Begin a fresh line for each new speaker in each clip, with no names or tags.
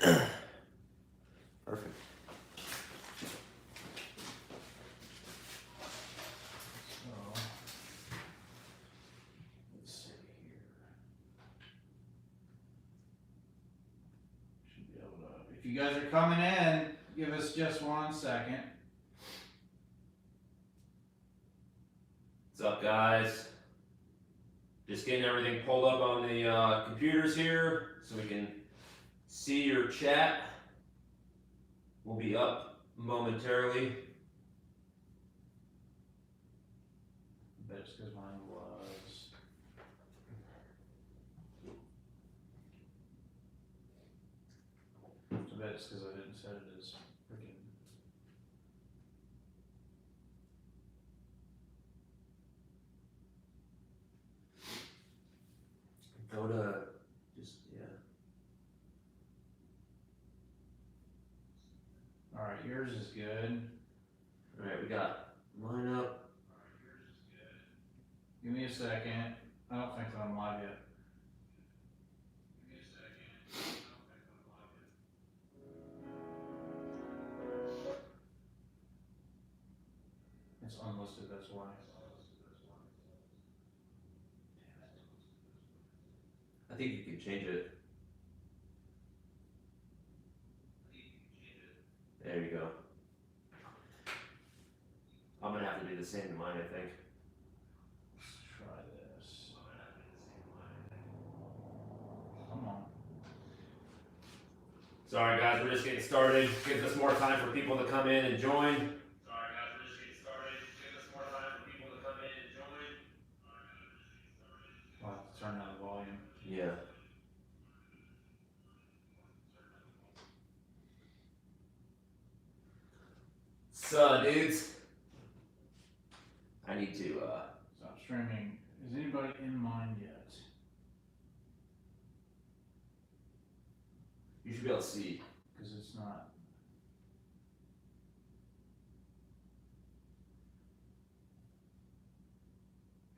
Perfect.
So, let's see here. Should be able to, if you guys are coming in, give us just 1 second.
What's up, guys? Just getting everything pulled up on the computers here so we can see your chat. We'll be up momentarily.
I bet it's because mine was. I bet it's because I didn't set it as freaking.
Go to just, yeah.
All right, yours is good.
All right, we got line up.
Give me a second. I don't think that I'm live yet. It's unlisted, that's why.
I think you can change it. There you go. I'm gonna have to do the same to mine, I think.
Let's try this. Come on.
Sorry guys, we're just getting started. Gives us more time for people to come in and join.
I'll have to turn down the volume.
Yeah. So, dudes, I need to,
Stop streaming. Is anybody in mine yet?
you should be able to see.
Because it's not.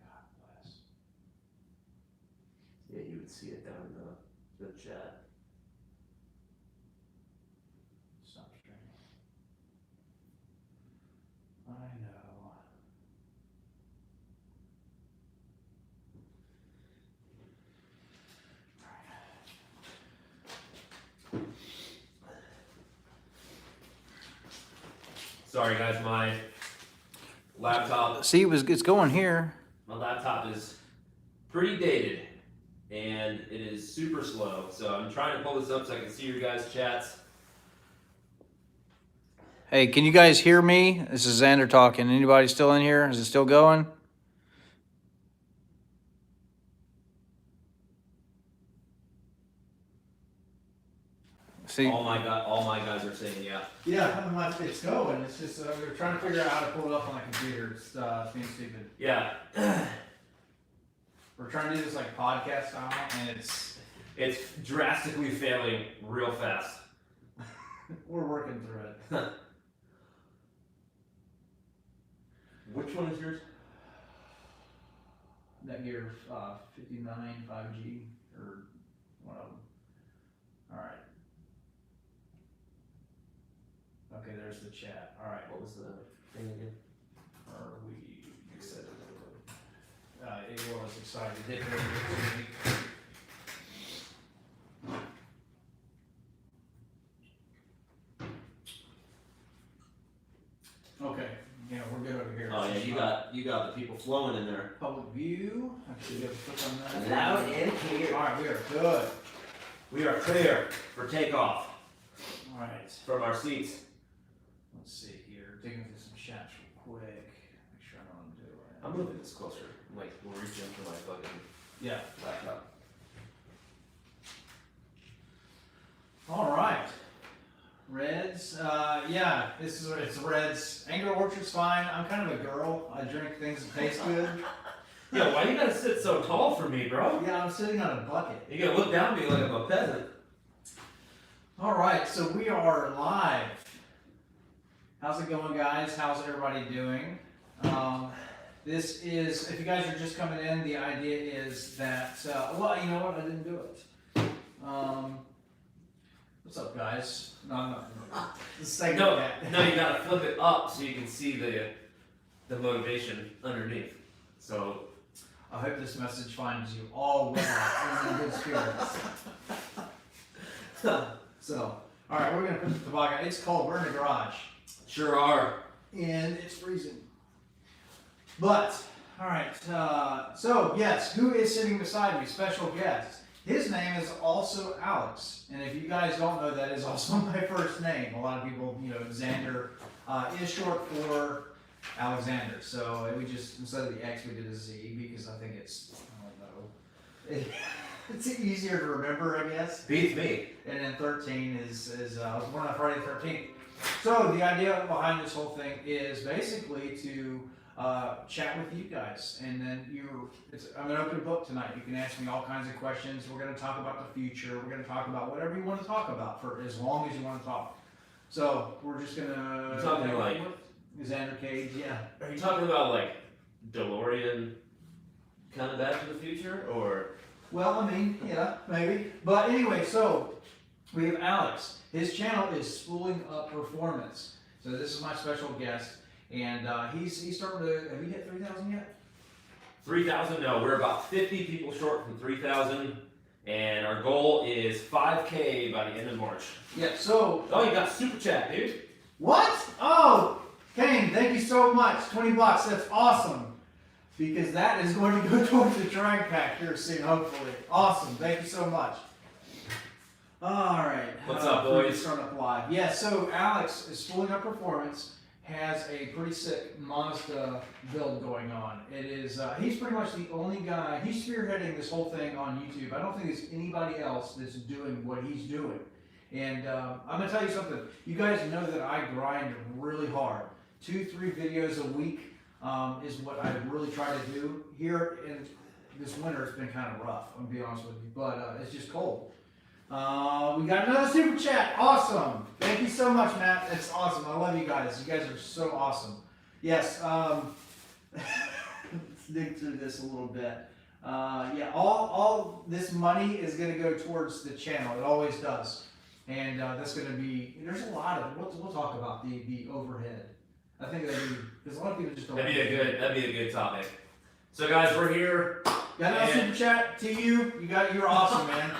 God bless.
Yeah, you would see it down in the chat.
Stop streaming. I know.
Sorry guys, my laptop
See, it's going here.
My laptop is pretty dated and it is super slow. So I'm trying to pull this up so I can see your guys' chats.
Hey, can you guys hear me? This is Zander talking. Anybody still in here? Is it still going? See?
All my guys are saying yeah.
Yeah, it's going. It's just we were trying to figure out how to pull it up on the computer. It's being stupid.
Yeah.
We're trying to do this like podcast style, and it's
drastically failing real fast.
we're working through it.
Which one is yours?
Netgear 59 5G or one of them. All right. Okay, there's the chat. All right.
What was the thing again?
Are we
Excited.
it was excited. It didn't really get to me. Okay, yeah, we're good over here.
Oh yeah, you got the people flowing in there.
Public view. Actually, you have to click on that.
Loud and clear.
All right, we are good.
We are clear for takeoff
All right,
from our seats.
let's see here. Digging through some chats real quick. Make sure I know what I'm doing.
I'm moving this closer. I'm like reaching for my fucking
Yeah.
laptop.
All right. Reds. Yeah, it's Reds. Angry Orchard's fine. I'm kind of a girl. I drink things that taste good.
Yo, why you gotta sit so tall for me, bro?
Yeah, I'm sitting on a bucket.
You gotta look down at me like I'm a peasant.
All right, so we are live. How's it going, guys? How's everybody doing? This is, if you guys are just coming in, the idea is that, well, you know what? I didn't do it. What's up, guys? No, I'm not. The segment
No,
that.
no, you gotta flip it up so you can see the motivation underneath. So
I hope this message finds you all well and in good spirits. So, all right, we're gonna put the toboggan. It's cold. We're in the garage,
sure are.
and it's freezing. But all right. So yes, who is sitting beside me? Special guest. His name is also Alex, and if you guys don't know, that is also my first name. A lot of people, Zander is short for Alexander. So we just, instead of the X, we did a Z because I think it's, I don't know, it's easier to remember, I guess.
Beats me.
And then 13 is I was born on Friday the 13th. So the idea behind this whole thing is basically to chat with you guys, and then I'm an open book tonight. You can ask me all kinds of questions. We're going to talk about the future. We're going to talk about whatever you want to talk about for as long as you want to talk. So we're just going to.
You're talking like
Zander Cage, yeah.
Are you talking about like DeLorean kind of Back to the Future, or?
Well, I mean, yeah, maybe. But anyway, so we have Alex. His channel is Spooling Up Performance. So this is my special guest, and he's starting to. Have you hit 3,000 yet?
3,000? No, we're about 50 people short from 3,000, and our goal is 5K by the end of March.
Yeah. So.
Oh, you got super chat, dude.
What? Oh, Kane, thank you so much. $20. That's awesome. Because that is going to go towards the drag pack here soon, hopefully. Awesome. Thank you so much. All right.
What's up, boys?
Starting up live. Yeah, so Alex is Spooling Up Performance, has a pretty sick Mazda build going on. It is, he's pretty much the only guy, he's spearheading this whole thing on YouTube. I don't think there's anybody else that's doing what he's doing. And I'm going to tell you something. You guys know that I grind really hard. 2-3 videos a week is what I really try to do. Here in this winter, it's been kind of rough, I'm going to be honest with you. But it's just cold. We got another super chat. Awesome. Thank you so much, Matt. That's awesome. I love you guys. You guys are so awesome. Yes. Let's dig through this a little bit. Yeah, all this money is going to go towards the channel. It always does. And that's going to be, there's a lot of, we'll talk about the overhead. I think that'd be, because a lot of people just don't.
That'd be a good topic. So guys, we're here.
Got another super chat to you. You're awesome, man.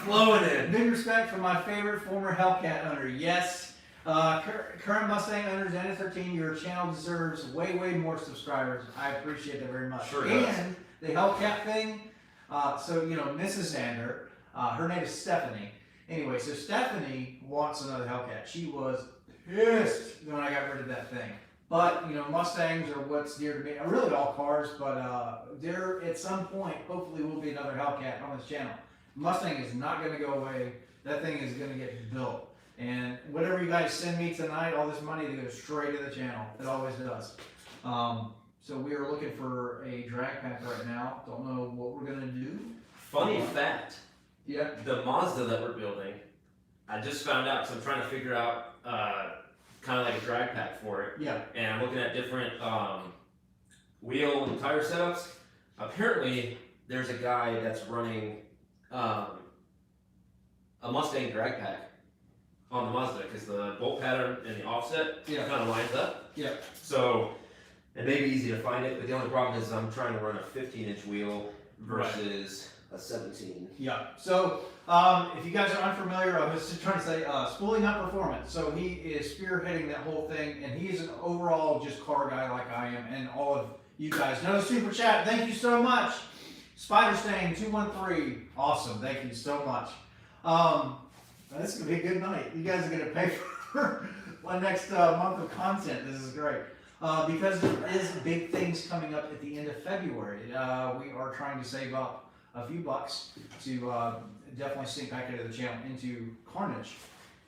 Flowing in.
Big respect for my favorite former Hellcat owner. Yes. Current Mustang owner, Zander13, your channel deserves way more subscribers. I appreciate that very much.
Sure does.
And the Hellcat thing, so, Mrs. Zander, her name is Stephanie. Anyway, so Stephanie wants another Hellcat. She was pissed when I got rid of that thing. But, Mustangs are what's dear to me. Really all cars, but there at some point, hopefully will be another Hellcat on this channel. Mustang is not going to go away. That thing is going to get built. And whatever you guys send me tonight, all this money, to go straight to the channel. It always does. So we are looking for a drag pack right now. Don't know what we're going to do.
Funny fact.
Yeah.
The Mazda that we're building, I just found out, because I'm trying to figure out kind of like a drag pack for it.
Yeah.
And I'm looking at different wheel and tire setups. Apparently, there's a guy that's running a Mustang drag pack on the Mazda, because the bolt pattern and the offset kind of lines up.
Yeah.
So it may be easy to find it, but the only problem is I'm trying to run a 15-inch wheel versus a 17.
Yeah. So if you guys are unfamiliar, I was just trying to say Spooling Up Performance. So he is spearheading that whole thing, and he is an overall just car guy like I am, and all of you guys. Another super chat. Thank you so much. Spider Stain 213. Awesome. Thank you so much. This is gonna be a good night. You guys are gonna pay for my next month of content. This is great. Because there is big things coming up at the end of February. We are trying to save up a few bucks to definitely sink back into the channel into Carnage.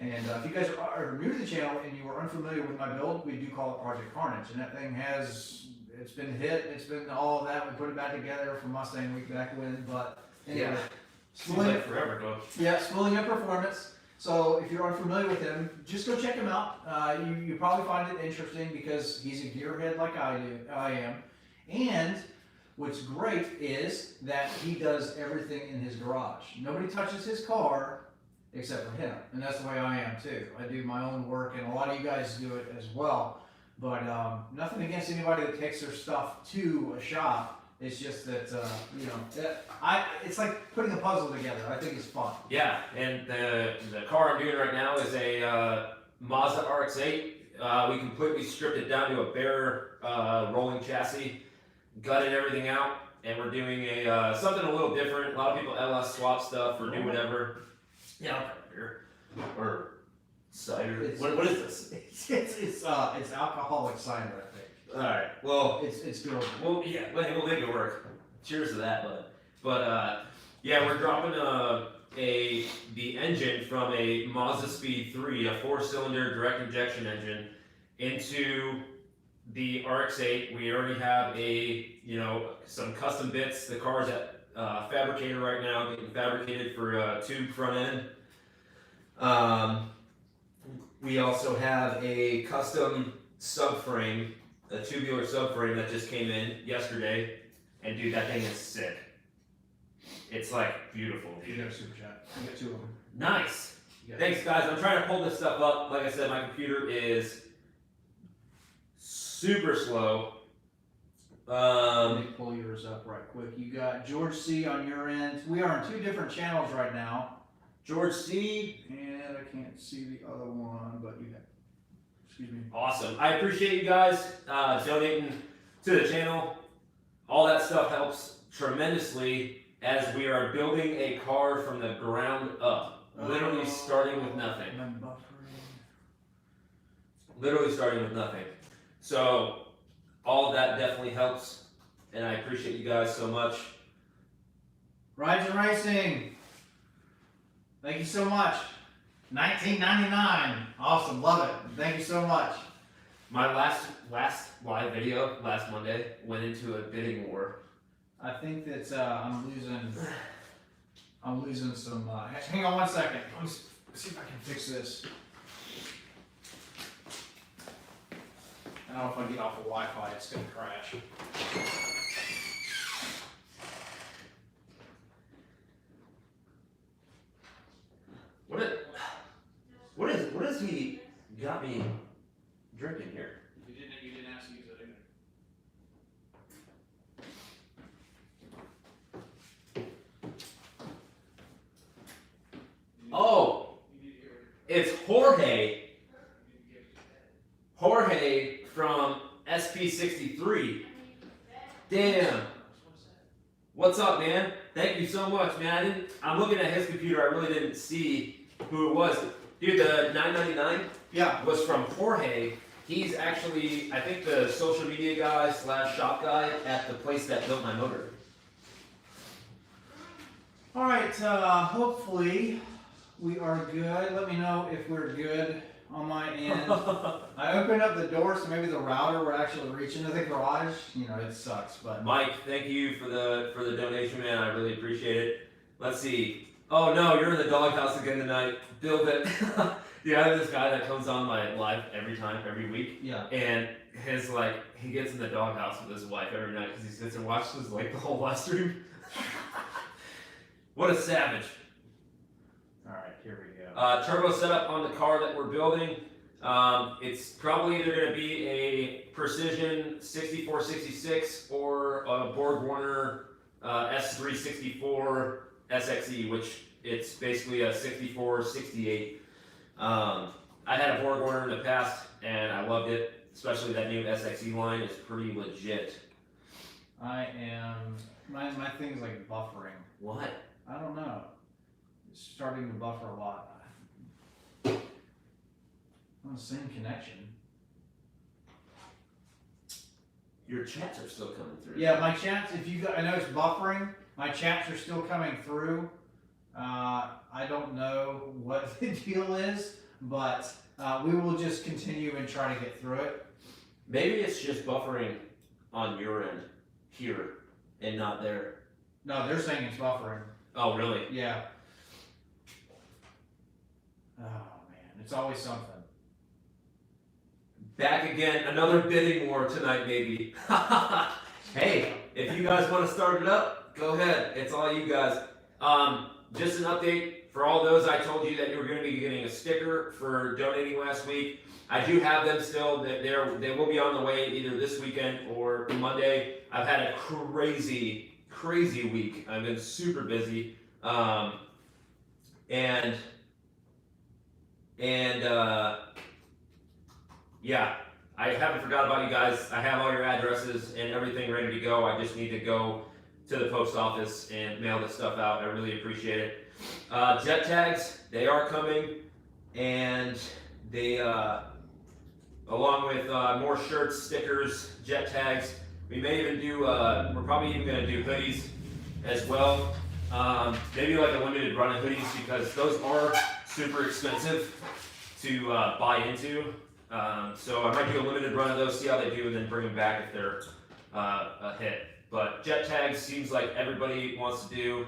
And if you guys are new to the channel and you are unfamiliar with my build, we do call it Project Carnage. And that thing it's been hit, it's been all of that. We put it back together from Mustang week back when, but anyway.
Seems like forever ago.
Yeah, Spooling Up Performance. So if you're unfamiliar with him, just go check him out. You probably find it interesting because he's a gearhead like I am. And what's great is that he does everything in his garage. Nobody touches his car except for him. And that's the way I am too. I do my own work, and a lot of you guys do it as well. But nothing against anybody that takes their stuff to a shop. It's just that, you know, it's like putting a puzzle together. I think it's fun.
Yeah, and the car I'm doing right now is a Mazda Rx-8. We completely stripped it down to a bare rolling chassis, gutted everything out, and we're doing a something a little different. A lot of people LS swap stuff or do whatever. Yeah, I'll have a beer or cider. What is this?
It's alcoholic cider, I think.
All right. Well,
it's good.
Well, yeah, we'll make it work. Cheers to that, bud. But yeah, we're dropping the engine from a Mazda Speed 3, a 4-cylinder direct injection engine, into the RX-8. We already have some custom bits. The car's at fabricator right now, getting fabricated for a tube front end. We also have a custom subframe, a tubular subframe that just came in yesterday, and dude, that thing is sick. It's like beautiful, dude.
You got a super chat. You got 2 of them.
Nice. Thanks, guys. I'm trying to pull this stuff up. Like I said, my computer is super slow.
Let me pull yours up right quick. You got George C on your end. We are on 2 different channels right now.
George C.
And I can't see the other one, but you have. Excuse me.
Awesome. I appreciate you guys donating to the channel. All that stuff helps tremendously as we are building a car from the ground up. Literally starting with nothing. Literally starting with nothing. So all of that definitely helps, and I appreciate you guys so much.
Rides and Racing. Thank you so much. $19.99. Awesome, love it. Thank you so much.
My last live video last Monday went into a bidding war.
I think that I'm losing some. Hang on one second. Let me see if I can fix this. I don't know if I get off of Wi-Fi, it's gonna crash.
What is he got me drinking here?
You didn't ask to use it either.
Oh, it's Jorge. Jorge from SP63. Damn. What's up, man? Thank you so much, man. I'm looking at his computer. I really didn't see who it was. Dude, the 999 was from Jorge. He's actually, I think, the social media guy / shop guy at the place that built my motor.
All right, hopefully we are good. Let me know if we're good on my end. I opened up the door, so maybe the router would actually reach into the garage. You know, it sucks, but.
Mike, thank you for the donation, man. I really appreciate it. Let's see. Oh no, you're in the doghouse again tonight. Build it. Dude, I have this guy that comes on my live every week.
Yeah.
And he gets in the doghouse with his wife every night because he sits and watches the whole live stream. What a savage.
All right, here we go.
Turbo setup on the car that we're building. It's probably either going to be a Precision 6466 or a Borg Warner S364 SXE, which it's basically a 6468. I had a Borg Warner in the past and I loved it, especially that new SXE line is pretty legit.
My thing's like buffering.
What?
I don't know. It's starting to buffer a lot. On the same connection.
Your chats are still coming through.
Yeah, my chats, I know it's buffering. My chats are still coming through. I don't know what the deal is, but we will just continue and try to get through it.
Maybe it's just buffering on your end here and not there.
No, they're saying it's buffering.
Oh, really?
Yeah. Oh, man. It's always something.
Back again. Another bidding war tonight, baby. Hey, if you guys want to start it up, go ahead. It's all you guys. Just an update for all those I told you that you were going to be getting a sticker for donating last week, I do have them still. They will be on the way either this weekend or Monday. I've had a crazy week. I've been super busy. Yeah, I haven't forgot about you guys. I have all your addresses and everything ready to go. I just need to go to the post office and mail this stuff out. I really appreciate it. Jet tags, they are coming, and they, along with more shirts, stickers, jet tags. We may even do, we're probably even going to do hoodies as well. Maybe like a limited run of hoodies because those are super expensive to buy into. So I might do a limited run of those, see how they do, and then bring them back if they're a hit. But jet tags seems like everybody wants to do.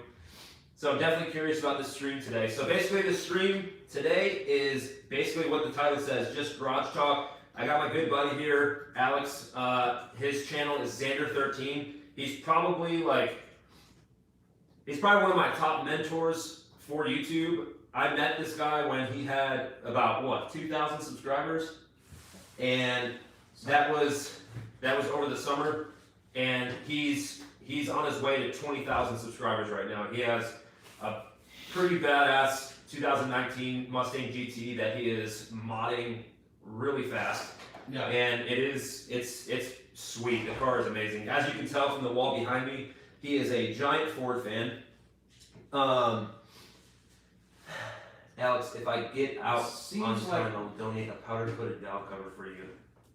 So I'm definitely curious about this stream today. So basically the stream today is basically what the title says, just garage talk. I got my good buddy here, Alex. His channel is Zander13. He's probably one of my top mentors for YouTube. I met this guy when he had about 2,000 subscribers, and that was over the summer. And he's on his way to 20,000 subscribers right now. He has a pretty badass 2019 Mustang GT that he is modding really fast.
Yeah.
And it's sweet. The car is amazing. As you can tell from the wall behind me, he is a giant Ford fan. Alex, if I get out on time, I'll donate a powder-coated valve cover for you.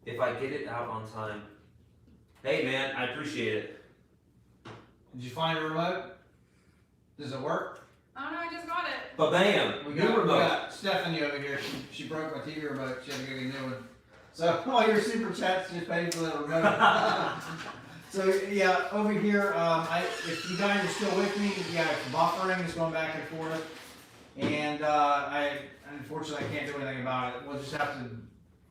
If I get it out on time. Hey man, I appreciate it.
Did you find a remote? Does it work?
Oh no, I just got it.
Ba-bam!
We
New
got
remote.
Stephanie over here. She broke my TV remote. She had to get a new one. So all your super chats just paid for the remote. So yeah, over here, if you guys are still with me, yeah, buffering is going back and forth, and I unfortunately can't do anything about it. We'll just have to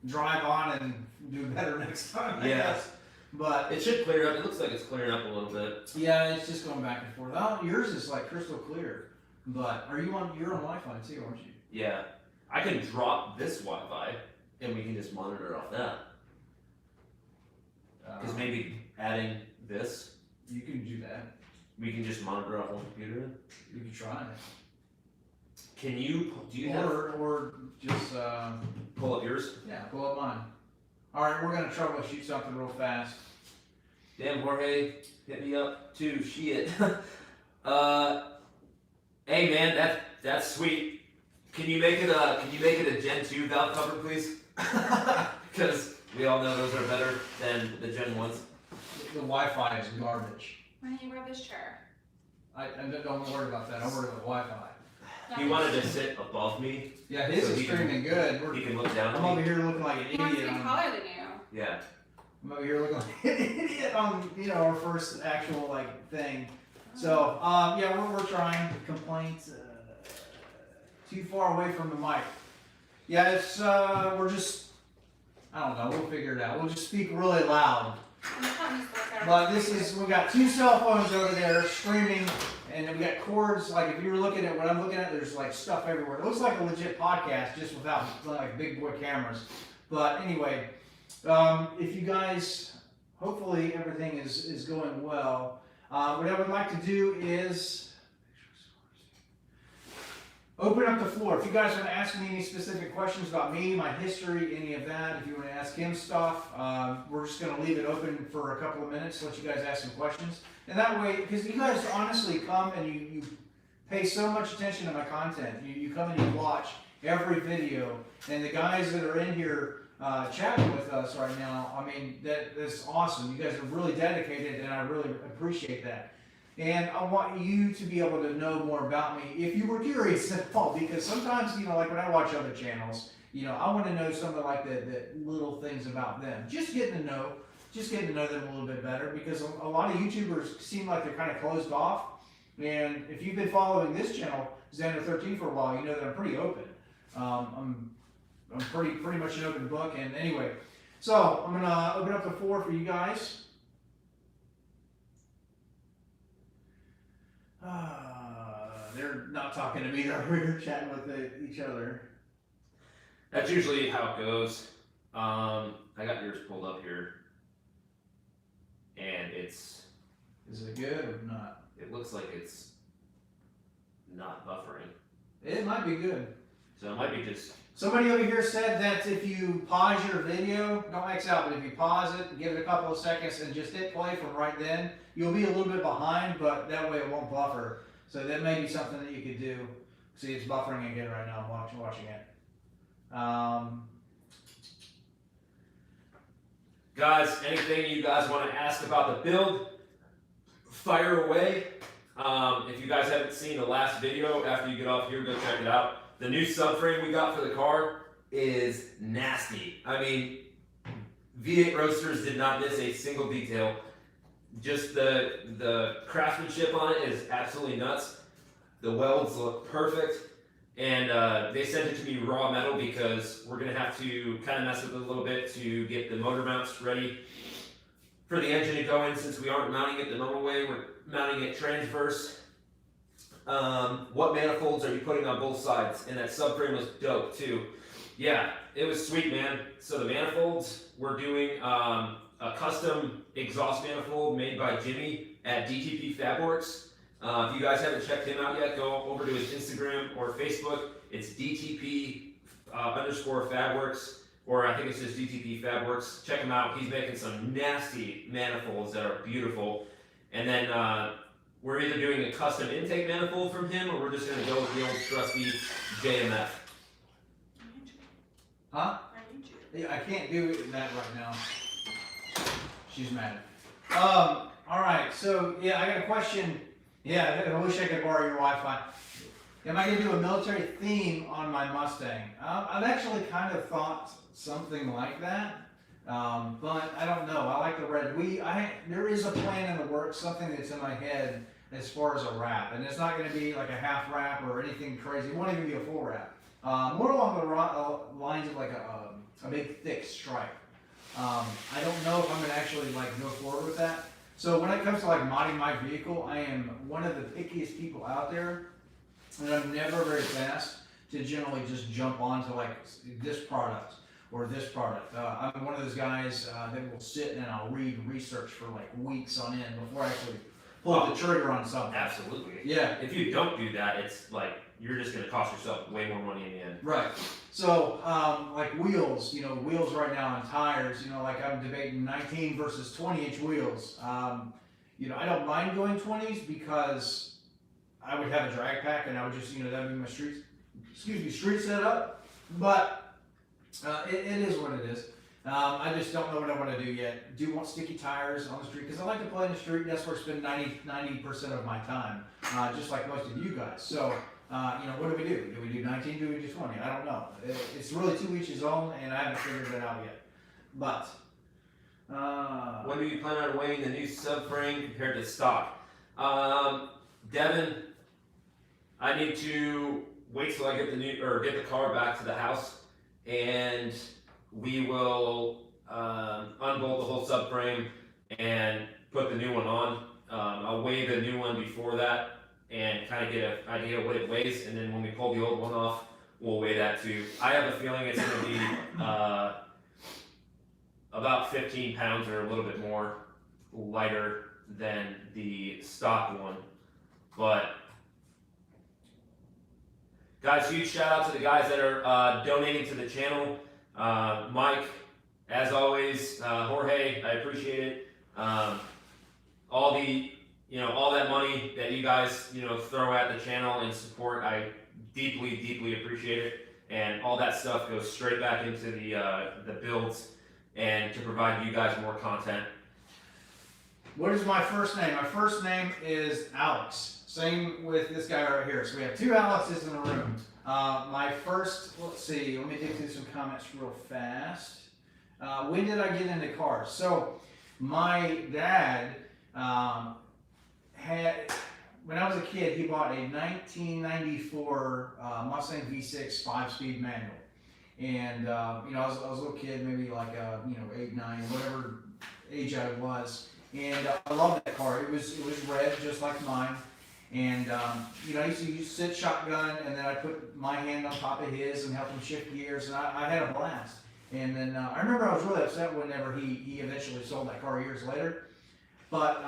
drive on and do better next time, I guess. But
it should clear up. It looks like it's clearing up a little bit.
yeah, it's just going back and forth. Oh, yours is like crystal clear. But you're on Wi-Fi too, aren't you?
Yeah, I can drop this Wi-Fi and we can just monitor off that. Because maybe adding this,
you can do that.
we can just monitor off one computer.
You can try it.
Can you? Do you have?
Or just
Pull up yours.
yeah, pull up mine. All right, we're gonna troubleshoot something real fast.
Damn, Jorge, hit me up too. Shit. Hey man, that's sweet. Can you make it a Gen 2 valve cover, please? Because we all know those are better than the Gen 1s.
The Wi-Fi is garbage.
Why don't you grab this chair?
I don't worry about that. I'm worried about Wi-Fi.
He wanted to sit above me.
Yeah, his
So
is
he can-
streaming good.
He can look down
I'm
at
over
me.
here looking like an
He wants to
idiot.
be taller than you.
Yeah.
I'm over here looking like an idiot on our first actual thing. So yeah, we're trying. Complaints too far away from the mic. Yeah, it's we're just I don't know. We'll figure it out. We'll just speak really loud. But we got two cell phones over there streaming, and we got cords. Like if you were looking at what I'm looking at, there's like stuff everywhere. It looks like a legit podcast, just without like big boy cameras. But anyway, if you guys, hopefully everything is going well. What I would like to do is open up the floor. If you guys want to ask me any specific questions about me, my history, any of that, if you want to ask him stuff, we're just going to leave it open for a couple of minutes, let you guys ask some questions. And that way, because you guys honestly come and you pay so much attention to my content. You come and you watch every video. And the guys that are in here chatting with us right now, I mean, that's awesome. You guys are really dedicated, and I really appreciate that. And I want you to be able to know more about me if you were curious at all, because sometimes, like when I watch other channels, I want to know some of like the little things about them. Just getting to know them a little bit better, because a lot of YouTubers seem like they're kind of closed off. And if you've been following this channel, Zander13, for a while, you know that I'm pretty open. I'm pretty much an open book. And anyway, so I'm gonna open up the floor for you guys. There they're not talking to me, they're chatting with each other.
That's usually how it goes. I got yours pulled up here, and
Is it good or not?
it looks like it's not buffering.
It might be good.
So it might be just,
Somebody over here said that if you pause your video, don't X out, but if you pause it, give it a couple of seconds and just hit play from right then, you'll be a little bit behind, but that way it won't buffer. So that may be something that you could do. See, it's buffering again right now. I'm watching it.
guys, anything you guys want to ask about the build, fire away. If you guys haven't seen the last video, after you get off here, go check it out. The new subframe we got for the car is nasty. I mean, V8 Roadsters did not miss a single detail. Just the craftsmanship on it is absolutely nuts. The welds look perfect. And they sent it to me raw metal because we're gonna have to kind of mess with it a little bit to get the motor mounts ready for the engine to go in, since we aren't mounting it the normal way, we're mounting it transverse. What manifolds are you putting on both sides? And that subframe was dope too. Yeah, it was sweet, man. So the manifolds, we're doing a custom exhaust manifold made by Jimmy at DTP Fabworks. If you guys haven't checked him out yet, go over to his Instagram or Facebook. It's DTP _ Fabworks, or I think it's just DTP Fabworks. Check him out. He's making some nasty manifolds that are beautiful. And then we're either doing a custom intake manifold from him, or we're just going to go with the old trusty JMF.
Huh? Yeah, I can't do that right now. She's mad. All right. So yeah, I got a question. Yeah, I wish I could borrow your Wi-Fi. Am I going to do a military theme on my Mustang? I've actually kind of thought something like that, but I don't know. I like the red. There is a plan in the works, something that's in my head as far as a wrap, and it's not going to be like a half wrap or anything crazy. It won't even be a full wrap. More along the lines of like a big thick stripe. I don't know if I'm going to actually like go forward with that. So when it comes to like modding my vehicle, I am one of the pickiest people out there, and I'm never very fast to generally just jump onto like this product or this product. I'm one of those guys that will sit and I'll read research for like weeks on end before I actually pull the trigger on something.
Absolutely.
Yeah.
If you don't do that, it's like you're just going to cost yourself way more money in the end.
Right. So, like wheels, wheels right now and tires, like I'm debating 19 versus 20-inch wheels. I don't mind going 20s because I would have a drag pack and I would just, that'd be my street setup. But it is what it is. I just don't know what I want to do yet. Do want sticky tires on the street because I like to play in the street. That's where I spend 90% of my time, just like most of you guys. So. What do we do? Do we do 19? Do we do 20? I don't know. It's really to each his own, and I haven't figured that out yet. But
when do you plan on weighing the new subframe compared to stock? Devin, I need to wait till I get the car back to the house, and we will unbolt the whole subframe and put the new one on. I'll weigh the new one before that, and kind of get an idea of what it weighs, and then when we pull the old one off, we'll weigh that too. I have a feeling it's going to be about 15 pounds or a little bit more lighter than the stock one. But guys, huge shout out to the guys that are donating to the channel. Mike, as always, Jorge, I appreciate it. All that money that you guys, throw at the channel and support, I deeply, deeply appreciate it. And all that stuff goes straight back into the builds and to provide you guys more content.
What is my first name? My first name is Alex. Same with this guy right here. So we have two Alexes in the room. My first, let's see, let me dig through some comments real fast. When did I get into cars? So my dad, when I was a kid, he bought a 1994 Mustang V6 5-speed manual, and I was a little kid, maybe like 8, 9, whatever age I was, and I loved that car. It was red, just like mine, And I used to sit shotgun, and then I put my hand on top of his and help him shift gears, and I had a blast. And then I remember I was really upset whenever he eventually sold that car years later. But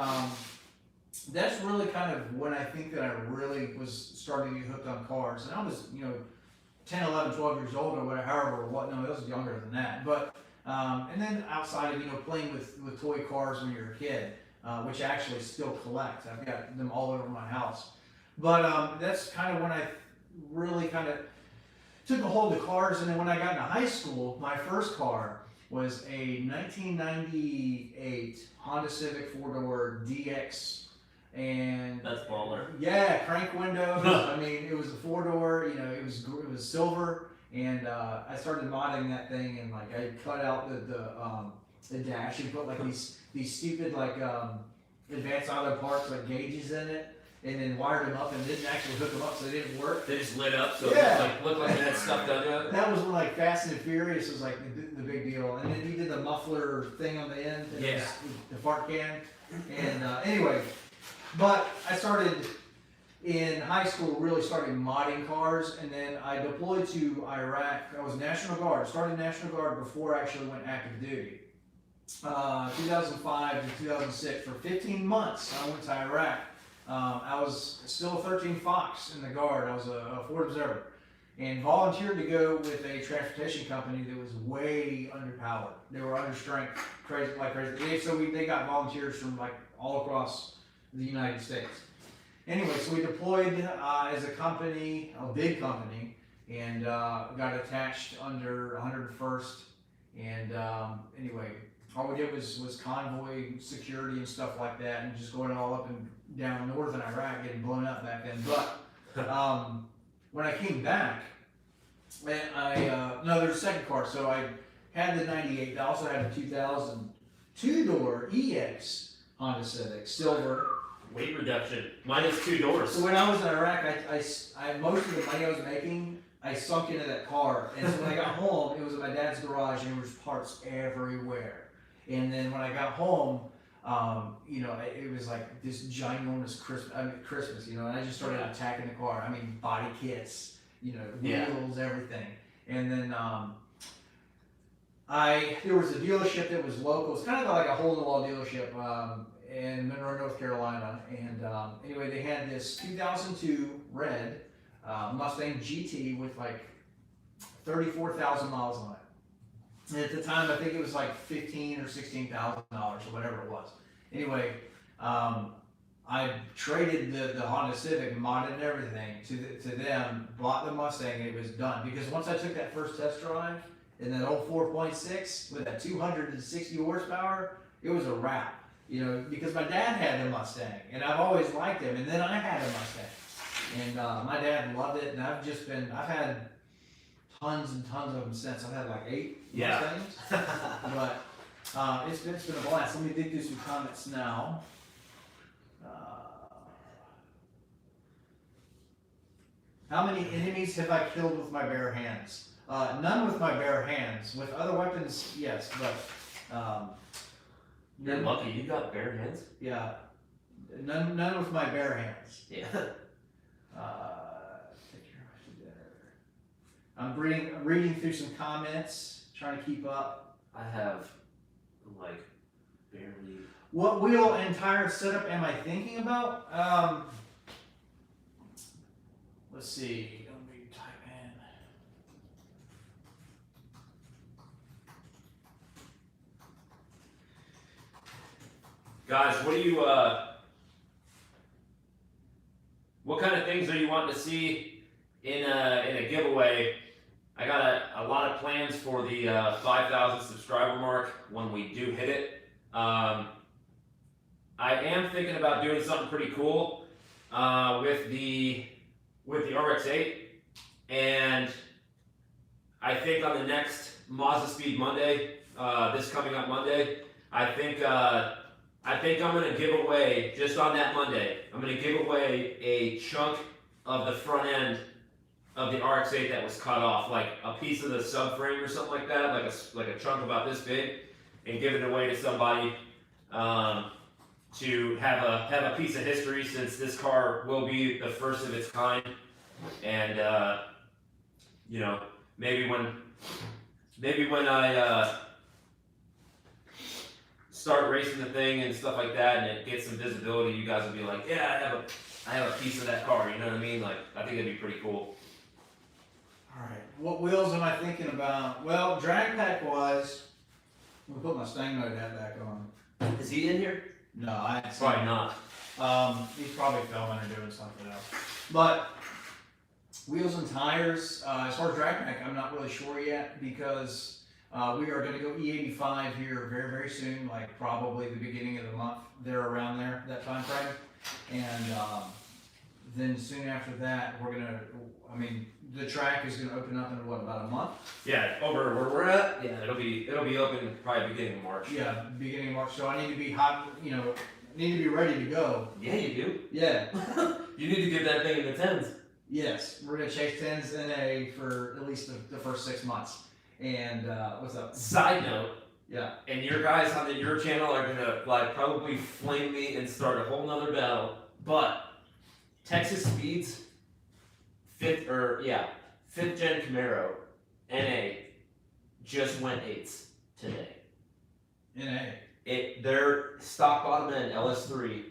that's really kind of when I think that I really was starting to get hooked on cars. And I was, 10, 11, 12 years old or whatever, however, what, no, I was younger than that. But, and then outside of, playing with toy cars when you're a kid, which I actually still collect. I've got them all over my house. But that's kind of when I really kind of took a hold of cars. And then when I got into high school, my first car was a 1998 Honda Civic 4-door DX. And
that's baller.
Yeah, crank windows. I mean, it was a 4-door. It was silver, and I started modding that thing, and like I cut out the dash and put like these stupid like advanced auto parts like gauges in it, and then wired them up and didn't actually hook them up, so they didn't work.
They just lit up, so
Yeah.
it looked like they had stuff done to it.
That was when like Fast and Furious was like the big deal, and then he did the muffler thing on the end, and
Yeah.
the fart can, and anyway. But I started in high school, really started modding cars, and then I deployed to Iraq. I was National Guard, started National Guard before I actually went active duty. 2005 to 2006, for 15 months I went to Iraq. I was still a 13 Fox in the Guard. I was a Ford Observer, and volunteered to go with a transportation company that was way underpowered. They were understrength, crazy. They got volunteers from like all across the United States. Anyway, so we deployed as a company, a big company, and got attached under 101st. And anyway, all we did was convoy security and stuff like that, and just going all up and down northern Iraq, getting blown up back then. But when I came back, there's a second car. So I had the 98. I also had a 2000 2-door EX Honda Civic, silver.
Weight reduction. Minus 2 doors.
So when I was in Iraq, I most of the money I was making, I sunk into that car. And so when I got home, it was at my dad's garage, and there was parts everywhere. And then when I got home, it was like this ginormous Christmas, and I just started attacking the car. I mean, body kits, wheels, everything. And then there was a dealership that was local. It's kind of like a hole-in-the-wall dealership in Monroe, North Carolina. And anyway, they had this 2002 red Mustang GT with like 34,000 miles on it. And at the time, I think it was like $15,000 or $16,000 or whatever it was. Anyway, I traded the Honda Civic, modded and everything to them, bought the Mustang, and it was done. Because once I took that first test drive in that old 4.6 with that 260 horsepower, it was a wrap. Because my dad had the Mustang, and I've always liked him, and then I had a Mustang. And my dad loved it, and I've had tons and tons of them since. I've had like 8 Mustangs. But it's been a blast. Let me dig through some comments now. How many enemies have I killed with my bare hands? None with my bare hands. With other weapons, yes, but
You're lucky. You got bare hands.
yeah, none with my bare hands.
Yeah.
I'm reading through some comments, trying to keep up.
I have like barely.
What wheel and tire setup am I thinking about? Let's see. Let me type in.
Guys, what kind of things are you wanting to see in a giveaway? I got a lot of plans for the 5,000 subscriber mark when we do hit it. I am thinking about doing something pretty cool with the Rx-8, and I think on the next Mazda Speed Monday, this coming up Monday, I think I'm going to give away, just on that Monday, I'm going to give away a chunk of the front end of the Rx-8 that was cut off, like a piece of the subframe or something like that, like a chunk about this big, and give it away to somebody. to have a piece of history, since this car will be the first of its kind, and you know, maybe when I start racing the thing and stuff like that, and it gets some visibility, you guys will be like, yeah, I have a piece of that car. You know what I mean? Like, I think it'd be pretty cool.
All right. What wheels am I thinking about? Well, drag pack wise, I'm gonna put my Mustang mode hat back on.
Is he in here?
No, I ain't seen
Probably
him.
not.
He's probably filming or doing something else. But wheels and tires, as far as drag pack, I'm not really sure yet, because we are going to go E85 here very, very soon, like probably the beginning of the month. They're around there, that time frame. And then soon after that, we're going to, I mean, the track is going to open up in what, about a month?
Yeah, over where we're at. Yeah, it'll be open probably beginning of March.
Yeah, beginning of March. So I need to be hot, need to be ready to go.
Yeah, you do.
Yeah.
You need to get that thing in the tens.
Yes, we're gonna chase 10s NA for at least the first 6 months. And what's up?
Side note,
Yeah.
and your guys on your channel are gonna like probably flame me and start a whole nother battle. But Texas Speeds, fifth gen Camaro, NA, just went 8s today.
NA.
Their stock bottom end LS3,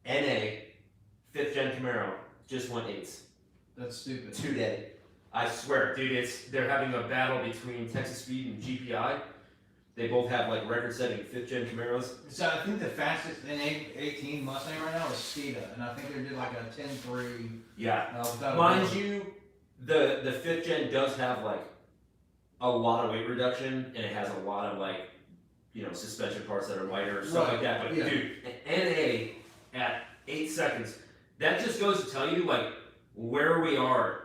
NA, 5th gen Camaro, just went 8s
That's stupid.
today. I swear, dude, they're having a battle between Texas Speed and GPI. They both have like record-setting 5th gen Camaros.
So I think the fastest NA 18 Mustang right now is Skida, and I think they did like a 10.3.
Yeah.
Without a
Mind
wheel.
you, the 5th gen does have like a lot of weight reduction, and it has a lot of like, suspension parts that are lighter, stuff
Right,
like that. But
yeah.
dude, NA at 8 seconds, that just goes to tell you like where we are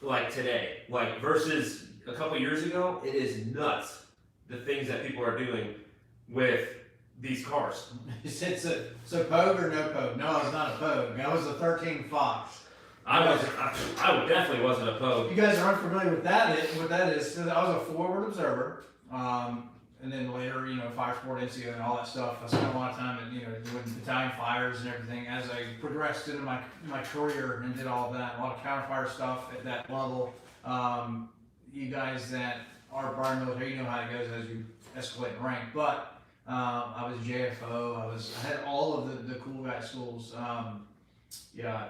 like today, like versus a couple years ago. It is nuts the things that people are doing with these cars.
You said so Pogue or no Pogue? No, I was not a Pogue. I was a 13 Fox.
I definitely wasn't a
If
Pogue.
you guys are unfamiliar with what that is, so I was a forward observer, and then later, Fire Sport, NCO, and all that stuff. I spent a lot of time doing battalion fires and everything as I progressed into my career and did all of that. A lot of counterfire stuff at that level. You guys that are part of the military, you know how it goes as you escalate in rank. But I was JFO. I had all of the cool guy schools. Yeah.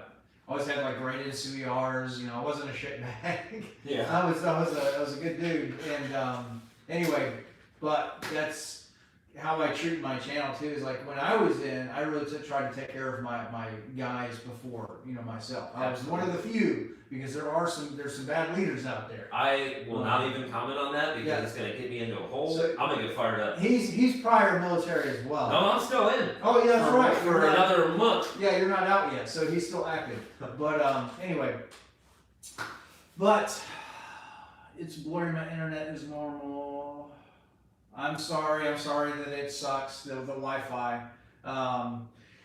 I always had like great SUERs, I wasn't a shitbag.
Yeah.
I was a good dude, and anyway, but that's how I treat my channel too. Is like when I was in, I really tried to take care of my guys before myself. I was one of the few, because there's some bad leaders out there.
I will not even comment on that because
Yeah.
it's gonna get me into a hole.
So-
I'm gonna get fired up.
He's prior military as well.
No, I'm still in.
Oh yeah, that's right.
For
You're not-
another month.
Yeah, you're not out yet, so he's still active. But anyway, but it's blurry. My internet is normal. I'm sorry that it sucks. The Wi-Fi.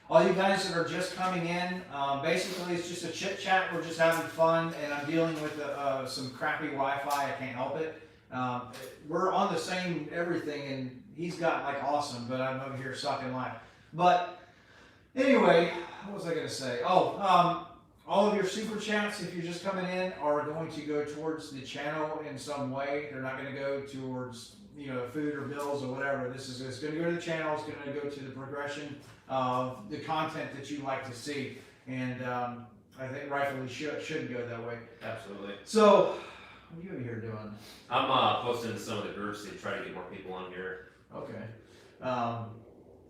All you guys that are just coming in, basically it's just a chit chat. We're just having fun, and I'm dealing with some crappy Wi-Fi. I can't help it. We're on the same everything, and he's got like awesome, but I'm over here sucking life. But anyway, what was I going to say? Oh, all of your super chats, if you're just coming in, are going to go towards the channel in some way. They're not going to go towards food or bills or whatever. It's going to go to the channel. It's going to go to the progression of the content that you like to see, and I think rightfully should go that way.
Absolutely.
So, what are you over here doing?
I'm posting to some of the groups to try to get more people on here.
Okay.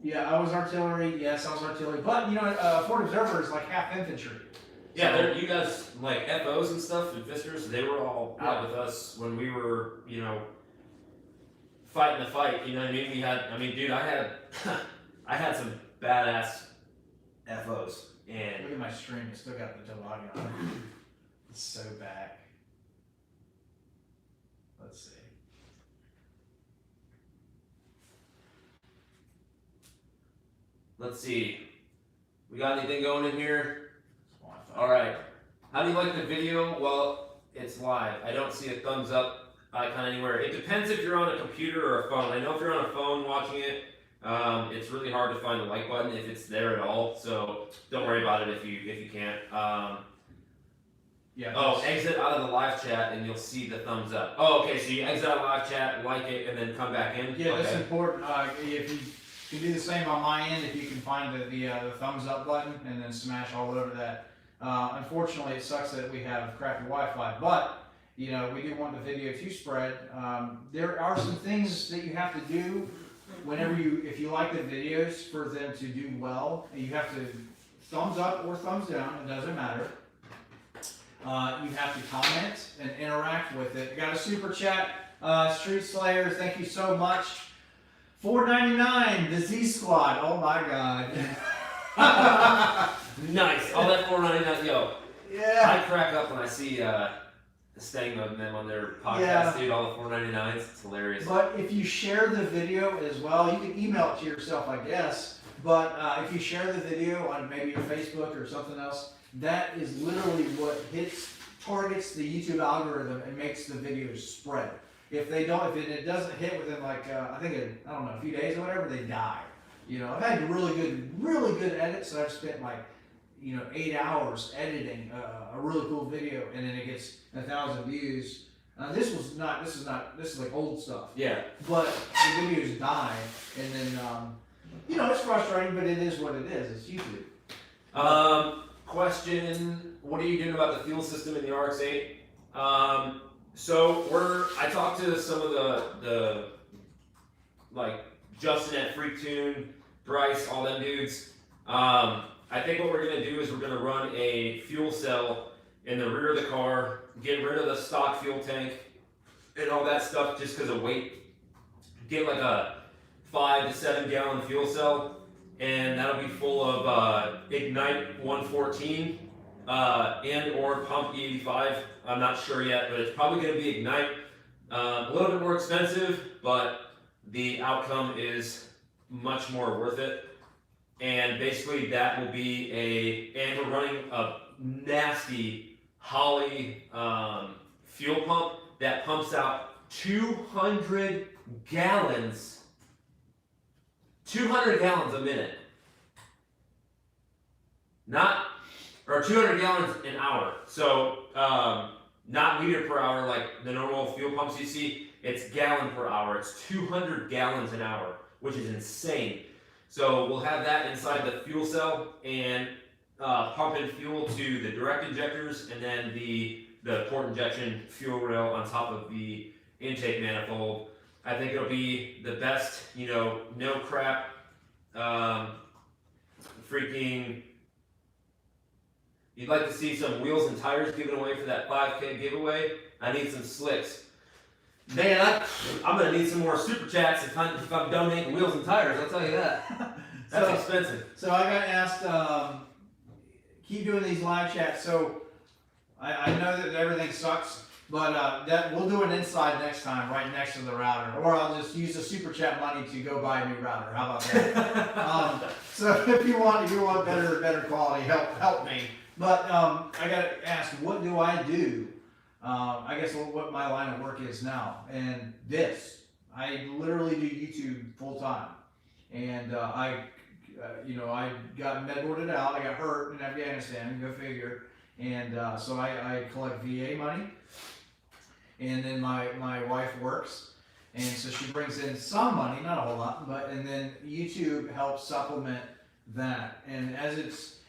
Yeah, I was artillery. Yes, I was artillery. But Fort Observer is like half infantry.
Yeah, you guys like FOs and stuff and Fisters. They were all out with us when we were, fighting the fight. You know what I mean? Dude, I had some badass FOs, and
Look at my stream. It's still got the toboggan on it. It's so back. Let's see.
let's see. We got anything going in here?
Wi-Fi.
All right. How do you like the video? Well, it's live. I don't see a thumbs up icon anywhere. It depends if you're on a computer or a phone. I know if you're on a phone watching it, It's really hard to find the like button if it's there at all, so don't worry about it if you can't.
Yeah.
Oh, exit out of the live chat and you'll see the thumbs up. Oh, okay, so you exit out of live chat, like it, and then come back in?
Yeah,
okay.
that's important. If you can do the same on my end, if you can find the thumbs up button and then smash all over that. Unfortunately, it sucks that we have crappy Wi-Fi, but you know, we do want the video to spread. There are some things that you have to do whenever if you like the videos for them to do well. You have to thumbs up or thumbs down, it doesn't matter. You have to comment and interact with it. Got a super chat, Street Slayer, thank you so much. $4.99, the Z Squad, oh my god.
Nice, all that $4.99, yo.
Yeah.
I crack up when I see Stang and them on their podcast, dude, all the $4.99s, it's hilarious.
But if you share the video as well, you can email it to yourself, I guess. But if you share the video on maybe your Facebook or something else, that is literally what targets the YouTube algorithm and makes the videos spread. If they don't, if it doesn't hit within like I think I don't know, a few days or whatever, they die. You know, I've had really good edits that I've spent like 8 hours editing a really cool video, and then it gets 1,000 views. This is like old stuff.
Yeah.
But the videos die, and then it's frustrating, but it is what it is. It's YouTube.
Question: what are you doing about the fuel system in the RX-8? I talked to some of the like Justin at Freak Tune, Bryce, all them dudes. I think what we're gonna do is we're gonna run a fuel cell in the rear of the car, get rid of the stock fuel tank and all that stuff just because of weight. Get like a 5 to 7 gallon fuel cell, and that'll be full of Ignite 114 and or Pump E85. I'm not sure yet, but it's probably going to be Ignite. A little bit more expensive, but the outcome is much more worth it. And basically that will be and we're running a nasty Holley fuel pump that pumps out 200 gallons a minute. 200 gallons an hour. So, not liter per hour like the normal fuel pumps you see, it's gallon per hour. It's 200 gallons an hour, which is insane. So we'll have that inside the fuel cell and pumping fuel to the direct injectors, and then the port injection fuel rail on top of the intake manifold. I think it'll be the best, no crap, freaking. You'd like to see some wheels and tires given away for that 5K giveaway? I need some slicks. Man, I'm gonna need some more super chats if I'm donating wheels and tires. I'll tell you that. That's expensive.
So I got asked, keep doing these live chats. So I know that everything sucks, but that we'll do it inside next time, right next to the router, or I'll just use the super chat money to go buy a new router. How about that? So if you want better quality, help me. But I got asked, what do I do? I guess what my line of work is now, and I literally do YouTube full time, and I got med-boarded out. I got hurt in Afghanistan, go figure, and so I collect VA money, and then my wife works, and so she brings in some money, not a whole lot, and then YouTube helps supplement that, and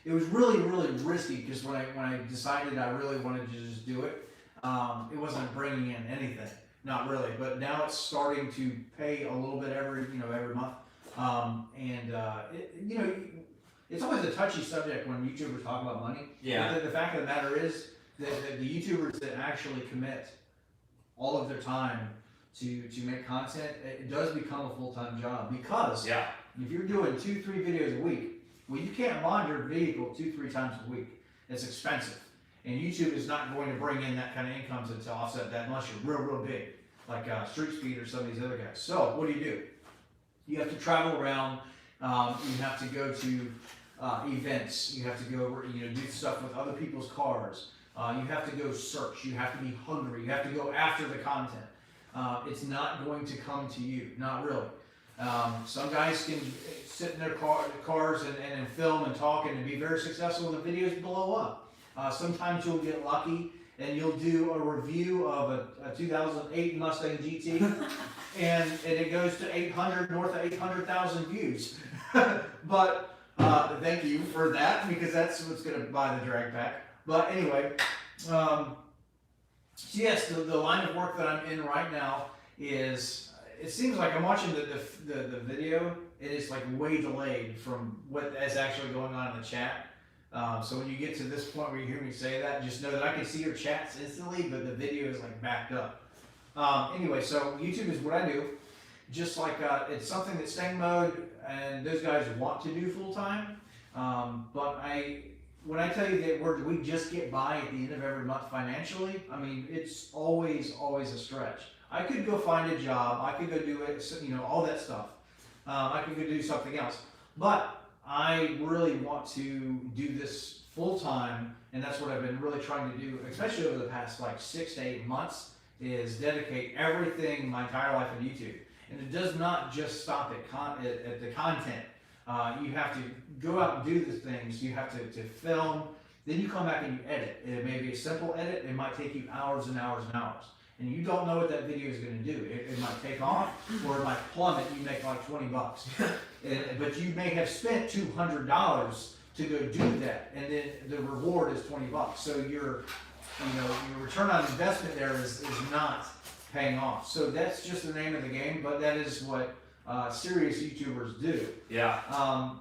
it was really risky because when I decided I really wanted to just do it. It wasn't bringing in anything, not really, but now it's starting to pay a little bit every month. It's always a touchy subject when YouTubers talk about money.
Yeah.
But the fact of the matter is that the YouTubers that actually commit all of their time to make content, it does become a full-time job, because if you're doing 2-3 videos a week, well, you can't mod your vehicle 2-3 times a week. It's expensive. And YouTube is not going to bring in that kind of income to offset that unless you're real big, like Street Speed or some of these other guys. So what do? You have to travel around. You have to go to events. You have to go, do stuff with other people's cars. You have to go search. You have to be hungry. You have to go after the content. It's not going to come to you, not really. Some guys can sit in their cars and film and talk and be very successful, and the videos blow up. Sometimes you'll get lucky and you'll do a review of a 2008 Mustang GT, and it goes to 800, north of 800,000 views. But thank you for that, because that's what's going to buy the drag pack. But anyway, so yes, the line of work that I'm in right now is, it seems like I'm watching the video, it is like way delayed from what is actually going on in the chat. So when you get to this point where you hear me say that, just know that I can see your chats instantly, but the video is like backed up. Anyway, so YouTube is what I do. Just like it's something that Stang Mode and those guys want to do full time. But when I tell you that we just get by at the end of every month financially, I mean, it's always a stretch. I could go find a job, I could go do it, you know, all that stuff. I could go do something else. But I really want to do this full time, and that's what I've been really trying to do, especially over the past like 6 to 8 months, is dedicate everything, my entire life on YouTube. And it does not just stop at the content. You have to go out and do the things. You have to film. Then you come back and you edit. It may be a simple edit. It might take you hours and hours and hours. And you don't know what that video is going to do. It might take off, or it might plummet. You make like 20 bucks. But you may have spent $200 to go do that, and then the reward is 20 bucks. So your return on investment there is not paying off. So that's just the name of the game, but that is what serious YouTubers do.
Yeah.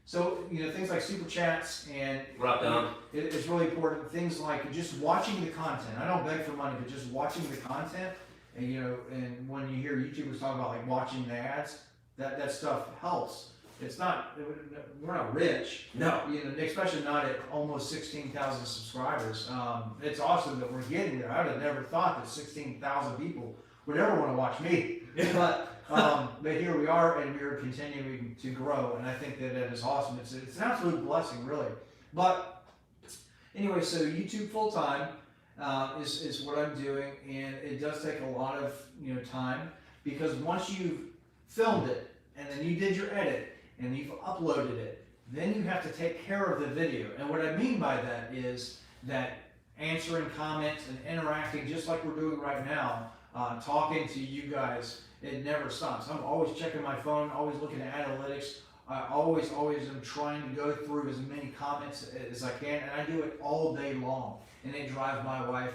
So, you know, things like super chats and it's really important. Things like just watching the content. I don't beg for money, but just watching the content. And, you know, and when you hear YouTubers talk about like watching the ads, that stuff helps. It's not, we're not rich.
No.
You know, especially not at almost 16,000 subscribers. It's awesome that we're getting there. I would have never thought that 16,000 people would ever want to watch me. But here we are, and we're continuing to grow, and I think that is awesome. It's an absolute blessing, really. But anyway, so YouTube full time is what I'm doing, and it does take a lot of time, because once you've filmed it and then you did your edit and you've uploaded it, then you have to take care of the video. And what I mean by that is that answering comments and interacting, just like we're doing right now, talking to you guys. It never stops. I'm always checking my phone, always looking at analytics. I always am trying to go through as many comments as I can, and I do it all day long. And it drives my wife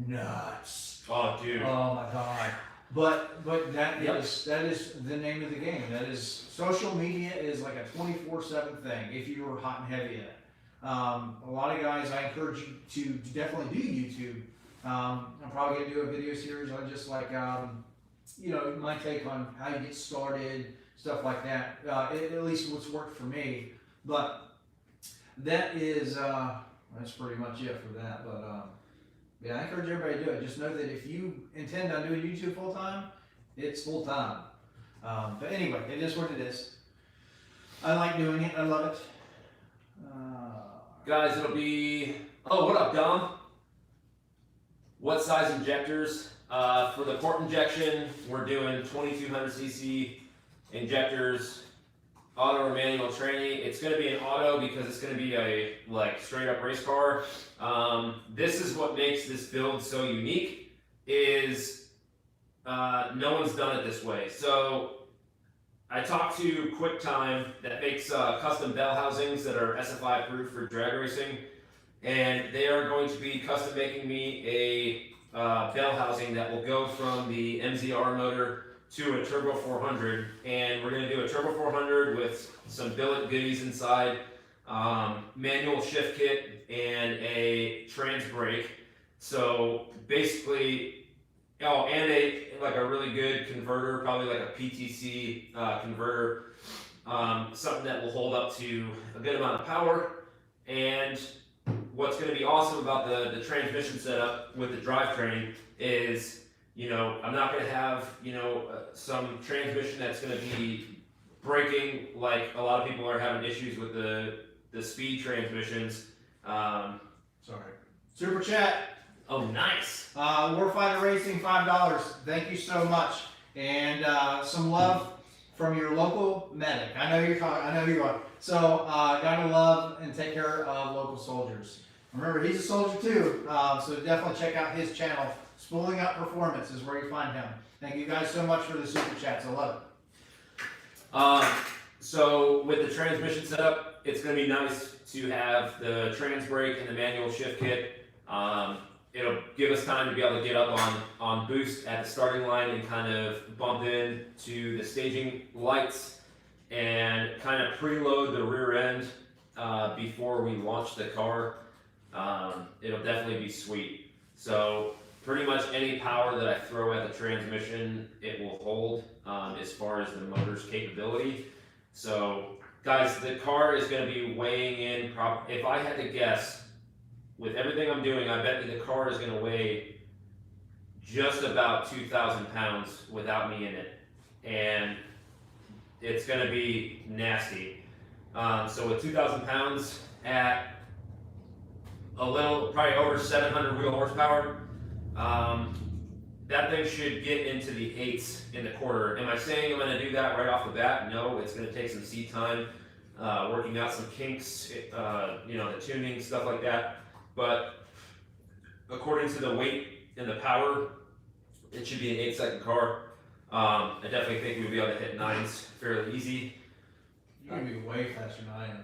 nuts.
Oh, dude.
Oh my God. But that is the name of the game. That is, social media is like a 24/7 thing if you were hot and heavy in it. A lot of guys, I encourage you to definitely do YouTube. I'm probably gonna do a video series on just like my take on how you get started, stuff like that. At least what's worked for me. But that is that's pretty much it for that. But yeah, I encourage everybody to do it. Just know that if you intend on doing YouTube full time, it's full time. But anyway, it is what it is. I like doing it. I love it.
Guys, it'll be. Oh, what up, Dom? What size injectors? For the port injection, we're doing 2200cc injectors, auto or manual training. It's going to be an auto because it's going to be a straight up race car. This is what makes this build so unique, is no one's done it this way. So I talked to QuickTime that makes custom bell housings that are SFI approved for drag racing, and they are going to be custom making me a bell housing that will go from the MZR motor to a Turbo 400, and we're going to do a Turbo 400 with some billet goodies inside, manual shift kit, and a trans brake. So basically, and a really good converter, probably like a PTC converter, something that will hold up to a good amount of power. And what's going to be awesome about the transmission setup with the drivetrain is, I'm not going to have, some transmission that's going to be breaking like a lot of people are having issues with the speed transmissions.
Sorry. Super chat.
Oh, nice.
Warfighter Racing, $5. Thank you so much. And some love from your local medic. I know you're talking. I know who you are. So gotta love and take care of local soldiers. Remember, he's a soldier too. So definitely check out his channel. Spooling Up Performance is where you find him. Thank you guys so much for the super chats. I love it.
So with the transmission setup, it's going to be nice to have the trans brake and the manual shift kit. It'll give us time to be able to get up on boost at the starting line and kind of bump in to the staging lights and kind of preload the rear end before we launch the car. It'll definitely be sweet. So pretty much any power that I throw at the transmission, it will hold as far as the motor's capability. So guys, the car is going to be weighing in, if I had to guess, with everything I'm doing, I bet that the car is going to weigh just about 2,000 pounds without me in it. And it's going to be nasty. So with 2,000 pounds at a little, probably over 700 wheel horsepower, that thing should get into the 8s in the quarter. Am I saying I'm going to do that right off the bat? No, it's going to take some seat time, working out some kinks, the tuning, stuff like that. But according to the weight and the power, it should be an 8-second car. I definitely think we'll be able to hit 9s fairly easy.
You're gonna be way faster than I am.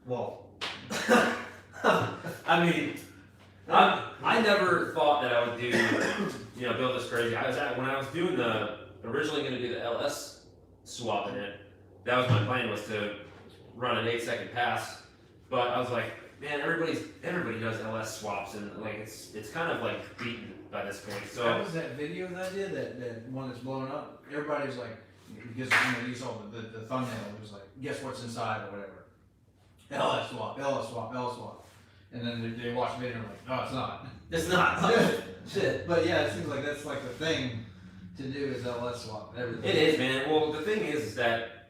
Well, I mean, I never thought that I would do, build this crazy. When I was doing originally going to do the LS swap in it, that was my plan, was to run an 8-second pass. But I was like, man, everybody does LS swaps, and like it's kind of like beaten by this point. So
that was that video that I did, that one that's blowing up. Everybody's like, because you saw the thumbnail, it was like, guess what's inside or whatever. LS swap, LS swap, LS swap. And then they watch the video and they're like, no, it's not.
It's not.
Shit. But yeah, it seems like that's like the thing to do is LS swap everything.
It is, man. Well, the thing is that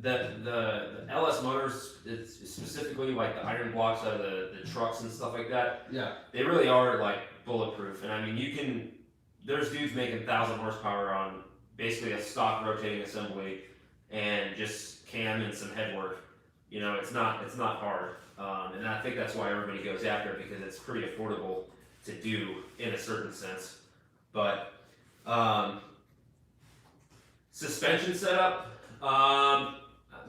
the LS motors, it's specifically like the iron blocks out of the trucks and stuff like that.
Yeah.
They really are like bulletproof. And I mean, there's dudes making 1,000 horsepower on basically a stock rotating assembly and just cam and some head work. It's not hard. And I think that's why everybody goes after it, because it's pretty affordable to do in a certain sense. But suspension setup,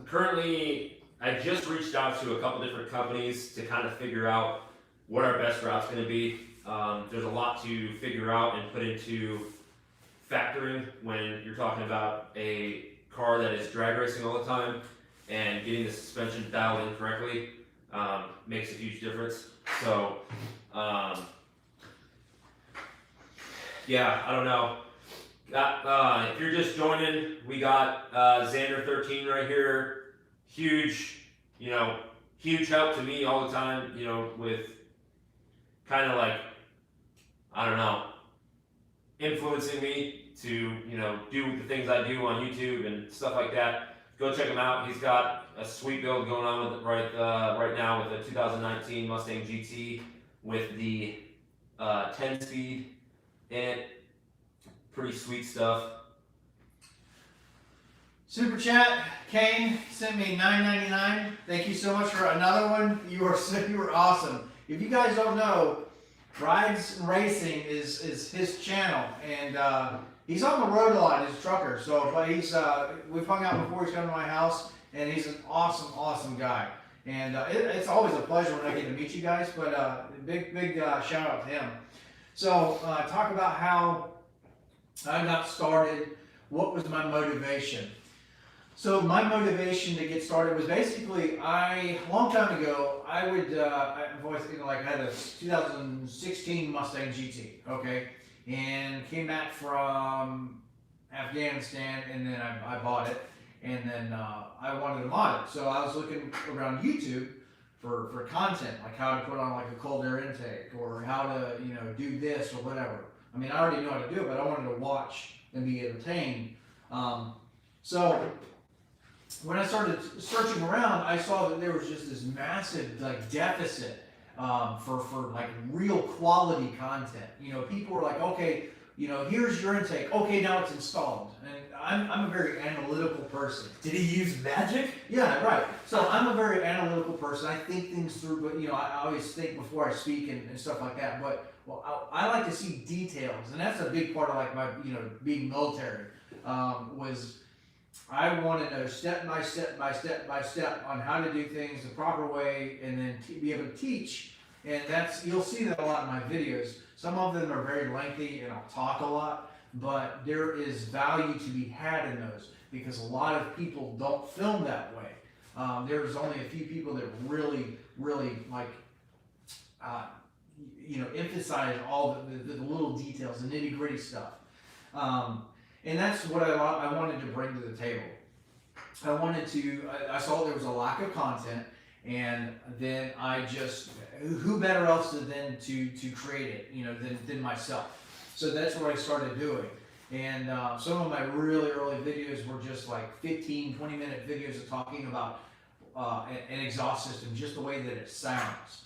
currently I just reached out to a couple different companies to kind of figure out what our best route's going to be. There's a lot to figure out and put into factoring when you're talking about a car that is drag racing all the time, and getting the suspension dialed in correctly makes a huge difference. So, yeah, I don't know. If you're just joining, we got Zander13 right here. Huge help to me all the time, with kind of like, I don't know, influencing me to, do the things I do on YouTube and stuff like that. Go check him out. He's got a sweet build going on with right now with the 2019 Mustang GT with the 10-speed in it. Pretty sweet stuff.
Super chat, Kane sent me $9.99. Thank you so much for another one. You were awesome. If you guys don't know, Rides and Racing is his channel, and he's on the road a lot. He's a trucker, so but we've hung out before. He's come to my house, and he's an awesome guy. And it's always a pleasure when I get to meet you guys. But big shout out to him. So talk about how I got started. What was my motivation? So my motivation to get started was basically, a long time ago, I had a 2016 Mustang GT, okay, and came back from Afghanistan, and then I bought it, and then I wanted to mod it. So I was looking around YouTube for content, like how to put on like a cold air intake, or how to do this or whatever. I mean, I already know how to do it, but I wanted to watch and be entertained. So when I started searching around, I saw that there was just this massive deficit for like real quality content. People were like, okay, here's your intake. Okay, now it's installed. And I'm a very analytical person.
Did he use magic?
Yeah, right. So I'm a very analytical person. I think things through, but I always think before I speak and stuff like that. But I like to see details, and that's a big part of like my being military. Was I want to know step by step by step by step on how to do things the proper way, and then be able to teach. And you'll see that a lot in my videos. Some of them are very lengthy, and I'll talk a lot, but there is value to be had in those because a lot of people don't film that way. There's only a few people that really, really like, emphasize all the little details, the nitty gritty stuff. And that's what I wanted to bring to the table. I saw there was a lack of content, and then who better else than to create it, than myself. So that's what I started doing. And some of my really early videos were just like 15, 20-minute videos of talking about an exhaust system, just the way that it sounds.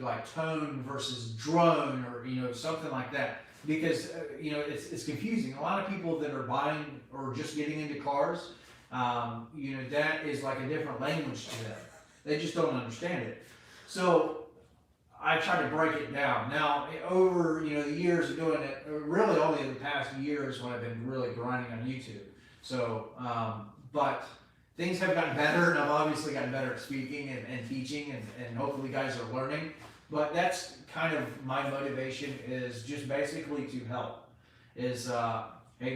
Like tone versus drone, or something like that. Because it's confusing. A lot of people that are buying or just getting into cars, that is like a different language to them. They just don't understand it. So I try to break it down. Now, over the years of doing it, really only in the past years when I've been really grinding on YouTube. So, but things have gotten better, and I've obviously gotten better at speaking and teaching, and hopefully you guys are learning. But that's kind of my motivation, is just basically to help. Hey,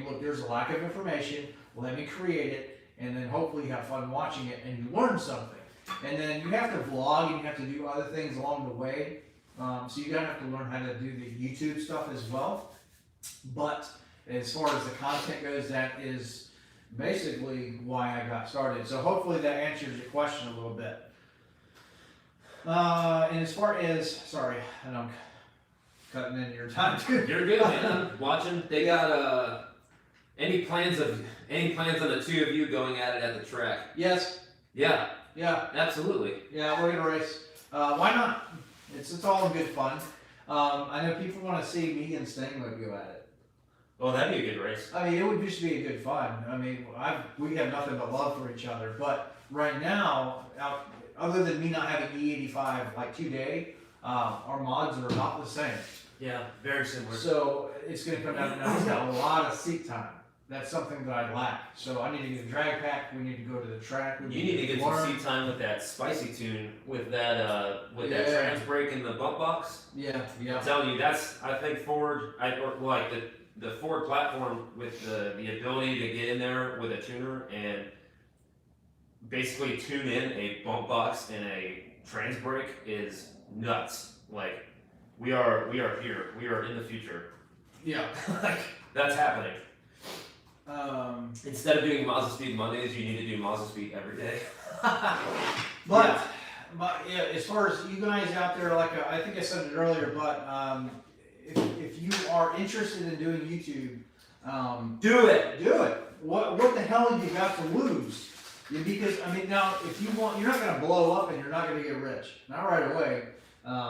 look, there's a lack of information. Let me create it, and then hopefully you have fun watching it and you learn something. And then you have to vlog and you have to do other things along the way. So you're gonna have to learn how to do the YouTube stuff as well. But as far as the content goes, that is basically why I got started. So hopefully that answers your question a little bit. And as far as, sorry, I know I'm cutting into your time too.
You're good, man. I'm watching. They got any plans on the two of you going at it at the track?
Yes.
Yeah.
Yeah.
Absolutely.
Yeah, we're gonna race. Why not? It's all in good fun. I know people want to see me and Sting would go at it.
Well, that'd be a good race.
I mean, it would just be a good fun. I mean, we have nothing but love for each other. But right now, other than me not having E85 like 2-day, our mods are about the same.
Yeah, very similar.
So it's going to come down to now. He's got a lot of seat time. That's something that I lack. So I need to get a drag pack. We need to go to the track.
You need to get some seat time with that spicy tune, with that trans brake in the bump box.
Yeah, yeah.
I'm telling you, I think Ford, the Ford platform with the ability to get in there with a tuner and basically tune in a bump box and a trans brake is nuts. Like, we are here. We are in the future.
Yeah.
Like, that's happening. Instead of doing Mazda Speed Mondays, you need to do Mazda Speed every day.
But yeah, as far as you guys out there, like I think I said it earlier, but if you are interested in doing YouTube,
do it.
Do it. What the hell have you got to lose? Because I mean, now if you want, you're not going to blow up and you're not going to get rich. Not right away.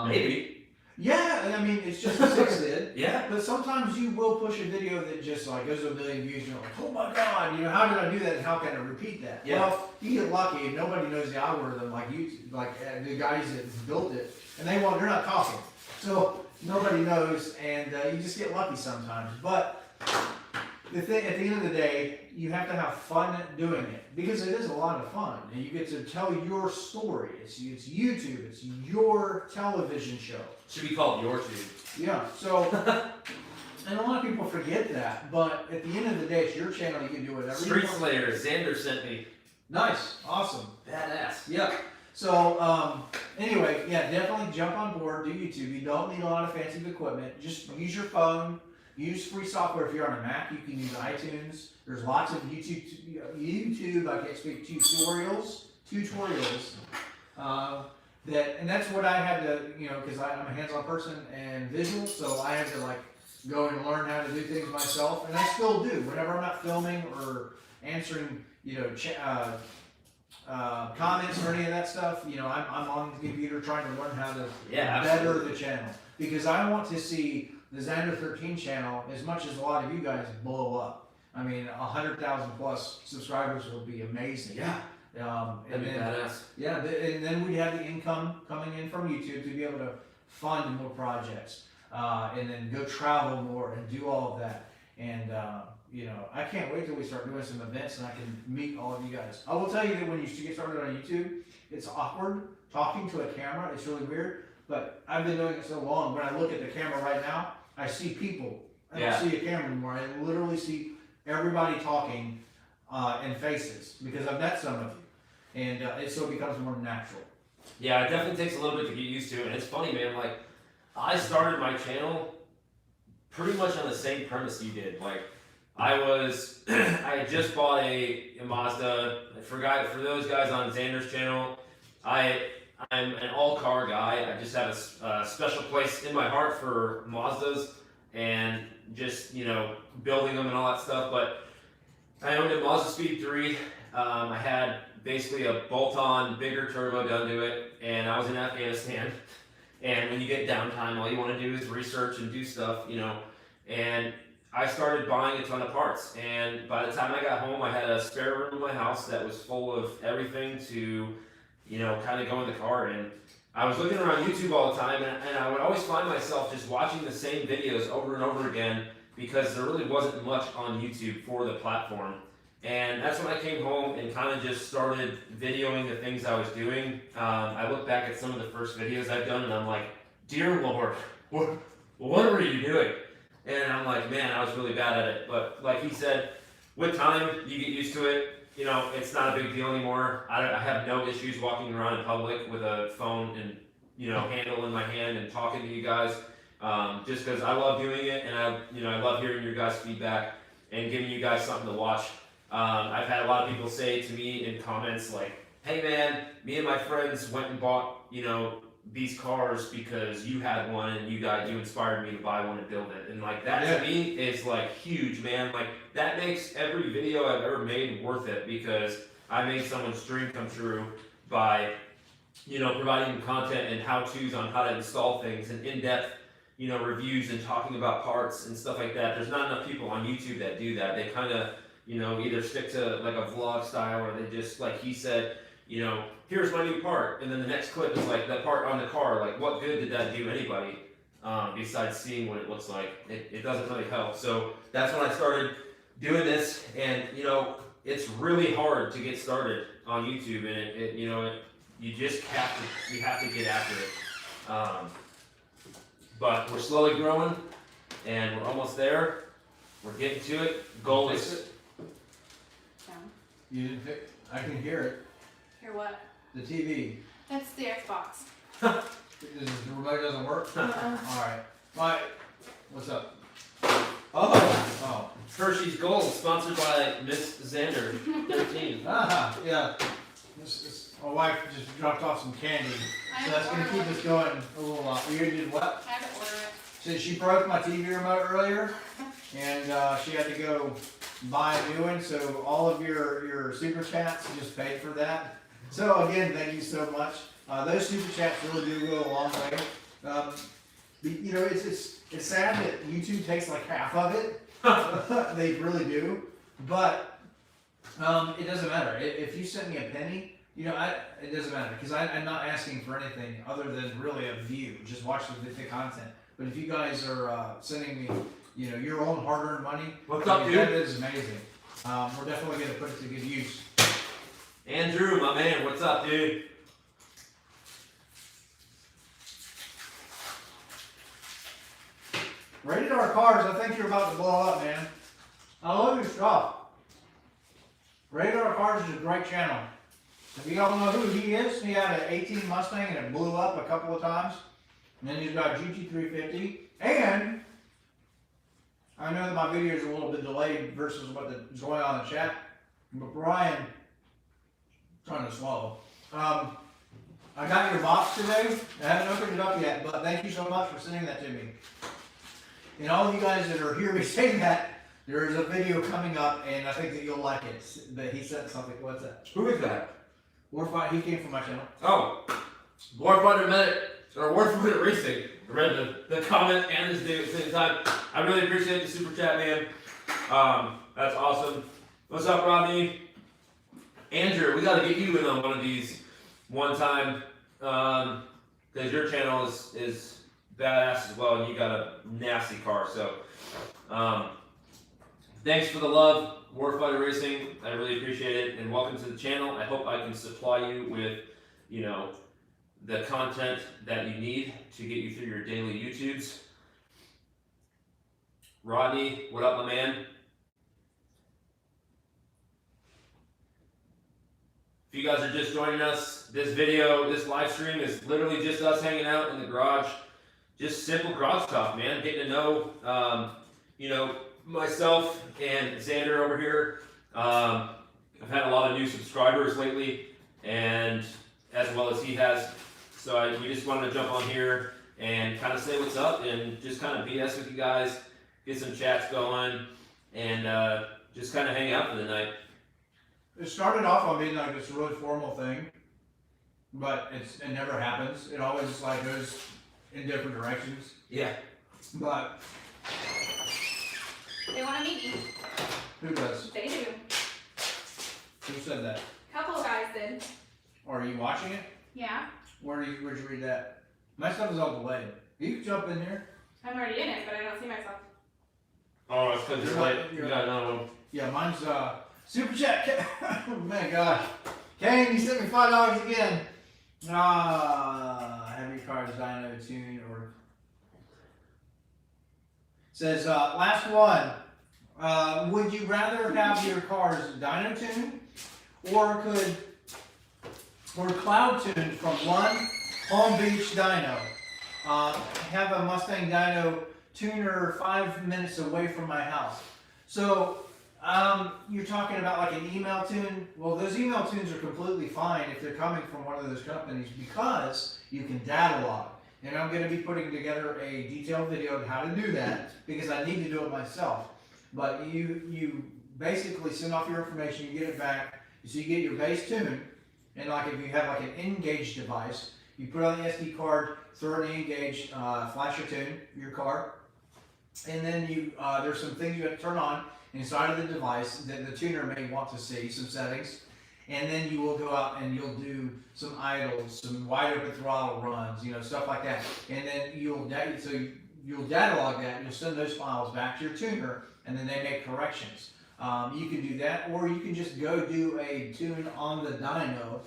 Maybe.
Yeah, I mean, it's just a 6 did.
Yeah.
But sometimes you will push a video that just like goes to 1 million views, and you're like, oh my god, how did I do that and how can I repeat that?
Yeah.
Well, you get lucky and nobody knows the algorithm like YouTube, like the guys that built it, and they're not talking. So nobody knows, and you just get lucky sometimes. But at the end of the day, you have to have fun doing it because it is a lot of fun, and you get to tell your story. It's YouTube. It's your television show.
Should be called Your Tube.
Yeah. So, and a lot of people forget that, but at the end of the day, it's your channel. You can do whatever.
Street Slayer. Xander sent me.
Nice. Awesome.
Badass.
Yeah. So, anyway, yeah, definitely jump on board. Do YouTube. You don't need a lot of fancy equipment. Just use your phone. Use free software. If you're on a Mac, you can use iTunes. There's lots of YouTube. I can't speak tutorials. And that's what I had to, because I'm a hands-on person and visual, so I had to like go and learn how to do things myself, and I still do. Whenever I'm not filming or answering, comments or any of that stuff, I'm on the computer trying to learn how to better the channel, because I want to see the Zander13 channel, as much as a lot of you guys blow up. I mean, 100,000 plus subscribers would be amazing.
Yeah.
And then,
badass.
yeah, and then we'd have the income coming in from YouTube to be able to fund more projects, and then go travel more and do all of that. And you know, I can't wait till we start doing some events and I can meet all of you guys. I will tell you that when you get started on YouTube, it's awkward talking to a camera. It's really weird, but I've been doing it so long. When I look at the camera right now, I see people. I don't see a camera anymore. I literally see everybody talking and faces because I've met some of you, and so it becomes more natural.
Yeah, it definitely takes a little bit to get used to, and it's funny, man. Like, I started my channel pretty much on the same premise you did. Like, I had just bought a Mazda. For those guys on Zander's channel, I'm an all-car guy. I just have a special place in my heart for Mazdas and just, you know, building them and all that stuff. But I owned a Mazda Speed 3. I had basically a bolt-on bigger turbo done to it, and I was in Afghanistan. And when you get downtime, all you want to do is research and do stuff, you know. And I started buying a ton of parts, and by the time I got home, I had a spare room in my house that was full of everything to, you know, kind of go in the car. And I was looking around YouTube all the time, and I would always find myself just watching the same videos over and over again because there really wasn't much on YouTube for the platform. And that's when I came home and kind of just started videoing the things I was doing. I look back at some of the first videos I've done, and I'm like, dear Lord, what were you doing? And I'm like, man, I was really bad at it. But like he said, with time, you get used to it. You know, it's not a big deal anymore. I have no issues walking around in public with a phone and, you know, handle in my hand and talking to you guys. Just because I love doing it, and I love hearing your guys' feedback and giving you guys something to watch. I've had a lot of people say to me in comments like, hey man, me and my friends went and bought, you know, these cars because you had one and you inspired me to buy one and build it. And like that to me is like huge, man. Like that makes every video I've ever made worth it because I made someone's dream come true by, you know, providing them content and how-tos on how to install things and in-depth, you know, reviews and talking about parts and stuff like that. There's not enough people on YouTube that do that. They kind of, you know, either stick to like a vlog style or they just, like he said, you know, here's my new part, and then the next clip is like that part on the car. Like, what good did that do anybody besides seeing what it looks like? It doesn't really help. So that's when I started doing this, and you know, it's really hard to get started on YouTube, and you just have to get after it. But we're slowly growing, and we're almost there. We're getting to it. Goal is.
You didn't fix. I can hear it.
Hear what?
The TV.
That's the Xbox.
The remote doesn't work? Alright. What's up? Oh.
Hershey's Gold, sponsored by Miss Zander13.
Yeah. My wife just dropped off some candy. So that's going to keep us going a little while. You did what?
I had to order it.
So she broke my TV remote earlier, and she had to go buy a new one. So all of your super chats just paid for that. So again, thank you so much. Those super chats really do go a long way. You know, it's sad that YouTube takes like half of it. They really do. But it doesn't matter. If you sent me a penny, you know, it doesn't matter because I'm not asking for anything other than really a view. Just watch the content. But if you guys are sending me, you know, your own hard-earned money,
what's up, dude?
That is amazing. We're definitely going to put it to good use.
Andrew, my man, what's up, dude?
Rated R Cars, I think you're about to blow up, man. I love your stuff. Rated R Cars is a great channel. If you don't know who he is, he had an 18 Mustang and it blew up a couple of times. And then he's got a GT350. And I know that my video is a little bit delayed versus what is going on in the chat. But Brian, trying to swallow. I got your box today. I haven't opened it up yet, but thank you so much for sending that to me. And all of you guys that are hearing me saying that, there is a video coming up, and I think that you'll like it. That he said something. What's that?
Who is that?
Warfighter. He came from my channel.
Oh, Warfighter Medic or Warfighter Racing. read the comment and this video at the same time. I really appreciate the super chat, man. That's awesome. What's up, Rodney? Andrew, we got to get you in on one of these one time, because your channel is badass as well, and you got a nasty car. So, thanks for the love, Warfighter Racing. I really appreciate it, and welcome to the channel. I hope I can supply you with, you know, the content that you need to get you through your daily YouTubes. Rodney, what up, my man? If you guys are just joining us, this live stream is literally just us hanging out in the garage. Just simple garage stuff, man. Getting to know, you know, myself and Zander over here. I've had a lot of new subscribers lately, and as well as he has. So we just wanted to jump on here and kind of say what's up and just kind of BS with you guys, get some chats going, and just kind of hang out for the night.
It started off on being like this really formal thing, but it never happens. It always like goes in different directions.
Yeah.
But
They want to meet you.
who does?
They do.
Who said that?
A couple of guys did.
Or are you watching it?
Yeah.
Where'd you read that? My stuff is all delayed. You can jump in here.
I'm already in it, but I don't see myself.
Oh, it's because you're late. You got another one.
Yeah, mine's super chat. Oh my God, Kane, you sent me $5 again. Have your car dyno tune or says last one. Would you rather have your cars dyno tuned or cloud tuned from one Palm Beach dyno? Have a Mustang dyno tuner 5 minutes away from my house. So you're talking about like an email tune. Well, those email tunes are completely fine if they're coming from one of those companies because you can data log. And I'm going to be putting together a detailed video on how to do that because I need to do it myself. But you basically send off your information, you get it back, so you get your base tune. And like if you have like an Engage device, you put on the SD card, throw an Engage flasher tune your car, and then there's some things you have to turn on inside of the device that the tuner may want to see, some settings, and then you will go out and you'll do some idles, some wide open throttle runs, you know, stuff like that, and then you'll data log that, and you'll send those files back to your tuner, and then they make corrections. You can do that, or you can just go do a tune on the dyno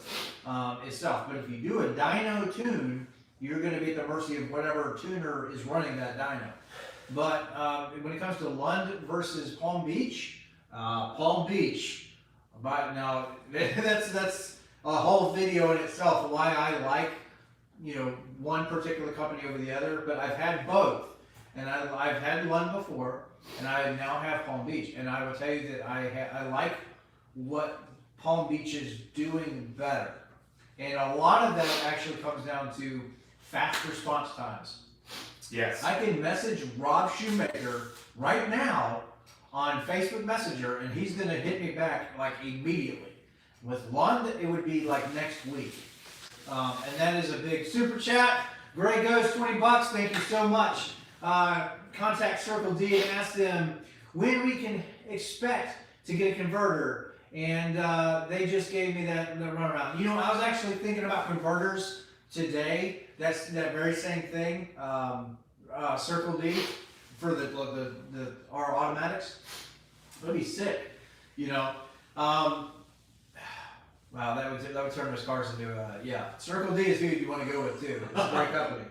itself. But if you do a dyno tune, you're going to be at the mercy of whatever tuner is running that dyno. But when it comes to Lund versus Palm Beach, But now that's a whole video in itself. Why I like, you know, one particular company over the other. But I've had both, and I've had Lund before, and I now have Palm Beach. And I will tell you that I like what Palm Beach is doing better. And a lot of that actually comes down to fast response times.
Yes.
I can message Rob Shoemaker right now on Facebook Messenger, and he's going to hit me back like immediately. With Lund, it would be like next week. And that is a big super chat. Gray Ghost, $20. Thank you so much. Contact Circle D and ask them when we can expect to get a converter. And they just gave me that runaround. You know, I was actually thinking about converters today. That's that very same thing. Circle D for our automatics. That'd be sick, you know. Wow, that would turn those cars into yeah. Circle D is who you want to go with too. It's a great company.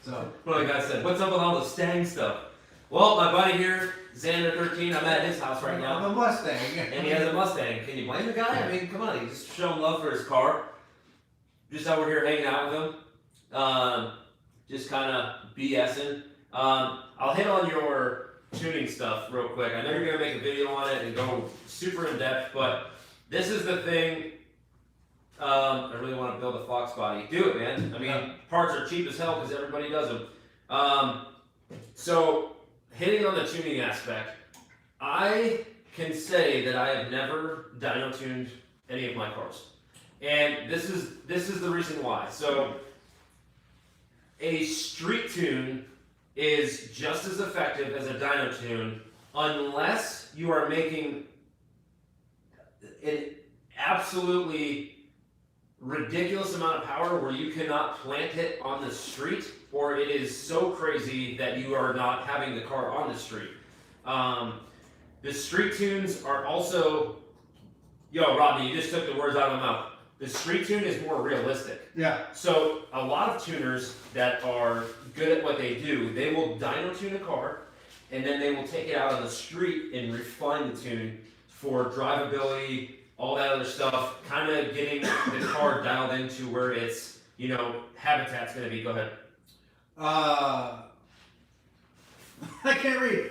So
Well, like I said, what's up with all the Stang stuff? Well, my buddy here, Zander13, I'm at his house right
I'm
now,
a Mustang.
and he has a Mustang. Can you blame the guy? I mean, come on, he's just showing love for his car. Just over here hanging out with him, just kind of BSing. I'll hit on your tuning stuff real quick. I know you're gonna make a video on it and go super in depth, but this is the thing. I really want to build a Fox body. Do it, man. I mean, parts are cheap as hell because everybody does them. So, hitting on the tuning aspect, I can say that I have never dyno tuned any of my cars, and this is the reason why. So, a street tune is just as effective as a dyno tune unless you are making an absolutely ridiculous amount of power where you cannot plant it on the street, or it is so crazy that you are not having the car on the street. The street tunes are also, yo, Rodney, you just took the words out of my mouth. The street tune is more realistic.
Yeah.
So a lot of tuners that are good at what they do, they will dyno tune a car, and then they will take it out on the street and refine the tune for drivability, all that other stuff, kind of getting the car dialed into where its, habitat's going to be. Go ahead.
I can't read.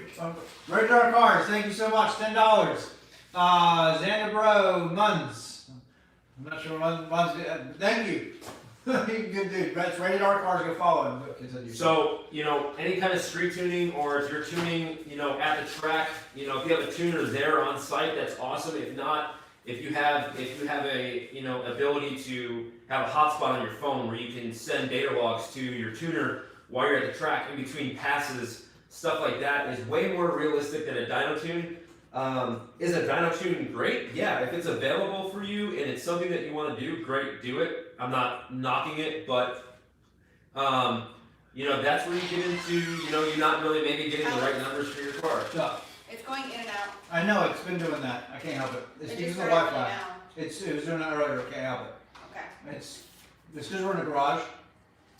Radar Cars, thank you so much. $10. Zander13, Muns. I'm not sure Muns. Thank you. Good dude. That's Radar Cars. Go follow him. Continue.
So, any kind of street tuning, or if you're tuning, at the track, if you have a tuner there on site, that's awesome. If not, if you have a, ability to have a hotspot on your phone where you can send data logs to your tuner while you're at the track in between passes, stuff like that is way more realistic than a dyno tune. Is a dyno tune great? Yeah, if it's available for you and it's something that you want to do, great, do it. I'm not knocking it, but that's where you get into, you're not really maybe getting the right numbers for your car.
Chuck.
It's going in and out.
I know, it's been doing that. I can't help it. It's
It
because
just
of the
started
Wi-Fi.
now.
It was doing that earlier. I can't help it.
Okay.
It's because we're in the garage.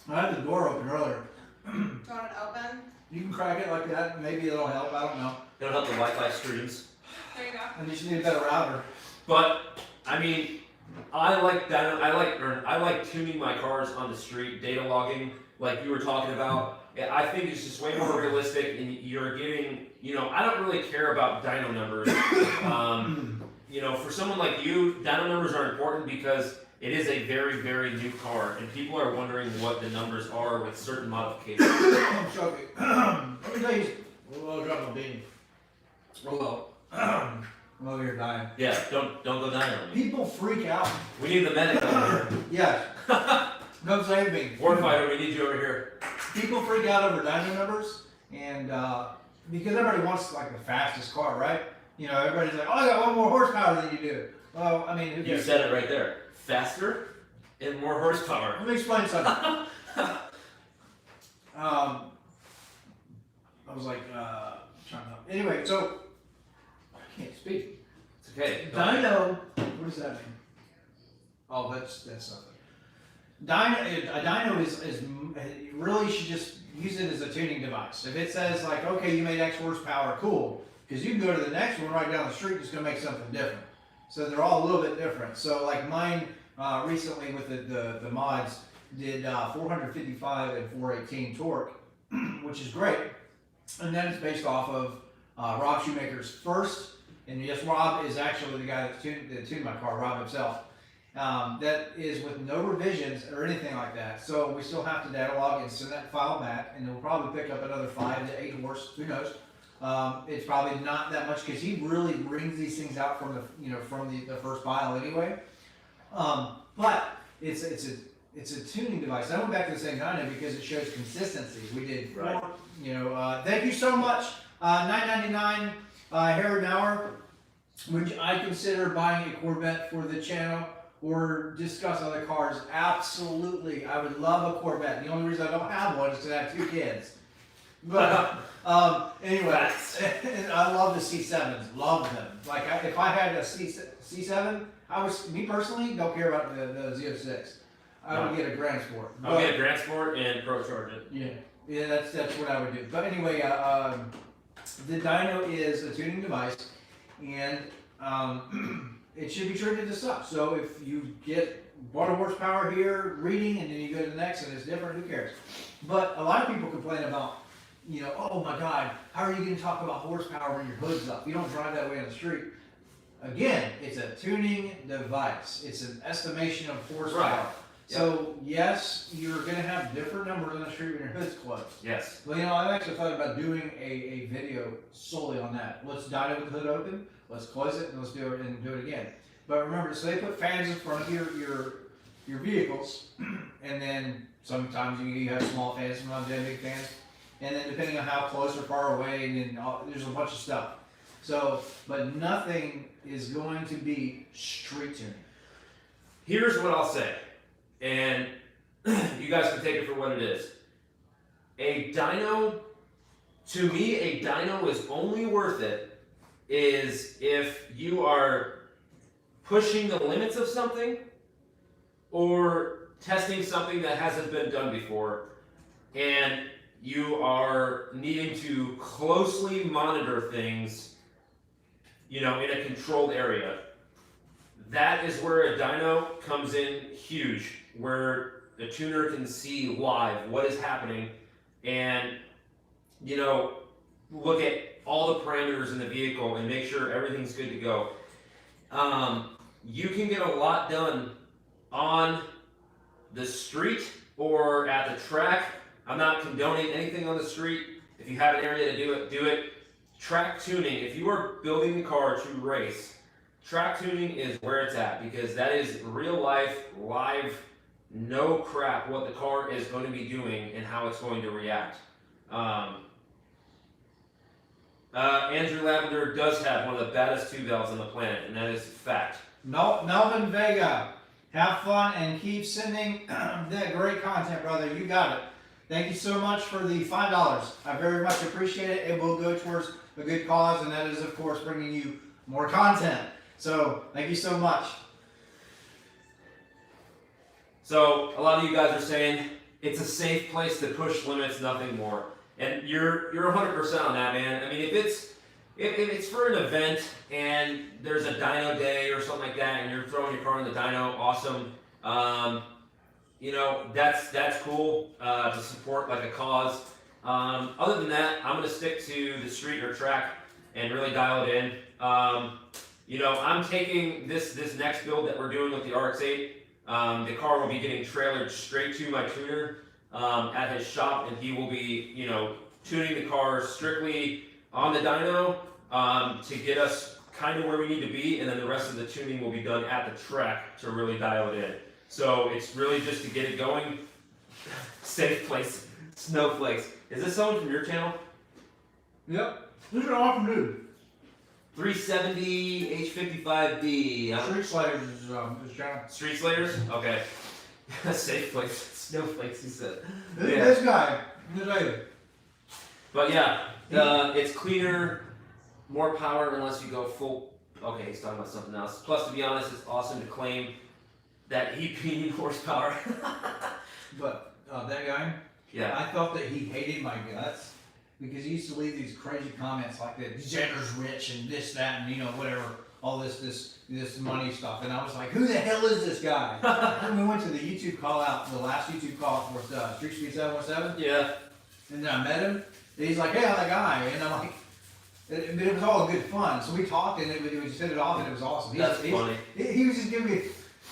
I had the door open earlier.
Do you want it open?
You can crack it like that. Maybe it'll help. I don't know.
It'll help the Wi-Fi streams.
There you go.
And you just need a better router.
But I mean, I like tuning my cars on the street, data logging, like you were talking about. I think it's just way more realistic, and you're getting, I don't really care about dyno numbers. For someone like you, dyno numbers are important because it is a very, very new car, and people are wondering what the numbers are with certain modifications.
I'm joking. Let me tell you. We'll drop my beanie. Oh well. I'm over here dying.
Yeah, don't go dyno on me.
People freak out.
We need the medic over here.
Yes. Come save me.
Warfighter, we need you over here.
People freak out over dyno numbers, and because everybody wants like the fastest car, right? Everybody's like, oh, I got one more horsepower than you do. Well, I mean, who
You
cares?
said it right there. Faster and more horsepower.
Let me explain something. I was like, trying to. Anyway, so I can't speak.
It's okay.
Dyno. What does that mean? Oh, that's something. A dyno is you really should just use it as a tuning device. If it says like, okay, you made X horsepower, cool, because you can go to the next one right down the street and it's gonna make something different. So they're all a little bit different. So like mine recently with the mods did 455 and 418 torque, which is great. And then it's based off of Rob Shoemaker's first, and yes, Rob is actually the guy that tuned my car, Rob himself. That is with no revisions or anything like that. So we still have to data log and send that file back, and we'll probably pick up another 5 to 8 horse. Who knows? It's probably not that much because he really brings these things out from the first file anyway. But it's a tuning device. I went back to the same dyno because it shows consistency. We did,
Right.
Thank you so much. $9.99 hair an hour. Would I consider buying a Corvette for the channel or discuss other cars? Absolutely. I would love a Corvette. The only reason I don't have one is because I have 2 kids. But anyway, I love the C7s. Love them. Like if I had a C7, me personally don't care about the Z06. I would get a Grand Sport.
I'll get a Grand Sport and Pro Charge it.
Yeah, that's what I would do. But anyway, the dyno is a tuning device, and it should be treated as such. So if you get 1 horsepower here reading, and then you go to the next and it's different, who cares? But a lot of people complain about, oh my God, how are you going to talk about horsepower when your hood's up? You don't drive that way on the street. Again, it's a tuning device. It's an estimation of horsepower.
Right.
So yes, you're going to have different numbers on the street when your hood's closed.
Yes.
Well, I've actually thought about doing a video solely on that. Let's dyno with the hood open, let's close it, and let's do it again. But remember, so they put fans in front of your your vehicles, and then sometimes you have small fans, sometimes you have big fans, and then depending on how close or far away, and then there's a bunch of stuff. So, but nothing is going to be street tuning.
Here's what I'll say, and you guys can take it for what it is. A dyno, to me, a dyno is only worth it is if you are pushing the limits of something or testing something that hasn't been done before, and you are needing to closely monitor things, in a controlled area. That is where a dyno comes in huge, where the tuner can see live what is happening and, look at all the parameters in the vehicle and make sure everything's good to go. You can get a lot done on the street or at the track. I'm not condoning anything on the street. If you have an area to do it, do it. Track tuning, if you are building the car to race, track tuning is where it's at, because that is real life, live, no crap what the car is going to be doing and how it's going to react. Andrew Lavender does have one of the baddest 2 valves on the planet, and that is fact.
No, Melvin Vega, have fun and keep sending that great content, brother. You got it. Thank you so much for the $5. I very much appreciate it. It will go towards a good cause, and that is, of course, bringing you more content. So, thank you so much. So, a lot of you guys are saying it's a safe place to push limits, nothing more. And you're 100% on that, man. I mean, if it's for an event and there's a dyno day or something like that, and you're throwing your car in the dyno, awesome. That's cool to support like a cause. Other than that, I'm gonna stick to the street or track and really dial it in. I'm taking this next build that we're doing with the RX-8. The car will be getting trailered straight to my tuner at his shop, and he will be, tuning the car strictly on the dyno to get us kind of where we need to be, and then the rest of the tuning will be done at the track to really dial it in. So it's really just to get it going. Safe place, snowflakes. Is this someone from your channel? Yep. This is an awesome dude.
370 H55D.
Street Slayers is his channel.
Street Slayers? Okay. Safe place, snowflakes, he said.
This guy, this lady.
But yeah, it's cleaner, more power unless you go full. Okay, he's talking about something else. Plus, to be honest, it's awesome to claim that heat horsepower.
But that guy,
yeah,
I thought that he hated my guts because he used to leave these crazy comments like that. Zander's rich and this, that, and whatever, all this money stuff. And I was like, who the hell is this guy? And we went to the YouTube call out, the last YouTube call out for Street Speed 717.
yeah.
And then I met him. And he's like, hey, I'm that guy. And I'm like, it was all good fun. So we talked, and we just hit it off, and it was awesome.
That's funny.
He was just giving me,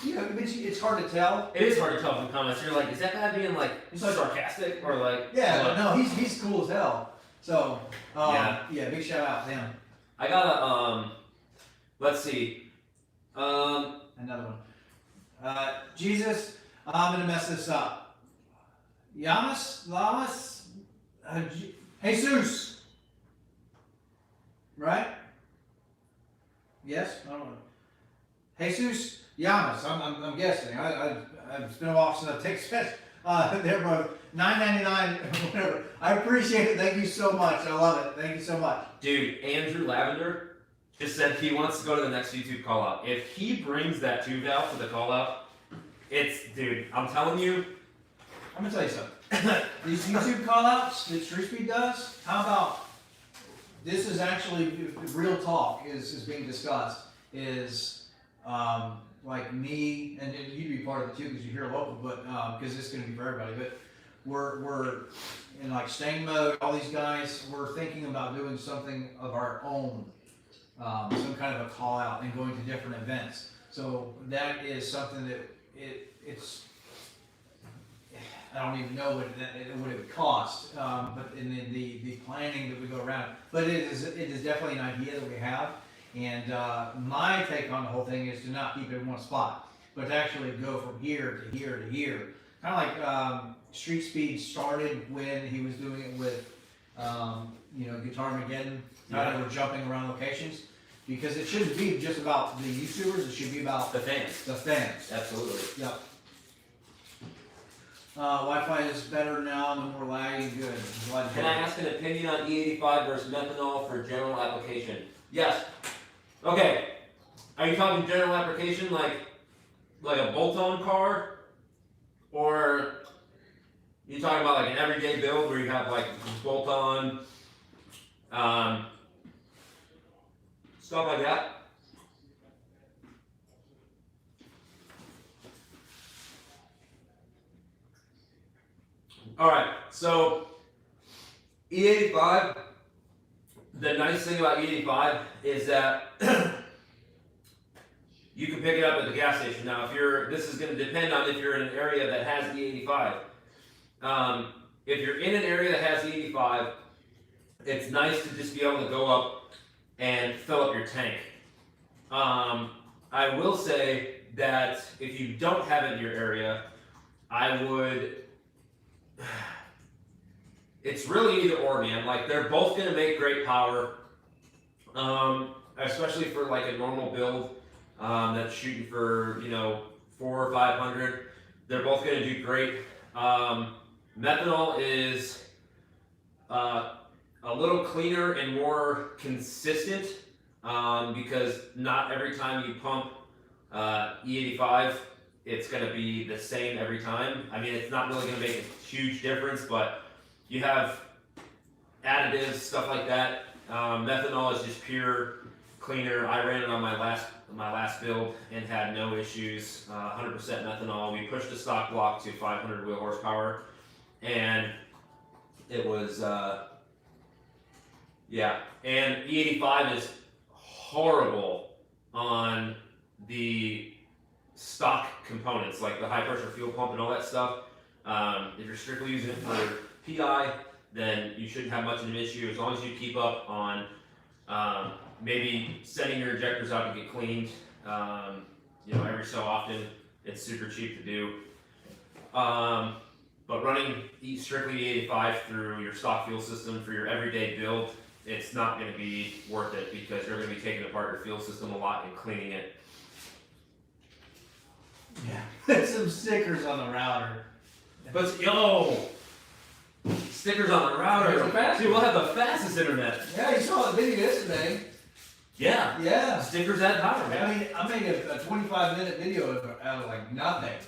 it's hard to tell.
It is hard to tell from the comments. You're like, is that guy being like
He's like
sarcastic or like?
Yeah,
what?
but no, he's cool as hell. So yeah, big shout out to him.
I got let's see,
Another one. Jesus, I'm gonna mess this up. Lamas, Jesus, right? Yes, I don't know. Jesus Yamas, I'm guessing. It's been a while since I've taken test. There, bro. $9.99, whatever. I appreciate it. Thank you so much. I love it. Thank you so much.
dude, Andrew Lavender just said he wants to go to the next YouTube call out. If he brings that 2 valve to the call out, dude, I'm telling you.
I'm gonna tell you something. These YouTube call outs that Street Speed does, how about this is actually real talk is being discussed, is like me, and you'd be part of it too because you're here local, but because this is going to be for everybody, but we're in like Stain mode, all these guys, we're thinking about doing something of our own, some kind of a call out and going to different events. So that is something that it's I don't even know what it would cost, but in the planning that we go around. But it is definitely an idea that we have, and my take on the whole thing is to not keep it in one spot, but to actually go from here to here to here. Kind of like Street Speed started when he was doing it with, Guitar Mageddon, how they were jumping around locations. Because it shouldn't be just about the YouTubers, it should be about
The fans.
the fans.
Absolutely.
Yep. Wi-Fi is better now, no more lagging, good.
Can I ask an opinion on E85 versus methanol for general application? Yes. Okay. Are you talking general application like a bolt-on car? Or you talking about like an everyday build where you have like bolt-on, stuff like that? Alright, so E85, the nice thing about E85 is that you can pick it up at the gas station. Now, this is going to depend on if you're in an area that has E85. If you're in an area that has E85, it's nice to just be able to go up and fill up your tank. I will say that if you don't have it in your area, I would. It's really either or, man. Like, they're both gonna make great power, especially for like a normal build that's shooting for 400 or 500. They're both gonna do great. Methanol is a little cleaner and more consistent because not every time you pump E85, it's going to be the same every time. I mean, it's not really going to make a huge difference, but you have additives, stuff like that. Methanol is just pure cleaner. I ran it on my last build and had no issues. 100% methanol. We pushed the stock block to 500 wheel horsepower, and it was And E85 is horrible on the stock components, like the high pressure fuel pump and all that stuff. If you're strictly using it for PI, then you shouldn't have much of an issue as long as you keep up on maybe sending your injectors out to get cleaned. Every so often. It's super cheap to do. But running strictly E85 through your stock fuel system for your everyday build, it's not going to be worth it because you're going to be taking apart your fuel system a lot and cleaning it.
Yeah, put some stickers on the router.
But stickers on the router. Dude, we'll have the fastest internet.
Yeah, you saw the video yesterday.
Yeah.
Yeah.
Stickers add power, man.
I mean, I made a 25-minute video out of like nothing,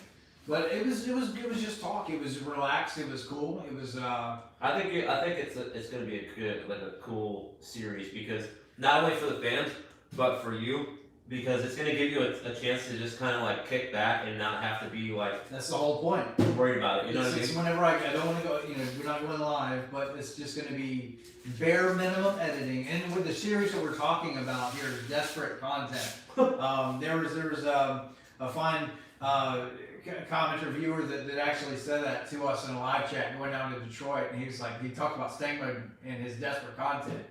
but it was just talk. It was relaxed. It was cool. It was.
I think it's going to be a good, like a cool series because not only for the fans but for you, because it's going to give you a chance to just kind of like kick back and not have to be like.
That's the whole point.
Worried about it. You know what I mean?
It's whenever I don't want to go. We're not going live, but it's just going to be bare minimum editing. And with the series that we're talking about here, desperate content. There was a fine commenter viewer that actually said that to us in a live chat going down to Detroit, and he talked about Stank Mode and his desperate content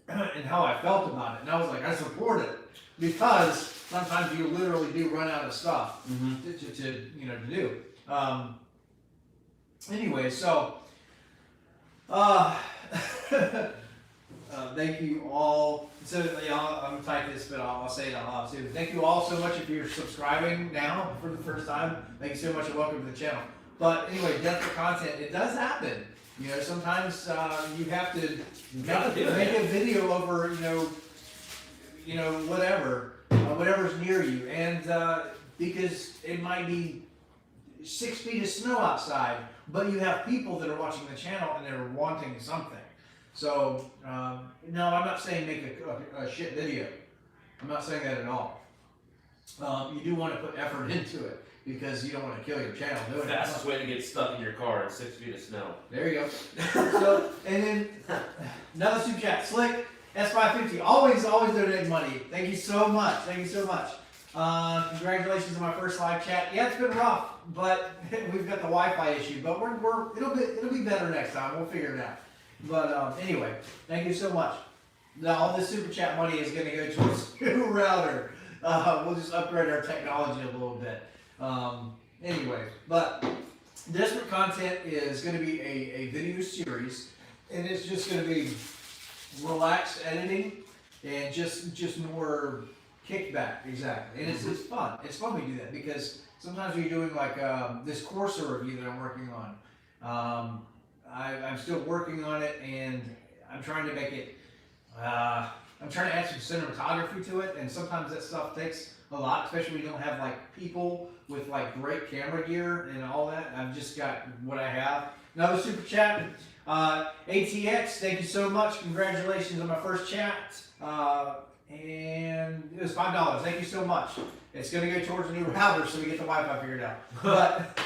and how I felt about it, and I was like, I support it because sometimes you literally do run out of stuff to do. Anyway, so thank you all. So I'm gonna type this, but I'll say it out loud too. Thank you all so much if you're subscribing now for the first time. Thank you so much and welcome to the channel. But anyway, desperate content, it does happen. Sometimes you have to make a video over whatever's near you, and because it might be 6 feet of snow outside, but you have people that are watching the channel and they're wanting something. So, no, I'm not saying make a shit video. I'm not saying that at all. You do want to put effort into it because you don't want to kill your channel doing it.
Fastest way to get stuck in your car in 6 feet of snow.
There you go. So, and then another super chat, Slick S550, always donating money. Thank you so much. Thank you so much. Congratulations on my first live chat. Yeah, it's been rough, but we've got the Wi-Fi issue. But it'll be better next time. We'll figure it out. But anyway, thank you so much. Now all this super chat money is going to go towards new router. We'll just upgrade our technology a little bit. Anyway, but Desperate Content is going to be a video series, and it's just going to be relaxed editing and just more kickback, exactly. And it's fun. It's fun when we do that because sometimes we're doing like this Corsa review that I'm working on. I'm still working on it, and I'm trying to make it. I'm trying to add some cinematography to it, and sometimes that stuff takes a lot, especially when you don't have like people with like great camera gear and all that. I've just got what I have. Another super chat. ATX, thank you so much. Congratulations on my first chat. And it was $5. Thank you so much. It's going to go towards a new router so we get the Wi-Fi figured out. But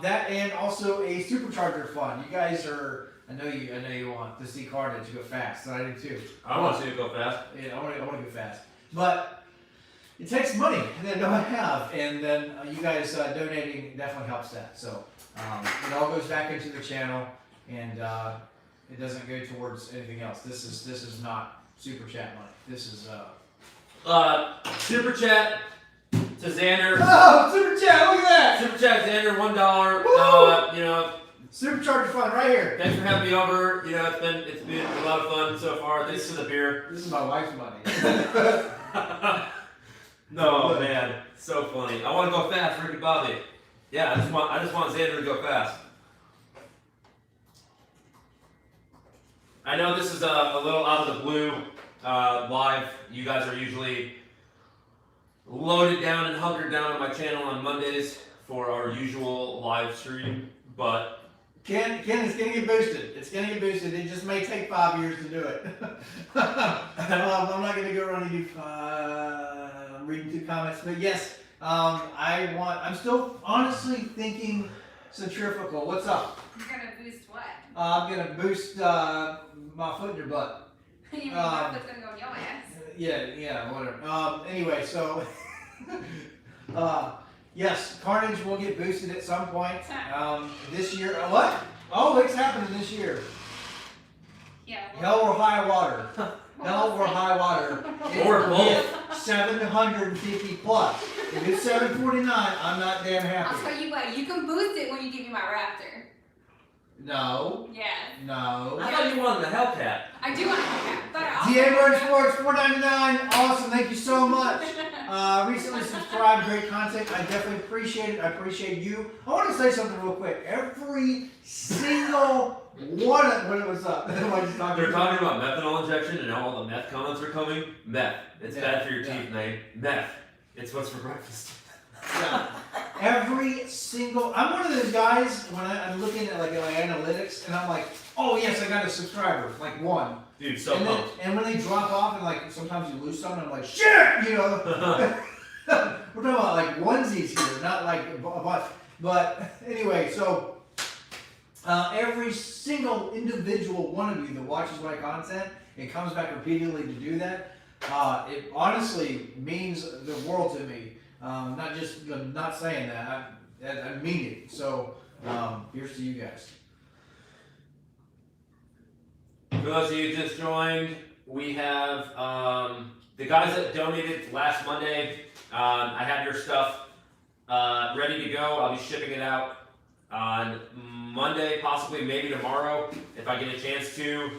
that and also a supercharger fund. You guys are. I know you want to see Carnage go fast, and I do too.
I want to see it go fast.
Yeah, I want to go fast. But it takes money that I know I have, and then you guys donating definitely helps that. So it all goes back into the channel, and it doesn't go towards anything else. This is not super chat money. This is
super chat to Xander.
oh, super chat! Look at that.
Super chat Xander, $1.
Woo!
You know.
Supercharger fund right here.
Thanks for having me over. You know, it's been a lot of fun so far. Thanks for the beer.
This is my wife's money.
No man, so funny. I want to go fast, Ricky Bobby. Yeah, I just want Xander to go fast. I know this is a little out of the blue live. You guys are usually loaded down and hunkered down on my channel on Mondays for our usual live stream, but.
Ken, it's gonna get boosted. It's gonna get boosted. It just may take 5 years to do it. I'm not gonna go around and do reading through comments, but yes, I'm still honestly thinking centrifugal. What's up?
You're gonna boost what?
I'm gonna boost my foot in your butt.
You mean your foot's gonna go in your ass?
Yeah, whatever. Anyway, so yes, Carnage will get boosted at some point. This year. What? Oh, it's happening this year.
Yeah.
Hell or high water. Hell or high water.
Or both.
750 plus. If it's 749, I'm not damn
I'll
happy.
tell you what, you can boost it when you give me my Raptor.
No.
Yes.
No.
I thought you wanted the Hellcat.
I do want to have that, but I also
DA Sports $4.99. Awesome. Thank you so much. Recently subscribed. Great content. I definitely appreciate it. I appreciate you. I want to say something real quick. Every single one of what was up.
They're talking about methanol injection and all the meth comments are coming. Meth. It's bad for your teeth, Nate. Meth. It's what's for breakfast.
Yeah. Every single. I'm one of those guys when I'm looking at like analytics and I'm like, oh yes, I got a subscriber, like one.
Dude, so
and
pumped.
And when they drop off and like sometimes you lose something, I'm like, shit, you know. We're talking about like onesies here, not like a bunch. But anyway, so every single individual one of you that watches my content and comes back repeatedly to do that, it honestly means the world to me. Not saying that. I mean it. So here's to you guys.
For those of you who just joined, we have the guys that donated last Monday. I have your stuff ready to go. I'll be shipping it out on Monday, possibly maybe tomorrow if I get a chance to.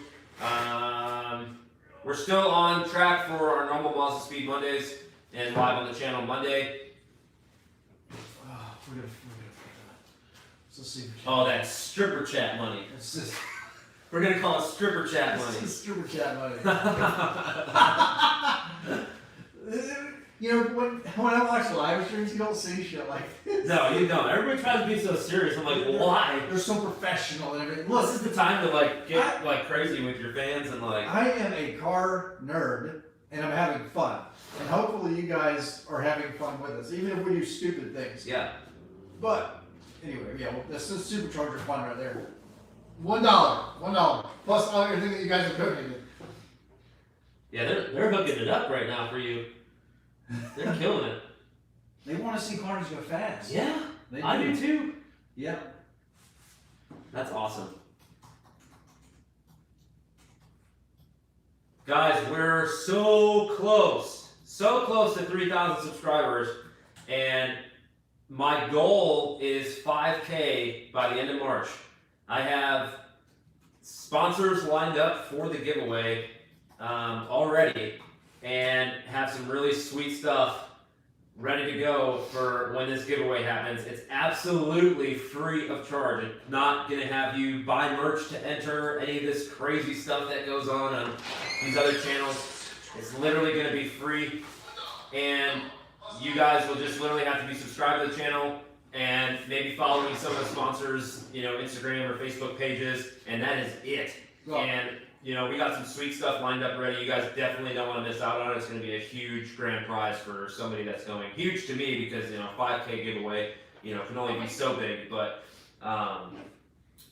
We're still on track for our normal Mazda Speed Mondays and live on the channel Monday.
We're gonna let's see.
Oh, that's stripper chat money.
It's just,
We're gonna call it stripper chat
it's
money.
just super chat money. You know, when I watch live streams, you don't see shit like this.
No, you don't. Everybody tries to be so serious. I'm like, why?
They're so professional and everything.
Well,
Look,
this is the time to like get like crazy with your fans and like.
I am a car nerd, and I'm having fun. And hopefully you guys are having fun with us, even if we do stupid things.
Yeah.
But anyway, yeah, well, that's the supercharger fund right there. $1, plus all everything that you guys have donated.
Yeah, they're hooking it up right now for you. They're killing it.
They want to see Carnage go fast.
Yeah,
They
I do too.
Yeah.
That's awesome. Guys, we're so close so close to 3,000 subscribers, and my goal is 5K by the end of March. I have sponsors lined up for the giveaway already, and have some really sweet stuff ready to go for when this giveaway happens. It's absolutely free of charge. It's not gonna have you buy merch to enter any of this crazy stuff that goes on these other channels. It's literally gonna be free, and you guys will just literally have to be subscribed to the channel and maybe following some of the sponsors, Instagram or Facebook pages, and that is it.
Well,
And we got some sweet stuff lined up ready. You guys definitely don't want to miss out on it. It's going to be a huge grand prize for somebody that's going. Huge to me because 5K giveaway, can only be so big, but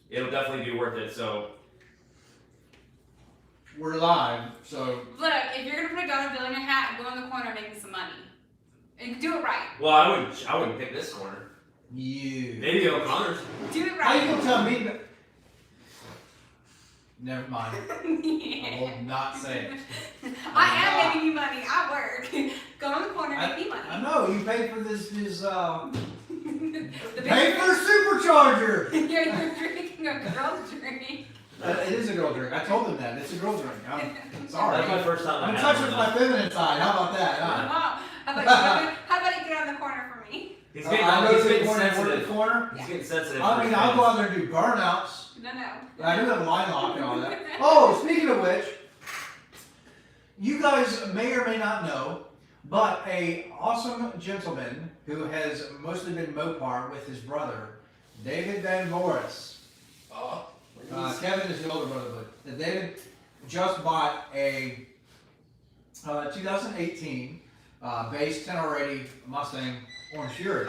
it'll definitely be worth it. So
we're live, so
Look, if you're gonna put a dollar bill in your hat, go in the corner and make me some money. And do it right.
well, I wouldn't pick this corner.
you.
Maybe O'Connor's.
Do it
How you
right.
gonna tell me? Never mind. I
Yeah.
will not say it.
I am making you money. I work. Go in the corner and make me money.
I know you paid for this.
The
Pay for the supercharger.
You're drinking a girl's drink.
It is a girl drink. I told them that it's a girl drink. I'm sorry.
That's my first time.
I'm
having
touching with
one.
my feminine side. How about that? Huh?
Wow. How about you get on the corner for me?
He's
I
getting,
go
he's
to the
getting
corner, work the
sensitive.
corner.
He's getting sensitive.
I
for
mean,
his
I'll go
fans.
out there and do burnouts.
No.
I do have a line lock and all that. Oh, speaking of which, you guys may or may not know, but a awesome gentleman who has mostly been Mopar with his brother, David Van Voris. Kevin is the older brother, but David just bought a 2018 base 10R80 Mustang Orange Fury,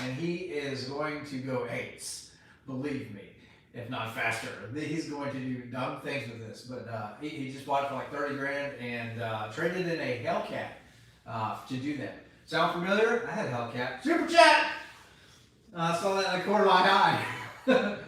and he is going to go 8s, believe me, if not faster. He's going to do dumb things with this, but he just bought it for like 30 grand and traded in a Hellcat to do that. Sound familiar? I had a Hellcat. Super chat! I saw that in the corner of my eye.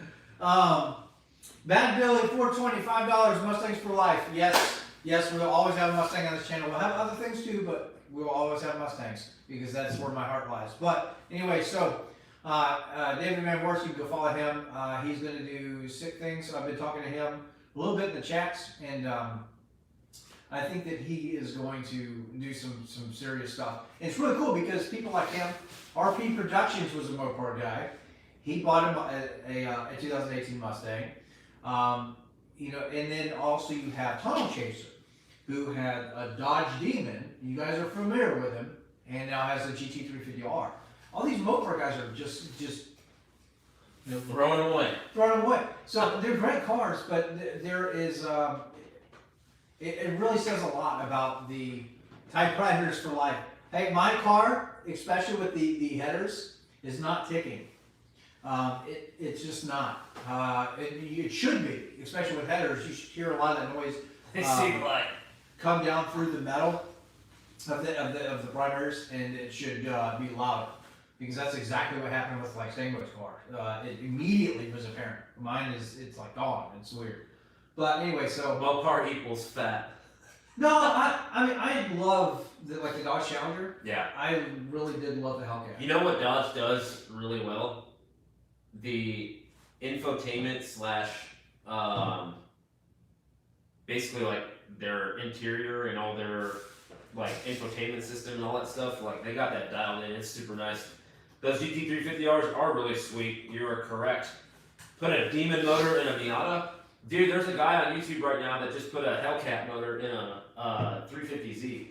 Bad Billy, $425, Mustangs for life. Yes, we'll always have a Mustang on this channel. We'll have other things too, but we'll always have Mustangs because that's where my heart lies. But anyway, so David Van Voris, you can go follow him. He's going to do sick things. I've been talking to him a little bit in the chats, and I think that he is going to do some serious stuff. And it's really cool because people like him, RP Productions was a Mopar guy. He bought him a 2018 Mustang. And then also you have Tunnel Chaser, who had a Dodge Demon. You guys are familiar with him, and now has a GT350R. All these Mopar guys are just
Throwing away.
throwing them away. So they're great cars, but there is it really says a lot about the typewriters for life. Hey, my car, especially with the headers, is not ticking. It's just not. It should be, especially with headers. You should hear a lot of that noise
They seem like.
come down through the metal of the primers, and it should be louder, because that's exactly what happened with like Stangway's car. It immediately was apparent. Mine it's like gone. It's weird. But anyway, so
Mopar equals fat.
no, I mean I love the Dodge Challenger.
Yeah.
I really did love the Hellcat.
You know what Dodge does really well? The infotainment / basically like their interior and all their like infotainment system and all that stuff, like they got that dialed in. It's super nice. Those GT350Rs are really sweet. You are correct. Put a Demon motor in a Miata. Dude, there's a guy on YouTube right now that just put a Hellcat motor in a 350Z.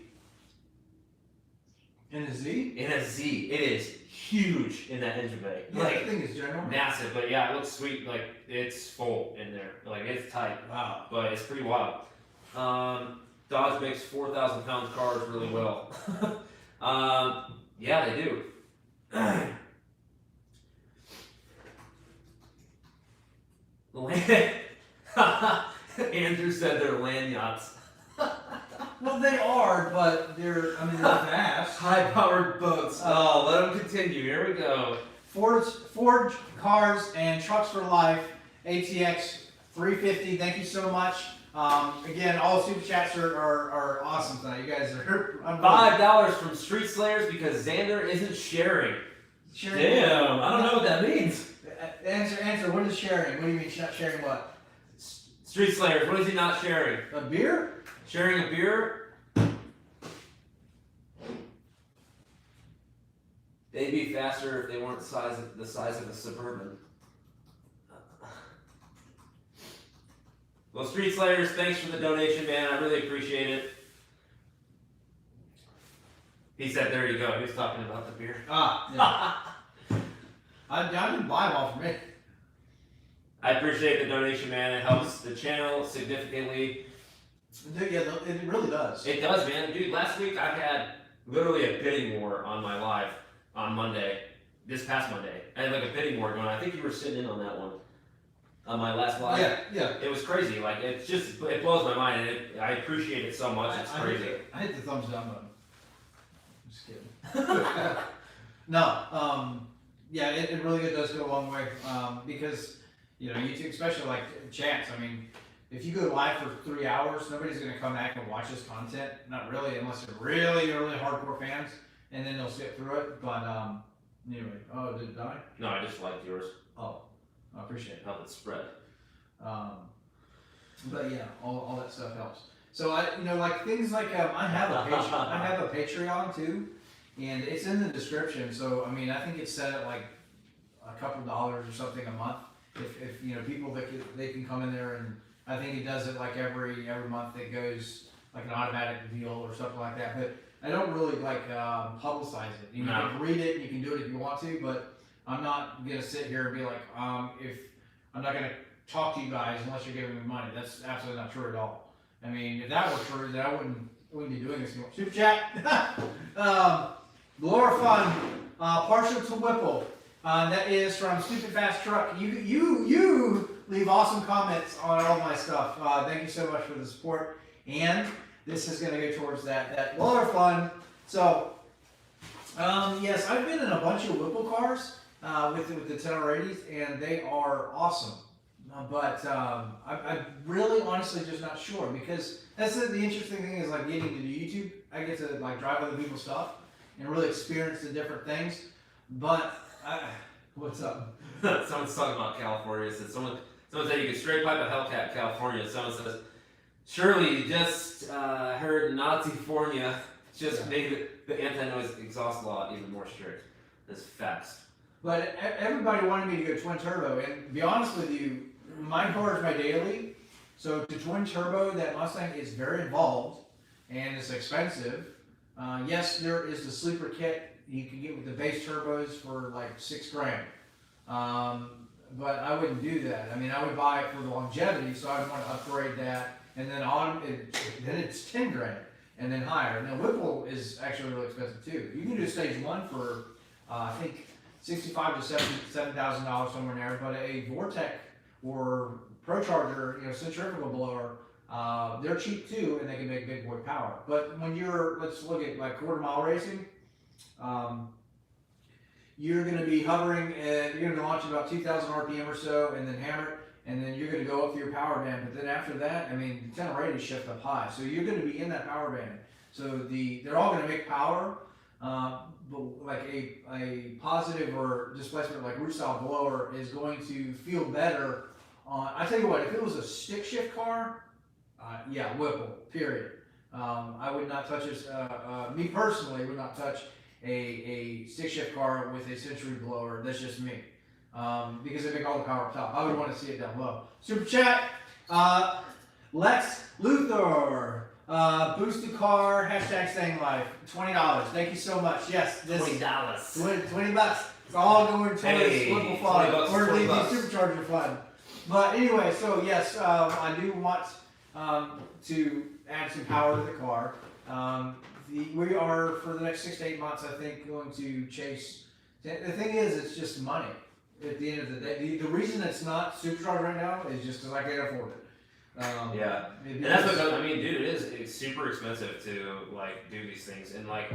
In a Z?
In a Z. It is huge in that engine bay.
Yeah,
Like
that thing is general.
massive, but yeah, it looks sweet. Like it's full in there. Like it's tight,
Wow.
but it's pretty wild. Dodge makes 4,000 pound cars really well. Yeah, they do. Andrew said they're land yachts.
Well, they are, but they're fast.
High-powered boats. Oh, let them continue. Here we go.
Ford Cars and Trucks for Life, ATX 350. Thank you so much. Again, all super chats are awesome tonight. You guys are
$5 from Street Slayers because Xander isn't sharing. Damn, I don't know what that means.
Answer. What is sharing? What do you mean sharing what?
Street Slayers, what is he not sharing?
A beer?
Sharing a beer? They'd be faster if they weren't the size of a Suburban. Well, Street Slayers, thanks for the donation, man. I really appreciate it. He said, there you go. He was talking about the beer.
Yeah. I didn't buy them all for me.
I appreciate the donation, man. It helps the channel significantly.
Yeah, it really does.
It does, man. Dude, last week I had literally a bidding war on my live on Monday. This past Monday. I had like a bidding war going on. I think you were sitting in on that one. On my last live.
Yeah.
It was crazy. Like, it blows my mind, and I appreciate it so much. It's crazy.
I hit the thumbs down button. I'm just kidding. No, yeah, it really does go a long way, because, YouTube, especially like chats, I mean, if you go live for 3 hours, nobody's going to come back and watch this content. Not really, unless they're really, really hardcore fans, and then they'll skip through it. But, anyway, oh, did it die?
No, I just liked yours.
Oh, I appreciate it.
Help it spread.
But yeah, all that stuff helps. So like things like I have a Patreon too, and it's in the description. So I mean, I think it's set at like a couple dollars or something a month. If people they can come in there, and I think it does it like every month. It goes like an automatic deal or something like that. But I don't really like publicize it. You can read it, you can do it if you want to, but I'm not gonna sit here and be like, if I'm not gonna talk to you guys unless you're giving me money. That's absolutely not true at all. I mean, if that were true, then I wouldn't be doing this anymore. Super chat. Laura Fun, partial to Whipple. That is from Stupid Fast Truck. You leave awesome comments on all my stuff. Thank you so much for the support. And this is gonna go towards that Laura Fun. So, yes, I've been in a bunch of Whipple cars with the 1080s, and they are awesome. But I'm really honestly just not sure, because that's the interesting thing is like getting to do YouTube. I get to like drive other people's stuff and really experience the different things. But what's up?
Someone's talking about California. Someone said you could straight pipe a Hellcat California. Someone says, surely you just heard Nazi-fornia just made the anti-noise exhaust law even more strict. That's facts.
But everybody wanted me to go twin turbo, and to be honest with you, my car is my daily. So to twin turbo, that Mustang is very involved and it's expensive. Yes, there is the sleeper kit you can get with the base turbos for like $6,000. But I wouldn't do that. I mean, I would buy it for the longevity, so I would want to upgrade that, and then then it's $10,000 and then higher. Now Whipple is actually really expensive too. You can do stage 1 for I think $65,000 to $7,000 somewhere in there, but a Vortec or ProCharger, centrifugal blower, they're cheap too, and they can make big boy power. But when let's look at like quarter mile racing, you're going to be hovering, you're going to launch about 2,000 RPM or so, and then hammer it, and then you're going to go up to your power band. But then after that, I mean, the 1080 shift up high, so you're going to be in that power band. So they're all going to make power. But like a positive or displacement like root style blower is going to feel better on. I tell you what, if it was a stick shift car, yeah, Whipple. Period. I would not touch this. Me personally would not touch a stick shift car with a Century blower. That's just me. Because they make all the power up top. I would want to see it down low. Super chat. Lex Luthor. Boost the car, hashtag staying life. $20. Thank you so much. Yes, this
$20.
20 bucks. It's all going towards Whipple fund or the supercharger fund. But anyway, so yes, I do want to add some power to the car. We are for the next 6 to 8 months, I think, going to chase. The thing is, it's just money. At the end of the day, the reason it's not supercharged right now is just because I can't afford it.
Yeah, and that's what I mean, dude. It's super expensive to like do these things, and like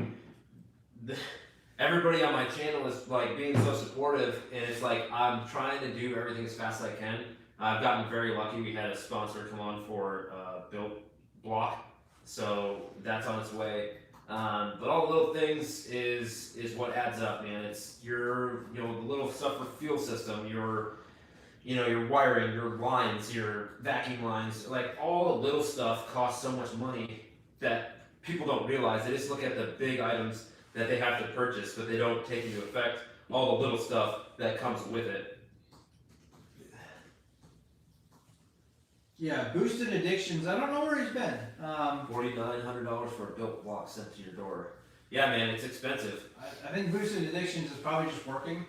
everybody on my channel is like being so supportive, and it's like I'm trying to do everything as fast as I can, I've gotten very lucky. We had a sponsor come on for Built Block, so that's on its way. But all the little things is what adds up, man. It's your, the little stuff for fuel system, your wiring, your lines, your vacuum lines, like all the little stuff costs so much money that people don't realize. They just look at the big items that they have to purchase, but they don't take into effect all the little stuff that comes with it.
Yeah, Boosted Addictions. I don't know where he's been.
$4,900 for a Built Block sent to your door. Yeah, man, it's expensive.
I think Boosted Addictions is probably just working.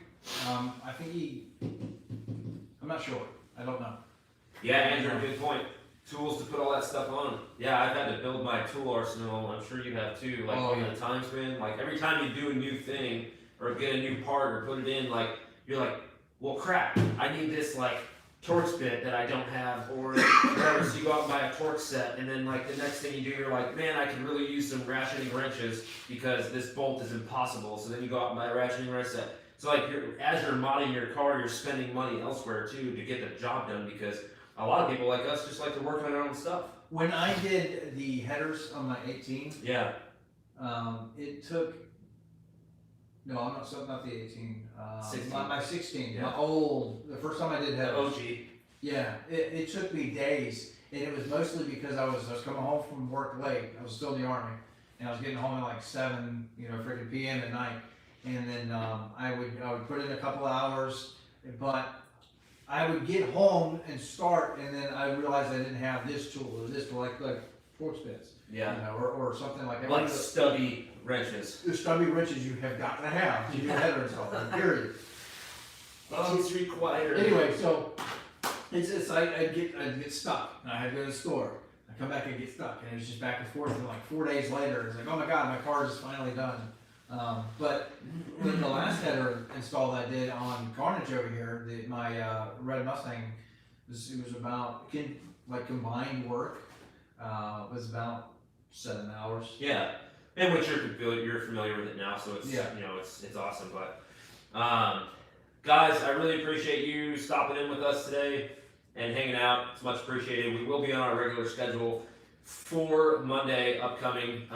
I think I'm not sure. I don't know.
Yeah, Andrew, good point. Tools to put all that stuff on. Yeah, I've had to build my tool arsenal. I'm sure you have too. Like, the times, man. Like, every time you do a new thing or get a new part or put it in, like, you're like, well, crap, I need this, like, Torx bit that I don't have, or whatever. So you go out and buy a Torx set, and then, like, the next thing you do, you're like, man, I could really use some ratcheting wrenches because this bolt is impossible. So then you go out and buy a ratcheting wrench set. So, like, as you're modding your car, you're spending money elsewhere too to get the job done, because a lot of people like us just like to work on their own stuff.
When I did the headers on my 18,
Yeah.
it took. No, I'm not the 18.
16.
My 16.
Yeah.
My old. The first time I did headers.
OG.
Yeah, it took me days, and it was mostly because I was coming home from work late. I was still in the Army, and I was getting home at like 7, freaking p.m. at night. And then I would put in a couple of hours, but I would get home and start, and then I realized I didn't have this tool or this tool, like Torx bits,
Yeah.
or something like that.
Like stubby wrenches.
The stubby wrenches you have got to have to do header install. Period.
It's required.
Anyway, so it's I'd get stuck, and I had to go to the store. I come back and get stuck, and it was just back and forth. And like 4 days later, it's like, oh my god, my car is finally done. But the last header install I did on Carnage over here, my red Mustang, it was about combined work was about 7 hours.
Yeah, and which you're familiar with it now, so it's it's awesome. But guys, I really appreciate you stopping in with us today and hanging out. It's much appreciated. We will be on our regular schedule for Monday upcoming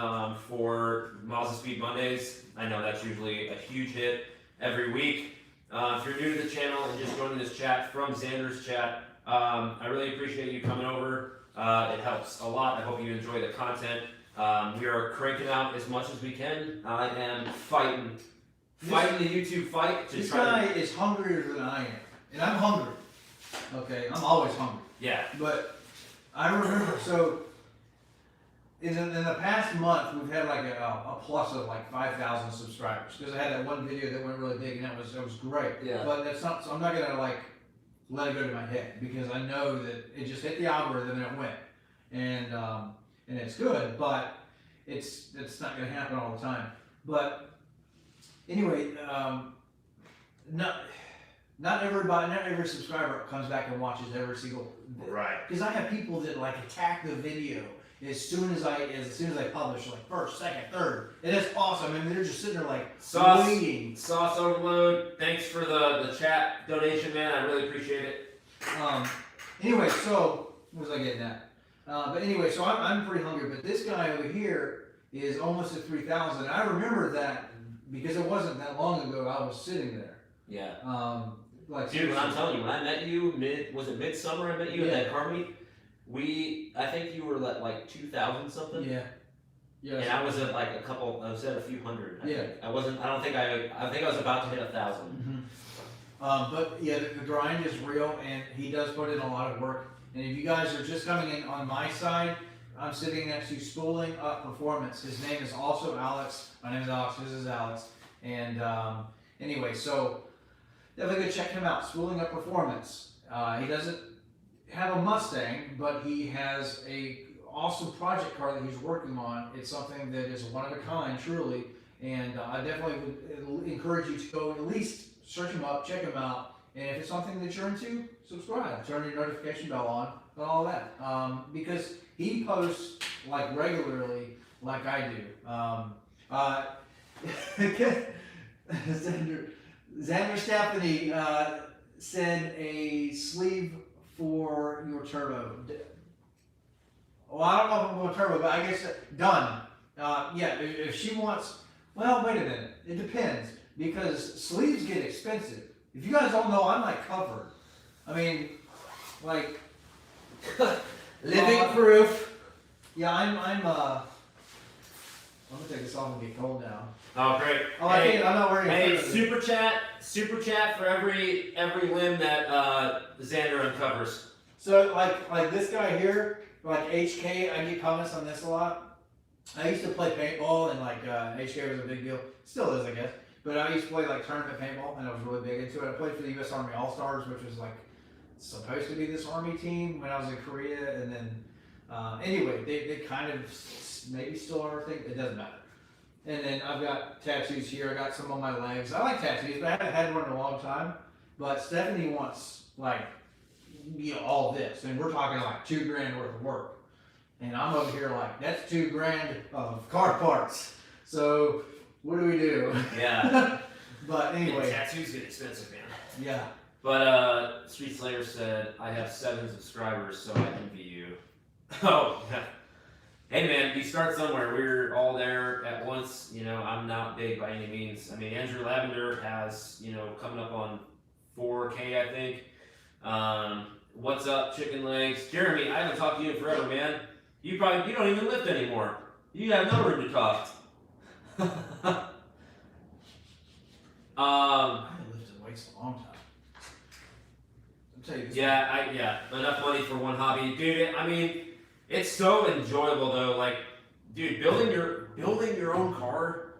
for Mazda Speed Mondays. I know that's usually a huge hit every week. If you're new to the channel and just joining this chat from Zander's chat, I really appreciate you coming over. It helps a lot. I hope you enjoy the content. We are cranking out as much as we can. I am fighting the YouTube fight.
This guy is hungrier than I am, and I'm hungry. Okay, I'm always hungry.
Yeah.
But I remember, so in the past month, we've had like a plus of like 5,000 subscribers, because I had that one video that went really big, and it was great.
Yeah.
But that's not. So I'm not gonna like let it go to my head, because I know that it just hit the algorithm and it went, and it's good, but it's not gonna happen all the time. But anyway, not every subscriber comes back and watches every single.
Right.
Because I have people that like attack the video as soon as I publish, like first, second, third, and it's awesome. I mean, they're just sitting there like waiting.
Sauce Overload. Thanks for the chat donation, man. I really appreciate it.
Anyway, so what was I getting at? But anyway, so I'm pretty hungry. But this guy over here is almost at 3,000. I remember that because it wasn't that long ago. I was sitting there.
Yeah.
Dude,
when I'm telling you, when I met you, midsummer? I met you at
Yeah.
that car meet. I think you were at like 2,000 something.
Yeah. Yeah.
And I was at like I was at a few hundred. I think. I think I was about to hit 1,000.
Mm-hmm. But yeah, the grind is real, and he does put in a lot of work. And if you guys are just coming in on my side, I'm sitting next to Spooling Up Performance. His name is also Alex. My name is Alex. This is Alex. And anyway, so definitely go check him out. Spooling Up Performance. He doesn't have a Mustang, but he has a awesome project car that he's working on. It's something that is one of a kind, truly. And I definitely would encourage you to go at least search him up, check him out. And if it's something that you're into, subscribe, turn your notification bell on, and all that. Because he posts like regularly, like I do. Zander13 said a sleeve for your turbo. Well, I don't know if I'm going turbo, but I guess done. Yeah, if she wants, well, wait a minute. It depends because sleeves get expensive. If you guys don't know, I'm like covered. I mean, like
Living proof.
yeah, I'm gonna take this off and get cold now.
Oh, great.
Oh,
Hey,
I'm not wearing.
hey, super chat for every limb that Zander uncovers.
So like this guy here, like HK, I get comments on this a lot. I used to play paintball and like HK was a big deal. Still is, I guess. But I used to play like tournament paintball and I was really big into it. I played for the U.S. Army All Stars, which was like supposed to be this Army team when I was in Korea. And then anyway, they kind of maybe still are a thing. It doesn't matter. And then I've got tattoos here. I got some on my legs. I like tattoos, but I haven't had one in a long time. But Stephanie wants like all this, and we're talking like $2,000 worth of work. And I'm over here like, that's $2,000 of car parts. So what do we do?
Yeah.
But anyway.
Tattoos get expensive, man.
Yeah.
But Street Slayer said, I have 7 subscribers, so I envy you. Oh, yeah. Hey man, you start somewhere. We're all there at once. You know, I'm not big by any means. I mean, Andrew Lavender has, coming up on 4K, I think. What's up, chicken legs? Jeremy, I haven't talked to you in forever, man. You don't even lift anymore. You have no room to talk.
I haven't lifted weights in a long time. I'll tell you this.
Yeah, enough money for one hobby, dude. I mean, it's so enjoyable though. Like, dude, building your own car,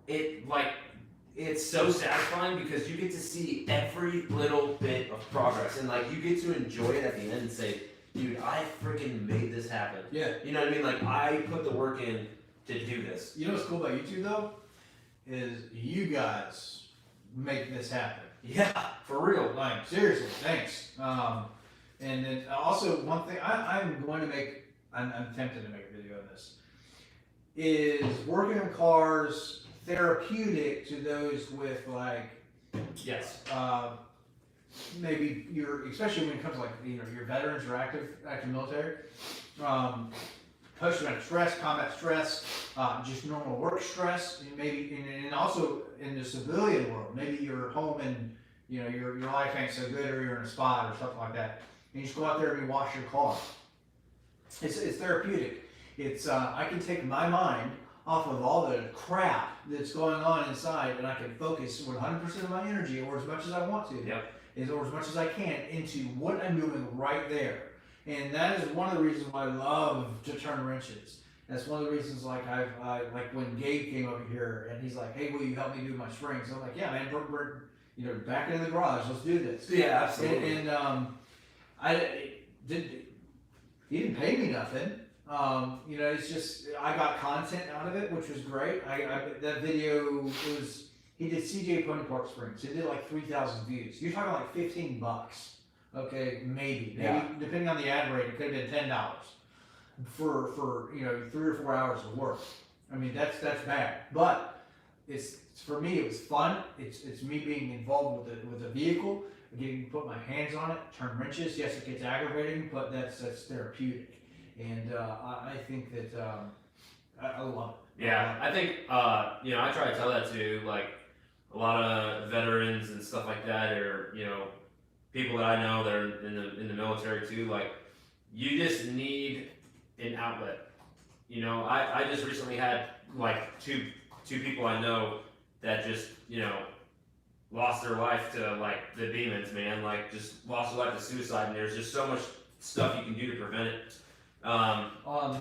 it's so satisfying because you get to see every little bit of progress and like you get to enjoy it at the end and say, dude, I freaking made this happen.
Yeah.
You know what I mean? Like I put the work in to do this.
You know what's cool about YouTube though? Is you guys make this happen.
Yeah, for real.
Like, seriously, thanks. And then also one thing I'm tempted to make a video on this, is working on cars therapeutic to those with like,
Yes.
maybe especially when it comes to like, your veterans or active military, post-traumatic stress, combat stress, just normal work stress, and maybe, and also in the civilian world, maybe you're home and your life ain't so good, or you're in a spot or something like that, and you just go out there and you wash your car. It's therapeutic. It's I can take my mind off of all the crap that's going on inside, and I can focus 100% of my energy, or as much as I want to, or as much as I can, into what I'm doing right there. And that is one of the reasons why I love to turn wrenches. That's one of the reasons, like like when Gabe came over here and he's like, "Hey, will you help me do my springs?" I'm like, "Yeah, man, we're back in the garage. Let's do this."
Yeah, absolutely.
And he didn't pay me nothing. It's just I got content out of it, which was great. That video he did CJ Pony Park Springs. It did like 3,000 views. You're talking like $15. Okay, maybe depending on the ad rate, it could have been $10 for 3 or 4 hours of work. I mean, that's bad, but for me it was fun. It's me being involved with the vehicle, getting to put my hands on it, turn wrenches. Yes, it gets aggravating, but that's therapeutic, and I think that I love it.
Yeah, I think I try to tell that to like a lot of veterans and stuff like that, or people that I know that are in the military too. Like, you just need an outlet. I just recently had like two people I know that just lost their life to like the demons, man. Like, just lost their life to suicide, and there's just so much stuff you can do to prevent it.
3rd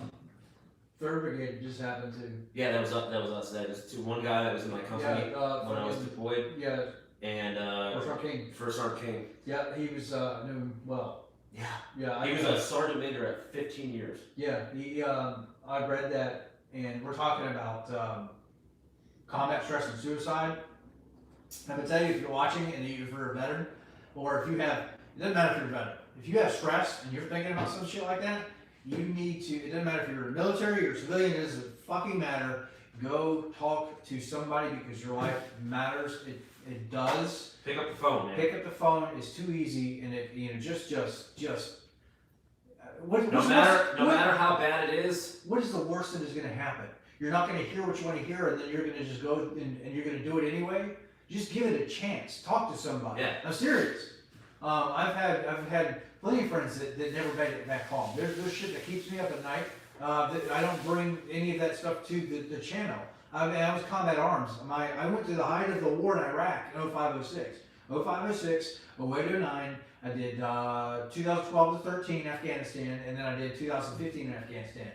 Brigade just happened to.
Yeah, that was us. That was one guy that was in my company when I was deployed.
Yeah.
And First Sergeant King.
Yeah, he was knew him well.
Yeah.
Yeah.
He was a sergeant major at 15 years.
Yeah. He I read that, and we're talking about combat stress and suicide. I'm gonna tell you, if you're watching and you're a veteran, or if you have, it doesn't matter if you're a veteran. If you have stress and you're thinking about some shit like that, you need to. It doesn't matter if you're military or civilian. It doesn't fucking matter. go talk to somebody because your life matters. It does.
Pick up the phone, man.
Pick up the phone. It's too easy, and it just.
No matter how bad it is.
What is the worst that is going to happen? You're not going to hear what you want to hear, and then you're going to just go and you're going to do it anyway. Just give it a chance. Talk to somebody.
Yeah.
I'm serious. I've had plenty of friends that never made it back home. There's shit that keeps me up at night. That I don't bring any of that stuff to the channel. I mean, I was combat arms. I went to the height of the war in Iraq in 0506. 0506, 08, 09. I did 2012 to 13 Afghanistan, and then I did 2015 in Afghanistan.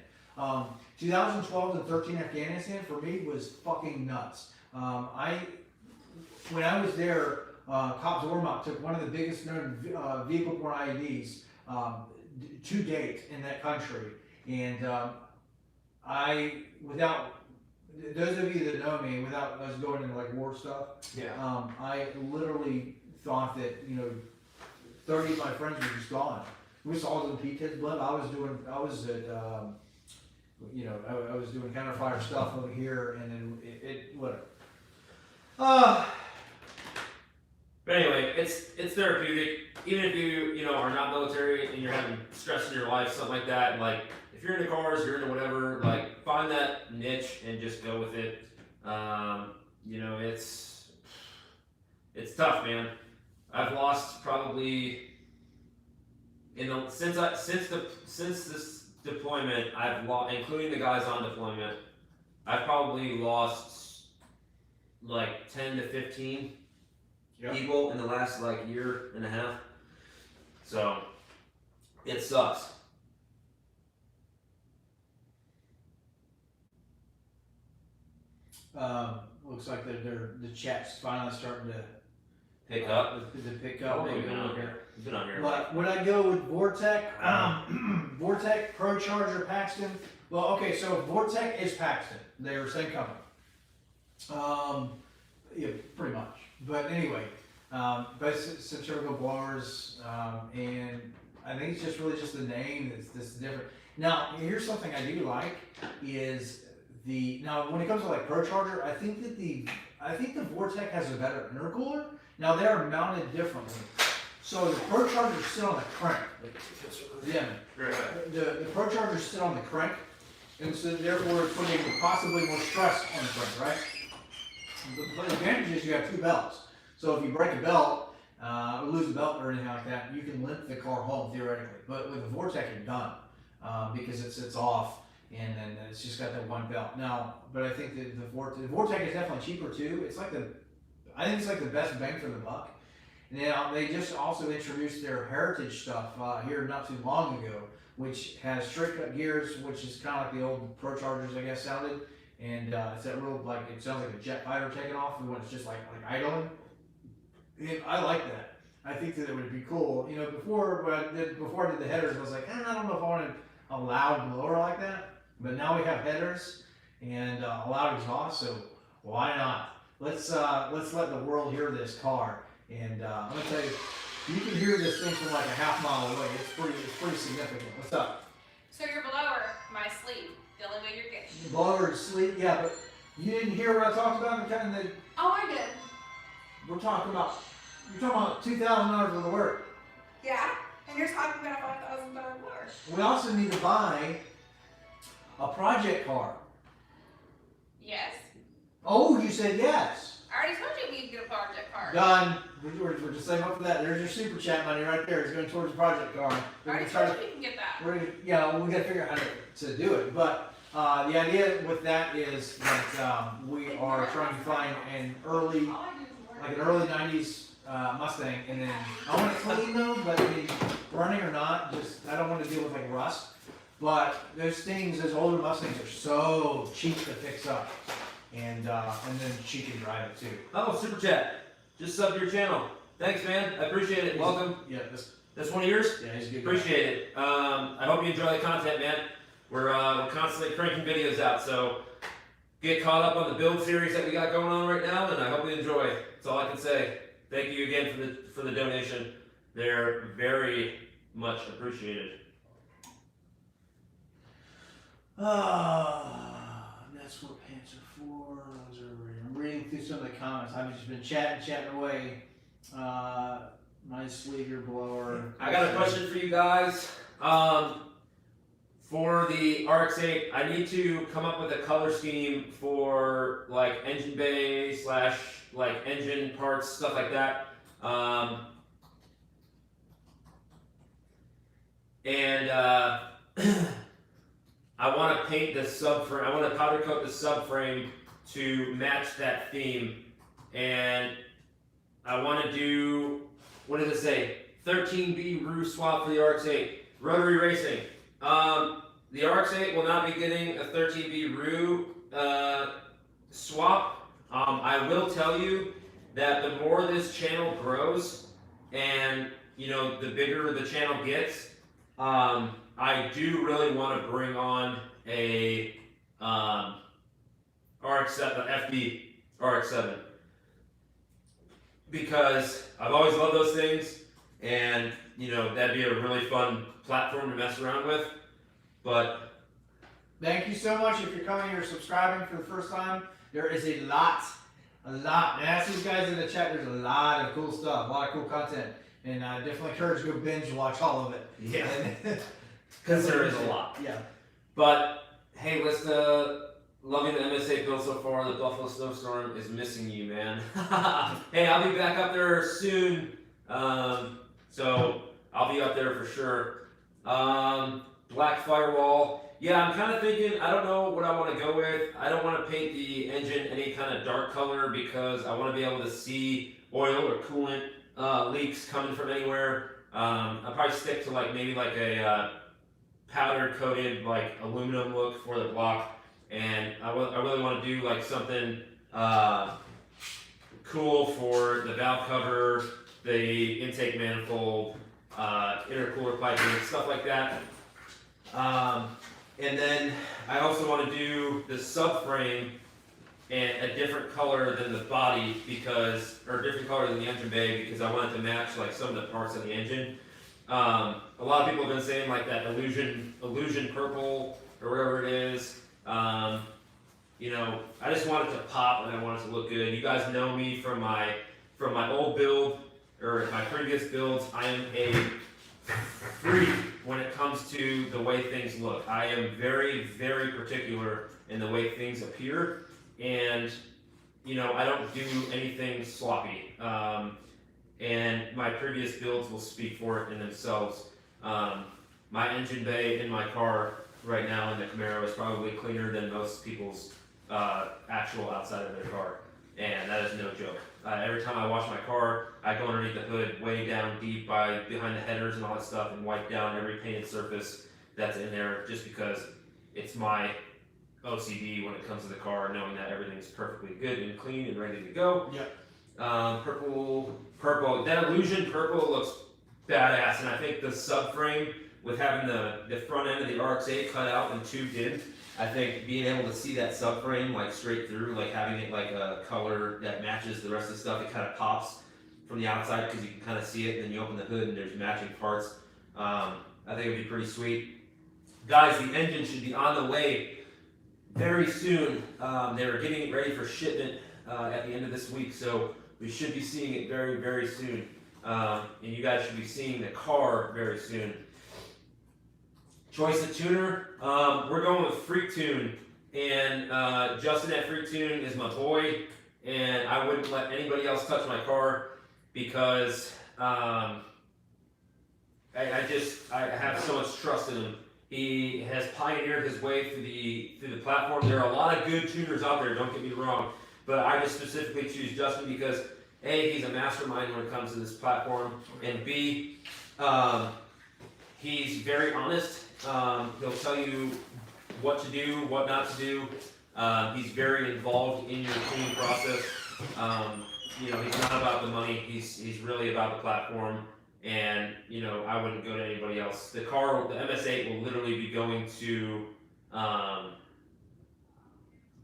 2012 to 13 Afghanistan for me was fucking nuts. When I was there, Cops Ormont took one of the biggest known vehicle-borne IEDs to date in that country, and without those of you that know me, without us going into like war stuff, I literally thought that 30 of my friends were just gone. We saw all the P-10 blood. I was doing counter-fire stuff over here, and then whatever.
But anyway, it's therapeutic. Even if you are not military and you're having stress in your life, something like that, like if you're into cars, you're into whatever, like find that niche and just go with it. It's tough, man. I've lost probably since this deployment, I've lost, including the guys on deployment, I've probably lost like 10 to 15 people in the last like year and a half. So it sucks.
Looks like the chat's finally starting to
pick up.
To pick up.
Maybe been on here.
But would I go with Vortec? Vortec, Pro Charger, Paxton. Well, okay, so Vortec is Paxton. They're the same company. Yeah, pretty much. But anyway, but centrifugal blowers, and I think it's just really just the name that's different. Now, here's something I do like is now when it comes to like Pro Charger, I think the Vortec has a better intercooler. Now they are mounted differently. So the Pro Chargers sit on the crank. Yeah. The Pro Chargers sit on the crank, and so therefore putting possibly more stress on the crank, right? The advantage is you have two belts. So if you break a belt, or lose a belt or anything like that, you can limp the car home theoretically. But with the Vortec, you're done because it's off, and then it's just got that one belt. Now, but I think that the Vortec is definitely cheaper too. I think it's like the best bang for the buck. Now they just also introduced their heritage stuff here not too long ago, which has straight cut gears, which is kind of like the old Pro Chargers, I guess, sounded. And it's that real, like, it sounds like a jet fighter taking off, and when it's just like idling. And I like that. I think that it would be cool. Before I did the headers, I was like, I don't know if I wanted a loud blower like that. But now we have headers and a loud exhaust, so why not? Let's let the world hear this car. And I'm gonna tell you, you can hear this thing from like a half mile away. It's pretty significant. What's up?
So your blower, my sleep, the only way you're getting.
The blower to sleep, yeah, but you didn't hear what I talked about?
Oh, I did.
You're talking about $2,000 worth of work.
Yeah, and you're talking about a $5,000 blower.
We also need to buy a project car.
Yes.
Oh, you said yes.
I already told you we need to get a project car.
Done. We're just saving up for that. There's your super chat money right there. It's going towards the project car.
I already told you we can get that.
We got to figure out how to do it. But the idea with that is that we are trying to find an early 90s Mustang, and then I want it clean though, but I mean, running or not, I don't want to deal with like rust. But those older Mustangs are so cheap to fix up. And then she can drive it too.
Oh, super chat. Just sub to your channel. Thanks, man. I appreciate it. Welcome.
Yeah,
that's one of yours?
Yeah, he's a good.
Appreciate it. I hope you enjoy the content, man. We're constantly cranking videos out, so get caught up on the build series that we got going on right now, and I hope you enjoy. That's all I can say. Thank you again for the donation. They're very much appreciated.
Now that's what pants are for. I'm reading through some of the comments. I've just been chatting away. Nice lever blower.
I got a question for you guys. For the RX-8, I need to come up with a color scheme for like engine bay / like engine parts, stuff like that. And I want to paint the subframe. I want to powder coat the subframe to match that theme. And I want to do, what does it say? 13B roof swap for the RX-8. Rotary racing. The RX-8 will not be getting a 13B roof swap. I will tell you that the more this channel grows, and you know, the bigger the channel gets, I do really want to bring on a RX-7, FB RX-7, because I've always loved those things, and you know, that'd be a really fun platform to mess around with. But
thank you so much if you're coming here subscribing for the first time. There is a lot. And ask these guys in the chat, there's a lot of cool stuff, a lot of cool content. And I definitely encourage you to go binge watch all of it.
yeah, because there is a lot.
Yeah.
But hey, let's loving the MSA build so far. The Buffalo Snowstorm is missing you, man. Hey, I'll be back up there soon. So I'll be up there for sure. Black firewall. Yeah, I'm kind of thinking, I don't know what I want to go with. I don't want to paint the engine any kind of dark color because I want to be able to see oil or coolant leaks coming from anywhere. I'll probably stick to like maybe like a powder coated like aluminum look for the block. And I really want to do like something cool for the valve cover, the intake manifold, intercooler piping, stuff like that. And then I also want to do the subframe and a different color than the body because, or a different color than the engine bay because I want it to match like some of the parts of the engine. A lot of people have been saying like that illusion purple or whatever it is. You know, I just want it to pop and I want it to look good. You guys know me from my old build or my previous builds. I am a freak when it comes to the way things look. I am very, very particular in the way things appear, and you know, I don't do anything sloppy. And my previous builds will speak for it in themselves. My engine bay in my car right now in the Camaro is probably cleaner than most people's actual outside of their car, and that is no joke. Every time I wash my car, I go underneath the hood, way down deep behind the headers and all that stuff, and wipe down every painted surface that's in there, just because it's my OCD when it comes to the car, knowing that everything's perfectly good and clean and ready to go.
Yep.
Purple. That illusion purple looks badass, and I think the subframe with having the front end of the RX-8 cut out and tubed in, I think being able to see that subframe like straight through, like having it like a color that matches the rest of the stuff, it kind of pops from the outside because you can kind of see it, and then you open the hood and there's matching parts. I think it'd be pretty sweet. Guys, the engine should be on the way very soon. They were getting it ready for shipment at the end of this week, so we should be seeing it very, very soon. And you guys should be seeing the car very soon. Choice of tuner, we're going with Freak Tune, and Justin at Freak Tune is my boy, and I wouldn't let anybody else touch my car because I have so much trust in him. He has pioneered his way through the platform. There are a lot of good tuners out there, don't get me wrong, but I just specifically choose Justin because A, he's a mastermind when it comes to this platform, and B, he's very honest. He'll tell you what to do, what not to do. He's very involved in your tuning process. You know, he's not about the money. He's really about the platform. And you know, I wouldn't go to anybody else. The MS-8 will literally be going to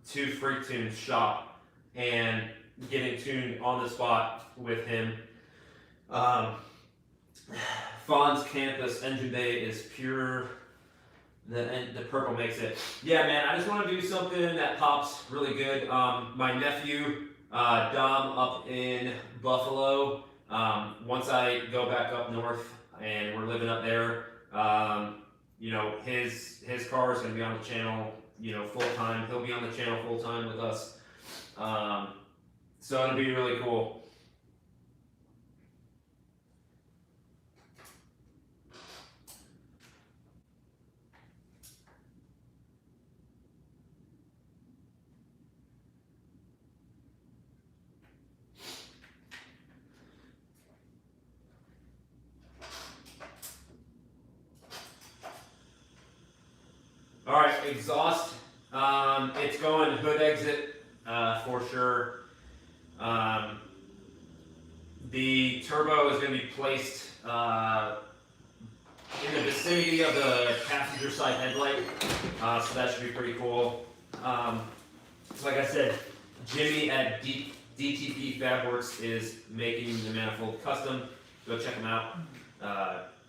Freak Tune's shop and getting tuned on the spot with him. Fawn's Campus engine bay is pure the purple makes it. Yeah, man, I just want to do something that pops really good. My nephew, Dom, up in Buffalo, once I go back up north and we're living up there, you know, his car is going to be on the channel, you know, full time. He'll be on the channel full time with us. So it'll be really cool. All right, exhaust. It's going hood exit for sure. The turbo is going to be placed in the vicinity of the passenger side headlight, so that should be pretty cool. Like I said, Jimmy at DTP Fabworks is making the manifold custom. Go check him out.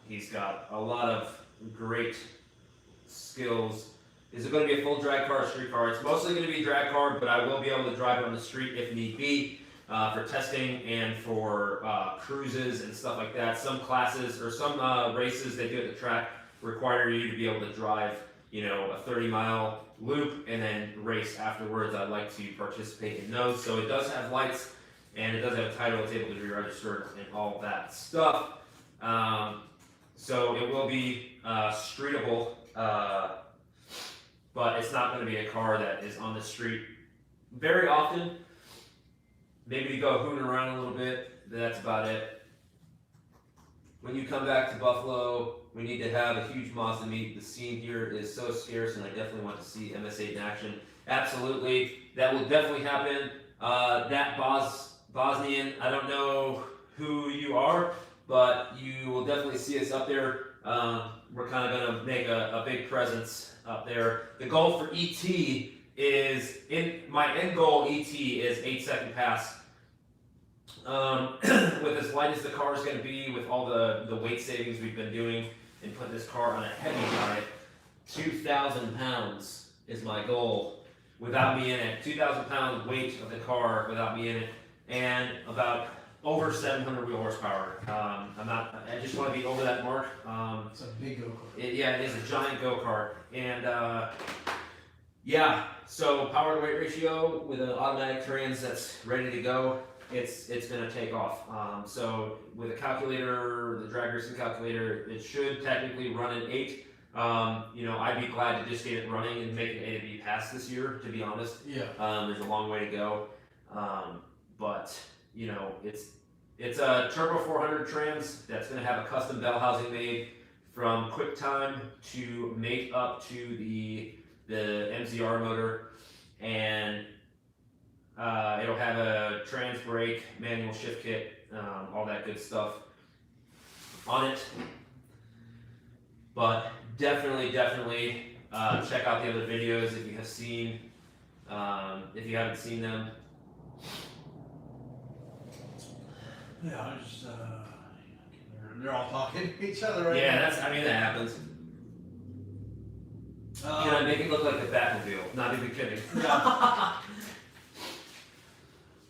He's got a lot of great skills. Is it going to be a full drag car or street car? It's mostly going to be drag car, but I will be able to drive it on the street if need be for testing and for cruises and stuff like that. Some classes or some races they do at the track require you to be able to drive, you know, a 30-mile loop and then race afterwards. I'd like to participate in those. So it does have lights and it does have a title. It's able to be registered and all that stuff. So it will be streetable. But it's not going to be a car that is on the street very often. Maybe to go hooning around a little bit, that's about it. When you come back to Buffalo, we need to have a huge Mazda meet. The scene here is so scarce, and I definitely want to see MS-8 in action. Absolutely, that will definitely happen. That Bosnian, I don't know who you are, but you will definitely see us up there. We're kind of going to make a big presence up there. The goal for ET is, my end goal ET is 8-second pass. With as light as the car is going to be, with all the weight savings we've been doing and putting this car on a heavy diet, 2,000 pounds is my goal without me in it. 2,000 pound weight of the car without me in it, and about over 700 wheel horsepower. I just want to be over that mark.
It's a big go-kart.
Yeah, it is a giant go-kart. And yeah, so power to weight ratio with an automatic trans that's ready to go, it's going to take off. So with a calculator, the drag racing calculator, it should technically run an 8. You know, I'd be glad to just get it running and make an A to B pass this year, to be honest.
Yeah.
There's a long way to go. But you know, it's a turbo 400 trans that's going to have a custom bell housing made from QuickTime to mate up to the MZR motor, and it'll have a trans brake, manual shift kit, all that good stuff on it. But definitely check out the other videos if you have seen, if you haven't seen them.
Yeah, I just, they're all talking to each other right
Yeah,
now.
that happens. You know, make it look like the Batmobile. Not even kidding.
Yeah.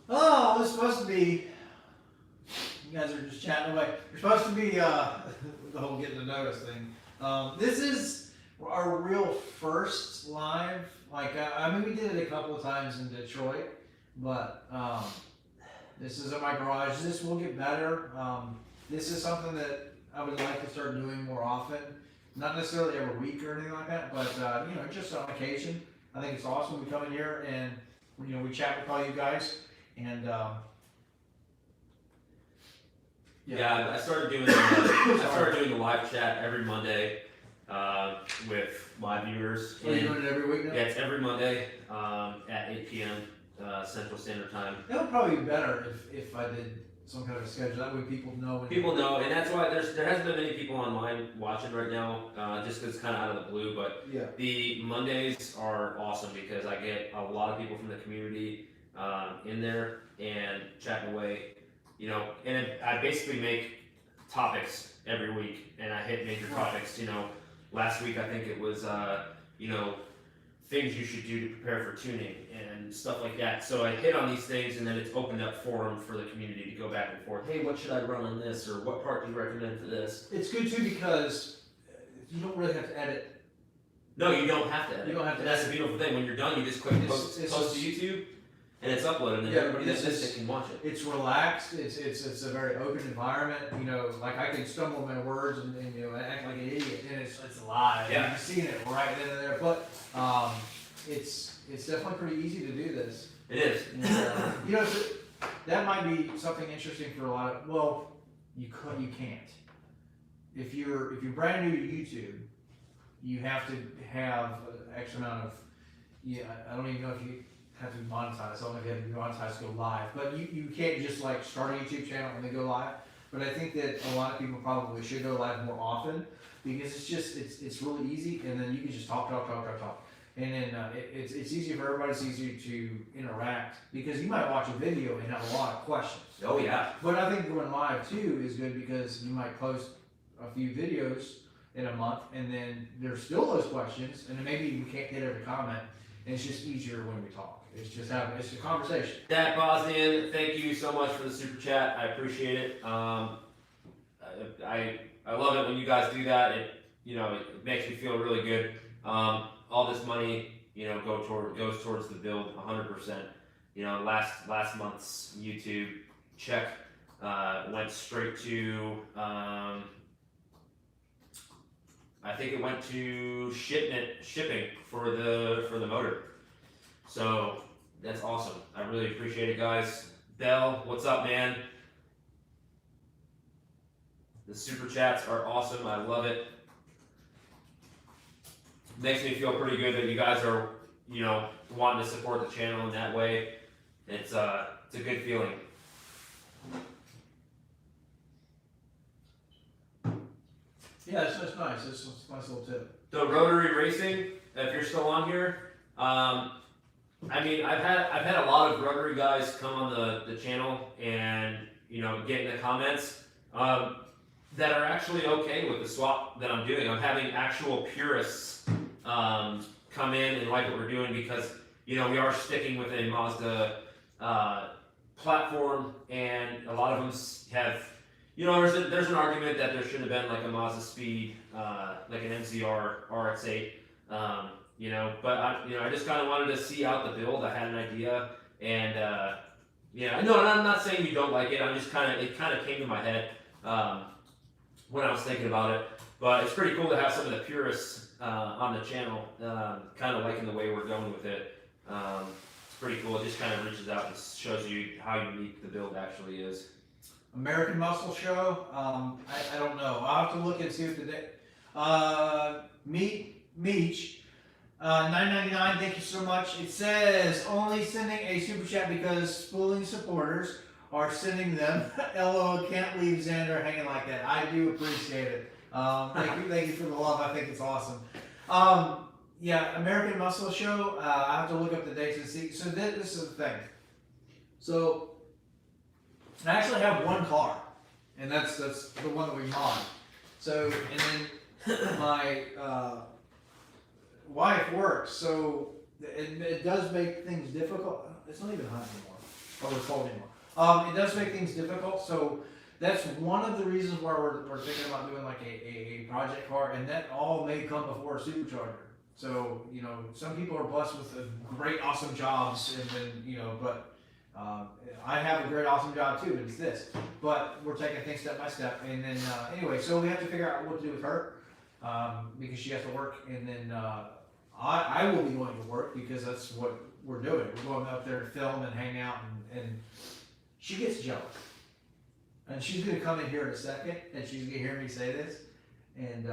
Oh, this is supposed to be, you guys are just chatting away. We're supposed to be, the whole getting to know us thing. This is our real first live, like, I mean, we did it a couple of times in Detroit, but, this is at my garage. This will get better. This is something that I would like to start doing more often. Not necessarily every week or anything like that, but you know, just on occasion. I think it's awesome. We come in here and you know, we chat with all you guys, and
Yeah, I started doing the live chat every Monday with my viewers.
Are you doing it every week now?
Yeah, it's every Monday at 8 p.m. Central Standard Time.
It would probably be better if I did some kind of a schedule. That way people know. When
People know, and that's why there hasn't been many people online watching right now, just because it's kind of out of the blue. But
yeah,
the Mondays are awesome because I get a lot of people from the community in there and chatting away, you know. And I basically make topics every week, and I hit major topics, you know. Last week I think it was you know, things you should do to prepare for tuning and stuff like that. So I hit on these things, and then it's opened up forum for the community to go back and forth. Hey, what should I run on this, or what part do you recommend for this?
It's good too because you don't really have to edit.
No, you don't have to edit.
You don't have to
and that's
edit.
the beautiful thing. When you're done, you just click post to YouTube, and it's uploaded, and then everybody that missed it can watch it.
It's relaxed. It's a very open environment. You know, like I can stumble my words and you know act like an idiot, and it's live.
Yeah.
You're seeing it right then and there. But it's definitely pretty easy to do this.
It is.
And, you know, that might be something interesting for a lot of. Well, you can't. If you're brand new to YouTube, you have to have X amount of. Yeah, I don't even know if you have to be monetized. I don't know if you have to be monetized to go live, but you can't just like start a YouTube channel and then go live. But I think that a lot of people probably should go live more often because it's really easy, and then you can just talk, and then it's easier for everybody. It's easier to interact because you might watch a video and have a lot of questions.
Oh yeah.
But I think going live too is good because you might post a few videos in a month, and then there's still those questions, and then maybe you can't get every comment, and it's just easier when we talk. It's a conversation.
Dat Bosnian, thank you so much for the super chat. I appreciate it. I love it when you guys do that. It it makes me feel really good. All this money goes towards the build 100%. Last month's YouTube check went straight to I think it went to shipping for the motor. So that's awesome. I really appreciate it, guys. Bell, what's up, man? The super chats are awesome. I love it. Makes me feel pretty good that you guys are, wanting to support the channel in that way. It's a good feeling.
Yeah, it's nice. It's a nice little tip.
The rotary racing, if you're still on here, I've had a lot of rotary guys come on the channel and get in the comments that are actually okay with the swap that I'm doing. I'm having actual purists come in and like what we're doing because we are sticking with a Mazda platform, and a lot of them have. There's an argument that there should have been like a Mazda Speed, like an MZR Rx-8, but I just kind of wanted to see out the build. I had an idea, and and I'm not saying you don't like it. It kind of came to my head when I was thinking about it. But it's pretty cool to have some of the purists on the channel, kind of liking the way we're going with it. It's pretty cool. It just kind of reaches out and shows you how unique the build actually is.
American Muscle Show. I don't know. I'll have to look and see if today. Meech, $9.99. Thank you so much. It says only sending a super chat because spooling supporters are sending them. LOL. Can't leave Xander hanging like that. I do appreciate it. Thank you for the love. I think it's awesome. Yeah, American Muscle Show. I have to look up the dates and see. So this is the thing. So. I actually have one car, and that's the one that we mod. So, and then my wife works, so it does make things difficult. It's not even hot anymore, or it's cold anymore. It does make things difficult, so that's one of the reasons why we're thinking about doing like a project car, and that all may come before a supercharger. So, some people are blessed with great, awesome jobs, and then, but I have a great, awesome job too, and it's this. But we're taking things step by step, and then anyway, so we have to figure out what to do with her because she has to work, and then I will be going to work because that's what we're doing. We're going up there to film and hang out, and she gets jealous, and she's gonna come in here in a second, and she's gonna hear me say this, and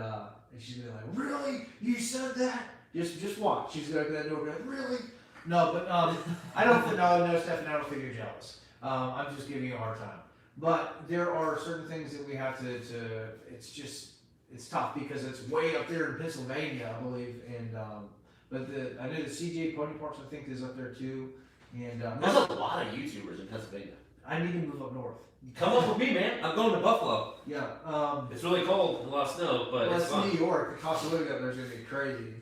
she's gonna be like, "Really? You said that?" Just watch. She's gonna open that door and be like, "Really?" No, but I don't. No, Stephanie, I don't think you're jealous. I'm just giving you a hard time. But there are certain things that we have to. It's tough because it's way up there in Pennsylvania, I believe. And but I know the CJ Pony Parks, I think, is up there too. And
there's a lot of YouTubers in Pennsylvania.
I need to move up north.
Come up with me, man. I'm going to Buffalo.
Yeah.
It's really cold, a lot of snow, but
Well,
it's
it's
fun.
New York. The cost of living up there is gonna be crazy.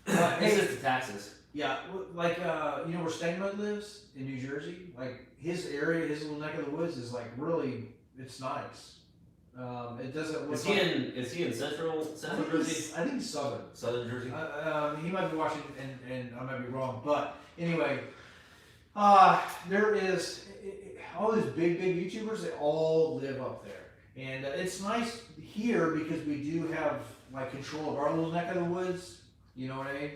It's just the taxes.
Yeah, like you know where Stangmud lives in New Jersey. Like his area, his little neck of the woods is like really, it's nice. It doesn't look.
Is he in central Jersey?
I think he's southern.
Southern Jersey.
He might be watching, and I might be wrong, but anyway, there is all these big YouTubers. They all live up there, and it's nice here because we do have like control of our little neck of the woods. You know what I mean?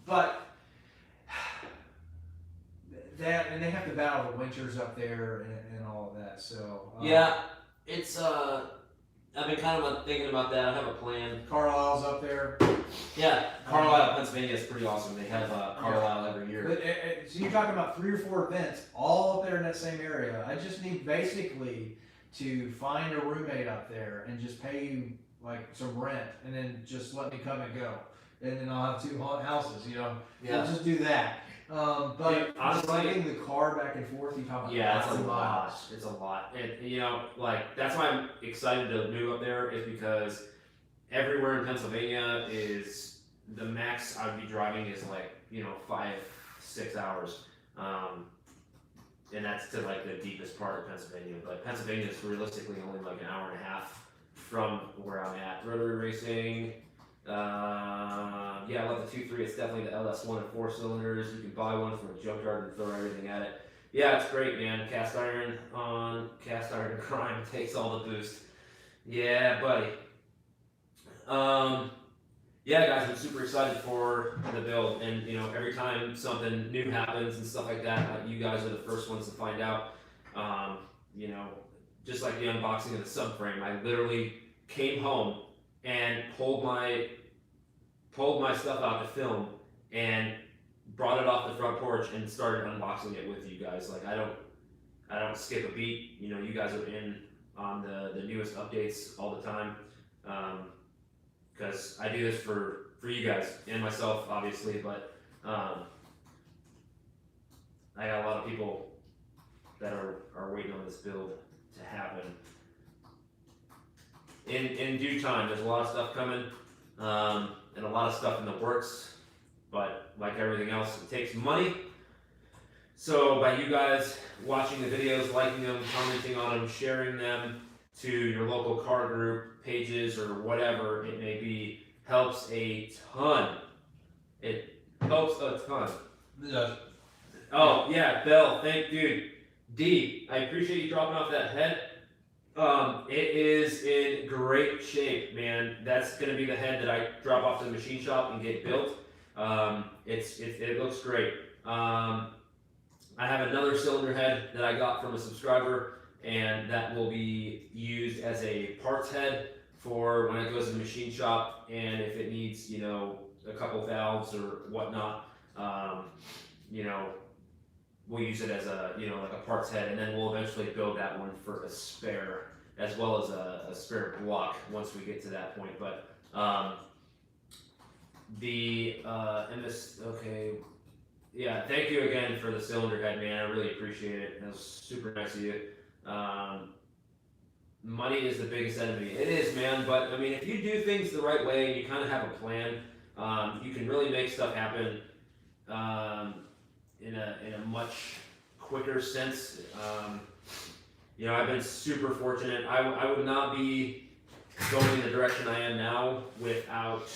But that, and they have to battle the winters up there and all of that. So
Yeah, it's I've been kind of thinking about that. I have a plan.
Carlisle's up there.
Yeah, Carlisle, Pennsylvania is pretty awesome. They have Carlisle every year.
But, so you're talking about 3 or 4 events all up there in that same area. I just need basically to find a roommate up there and just pay you like some rent, and then just let me come and go, and then I'll have 2 houses. You know,
Yeah.
So just do that. But
Dude, honestly,
getting the car back and forth, you talk about
yeah, it's a
lots of
lot.
miles.
It's a lot, and you know, like that's why I'm excited to move up there is because everywhere in Pennsylvania is the max I'd be driving is like 5-6 hours, and that's to like the deepest part of Pennsylvania. But Pennsylvania is realistically only like an hour and a half from where I'm at. Rotary racing. Yeah, I love the 2.3. It's definitely the LS1 and 4 cylinders. You can buy one from a junkyard and throw everything at it. Yeah, it's great, man. Cast iron on, cast iron grind takes all the boost. Yeah, buddy. Yeah, guys, I'm super excited for the build, and every time something new happens and stuff like that, you guys are the first ones to find out. Just like the unboxing of the subframe, I literally came home and pulled my stuff out to film and brought it off the front porch and started unboxing it with you guys. Like I don't skip a beat. You guys are in on the newest updates all the time, because I do this for you guys and myself, obviously. But I got a lot of people that are waiting on this build to happen. In due time, there's a lot of stuff coming, and a lot of stuff in the works, but like everything else, it takes money. So by you guys watching the videos, liking them, commenting on them, sharing them to your local car group, pages, or whatever it may be, helps a ton. It helps a ton.
It does.
Oh, yeah, Bell, dude. D, I appreciate you dropping off that head. It is in great shape, man. That's gonna be the head that I drop off to the machine shop and get built. It looks great. I have another cylinder head that I got from a subscriber, and that will be used as a parts head for when it goes to the machine shop, and if it needs, a couple valves or whatnot, we'll use it as a, like a parts head, and then we'll eventually build that one for a spare, as well as a spare block once we get to that point. But okay, yeah, thank you again for the cylinder head, man. I really appreciate it. That was super nice of you. Money is the biggest enemy. It is, man, but I mean, if you do things the right way and you kind of have a plan, you can really make stuff happen in a much quicker sense. I've been super fortunate. I would not be going in the direction I am now without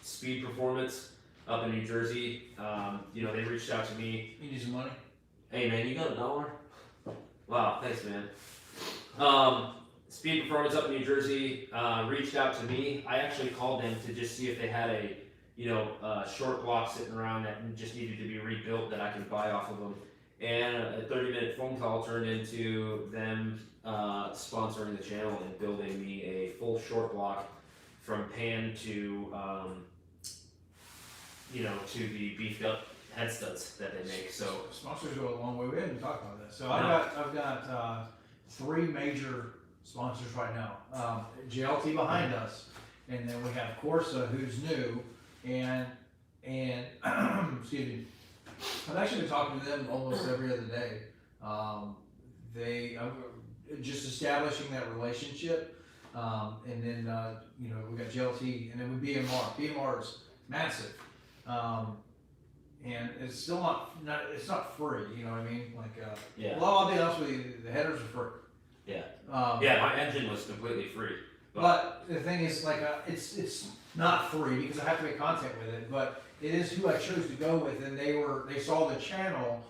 Speed Performance up in New Jersey. They reached out to me.
You need some money?
Hey man, you got $1? Wow, thanks man. Speed Performance up in New Jersey reached out to me. I actually called them to just see if they had a short block sitting around that just needed to be rebuilt that I could buy off of them. And a 30-minute phone call turned into them sponsoring the channel and building me a full short block from pan to to the beefed up head studs that they make. So
sponsors go a long way. We haven't talked about this. So I've got 3 major sponsors right now. JLT behind us, and then we have Corsa, who's new, and excuse me, I've actually been talking to them almost every other day. I'm just establishing that relationship, and then you know, we got GLT, and then with BMR. BMR is massive, and it's still it's not free. You know what I mean? Like,
Yeah.
well, I'll be honest with you, the headers are free.
Yeah.
Yeah,
my engine was completely free.
But the thing is, like, it's not free because I have to make content with it. But it is who I chose to go with, and they saw the channel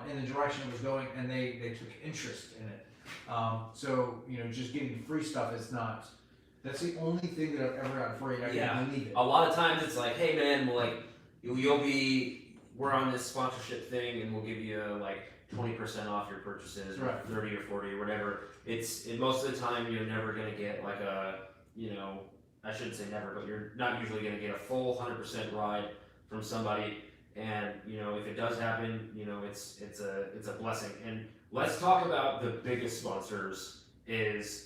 in the direction it was going, and they took interest in it. So you know, just getting free stuff is not. That's the only thing that I've ever gotten free. I can believe it.
A lot of times it's like, hey man, like we're on this sponsorship thing, and we'll give you like 20% off your purchases, or
Right.
30 or 40 or whatever. Most of the time you're never gonna get like I shouldn't say never, but you're not usually gonna get a full 100% ride from somebody. And you know, if it does happen, you know, it's a blessing. And let's talk about the biggest sponsors is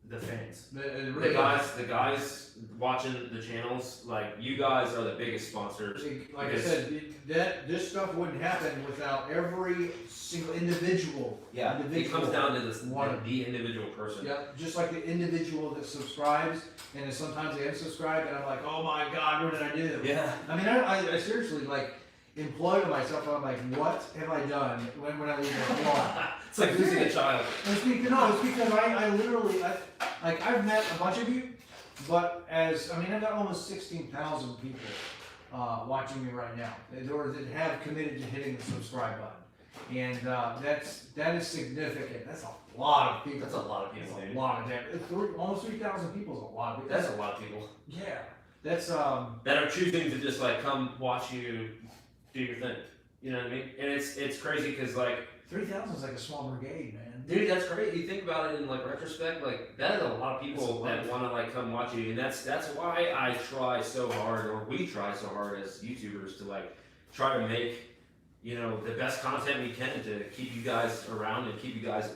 the fans. The guys watching the channels, like you guys are the biggest sponsors.
Like I said, this stuff wouldn't happen without every single individual.
Yeah, it comes down to this the individual person.
Yeah, just like the individual that subscribes, and then sometimes they unsubscribe, and I'm like, oh my god, what did I do?
Yeah.
I mean, I seriously like imploded myself. I'm like, what have I done when I leave that blog?
It's like losing a child.
It's because I literally, I've met a bunch of you, but I've got almost 16,000 people watching me right now, that have committed to hitting the subscribe button, and that is significant. That's a lot of people.
That's a lot of people.
That's a lot of damn. Almost 3,000 people is a lot of people.
That's a lot of people.
Yeah, that's
that are choosing to just like come watch you do your thing. You know what I mean? And it's crazy because like
3,000 is like a small brigade, man.
Dude, that's great. You think about it in like retrospect, like that is a lot of people that want to like come watch you, and that's why I try so hard, or we try so hard as YouTubers to like try to make, you know, the best content we can to keep you guys around and keep you guys.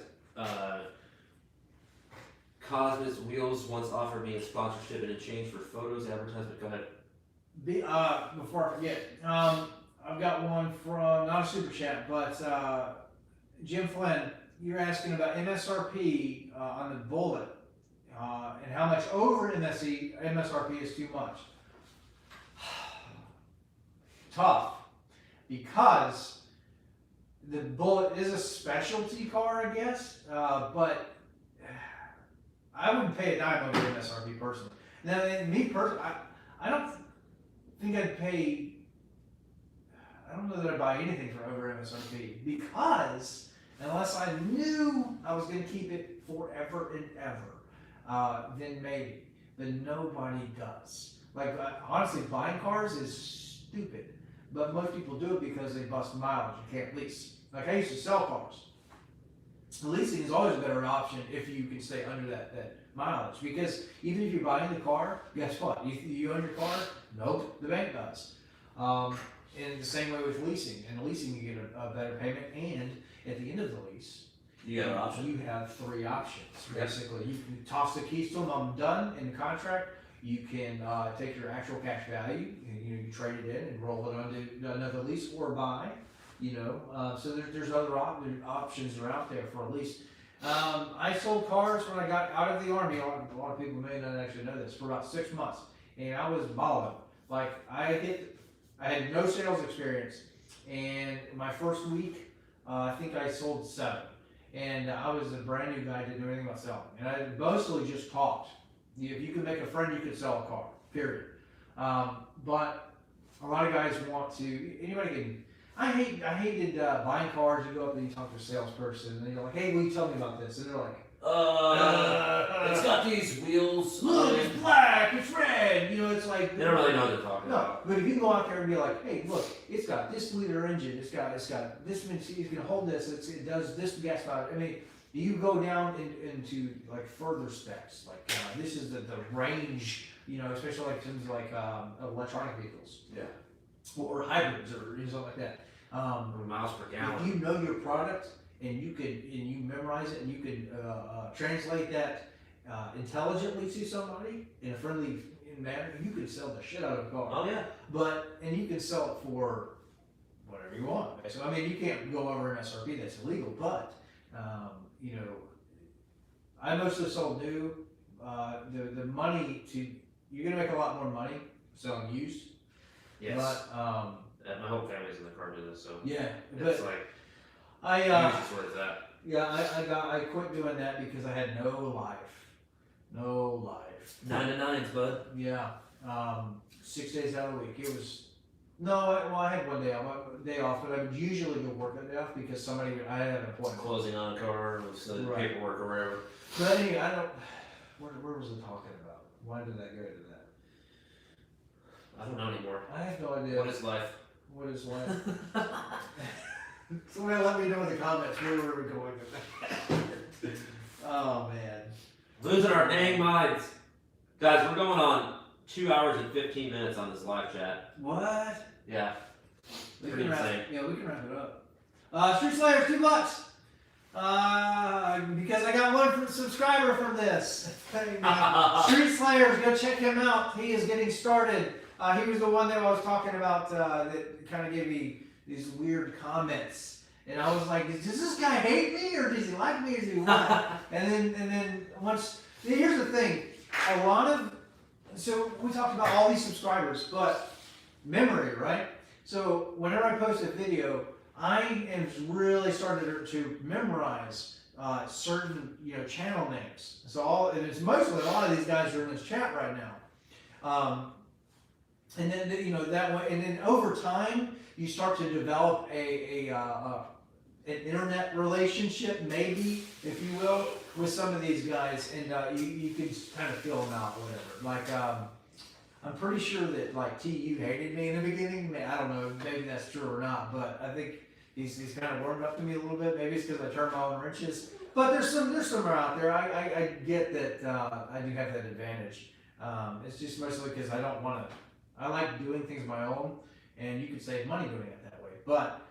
Cosmos Wheels once offered me a sponsorship in exchange for photos, advertisement. Go ahead.
Before I forget, I've got one from not a super chat, but Jim Flynn. You're asking about MSRP on the Bullet and how much over MSRP is too much. Tough, because the Bullet is a specialty car, I guess, but I wouldn't pay a dime over MSRP personally. Now, me personally, I don't think I'd pay. I don't know that I'd buy anything for over MSRP, because unless I knew I was going to keep it forever and ever, then maybe. But nobody does. Like, honestly, buying cars is stupid. But most people do it because they bust mileage and can't lease. Like, I used to sell cars. Leasing is always a better option if you can stay under that mileage. Because even if you're buying the car, guess what? You own your car? Nope, the bank does. And the same way with leasing. And leasing, you get a better payment, and at the end of the lease,
you have an option.
You have 3 options. Basically, you can toss the keys to them. I'm done in the contract. You can take your actual cash value, and you trade it in and roll it onto another lease, or buy. So there's other options that are out there for a lease. I sold cars when I got out of the Army. A lot of people may not actually know this, for about 6 months, and I was balling. Like, I had no sales experience, and my first week, I think I sold 7, and I was a brand new guy, didn't know anything about selling, and I mostly just talked. If you could make a friend, you could sell a car, period. But a lot of guys want to, anybody can, I hated buying cars. You go up and you talk to a salesperson, and you're like, hey, will you tell me about this? And they're like,
it's got these wheels.
Look, it's black, it's red. It's like,
they don't really know what they're talking about.
No, but if you go out there and be like, hey, look, it's got this liter engine, it's got this many, it's gonna hold this, it does this gas power. I mean, you go down into like further specs, like this is the range, especially like things like electronic vehicles, or hybrids or something like that.
Miles per gallon.
If you know your product and you memorize it and you can translate that intelligently to somebody in a friendly manner, you can sell the shit out of a car.
Oh yeah.
And you can sell it for whatever you want. So I mean, you can't go over MSRP, that's illegal, but, you know, I mostly sold new. The money you're gonna make a lot more money selling used.
Yes.
But,
My whole family's in the car business, so
yeah,
it's
but
like
I,
used is where it's at.
yeah, I quit doing that because I had no life.
9 to 9s, bud.
Yeah, 6 days out of the week. It was, I had one day off, but I would usually go work that day off because I had an appointment.
Closing on a car with some
Right.
paperwork or whatever.
But anyway, where was it talking about? Why did that go to that?
I don't know anymore.
I have no idea.
What is life?
What is life? Somebody let me know in the comments where we were going with that. Oh man.
Losing our dang minds. Guys, we're going on 2 hours and 15 minutes on this live chat.
What?
Yeah.
We
Pretty
can wrap,
insane.
yeah, we can wrap it up. Street Slayers, $2. Because I got one subscriber from this. Street Slayers, go check him out. He is getting started. He was the one that I was talking about that kind of gave me these weird comments. And I was like, does this guy hate me or does he like me or does he what? and then here's the thing. So we talked about all these subscribers, but memory, right? So whenever I post a video, I am really starting to memorize certain channel names. So and it's mostly a lot of these guys are in this chat right now. And then that way, and then over time you start to develop an internet relationship, maybe, if you will, with some of these guys, and you can kind of feel them out, whatever. Like I'm pretty sure that like TU hated me in the beginning. I don't know, maybe that's true or not, but I think he's kind of warmed up to me a little bit. Maybe it's because I turned my own wrenches. But there's some out there. I get that I do have that advantage. It's just mostly because I don't want to. I like doing things my own, and you could save money doing it that way. But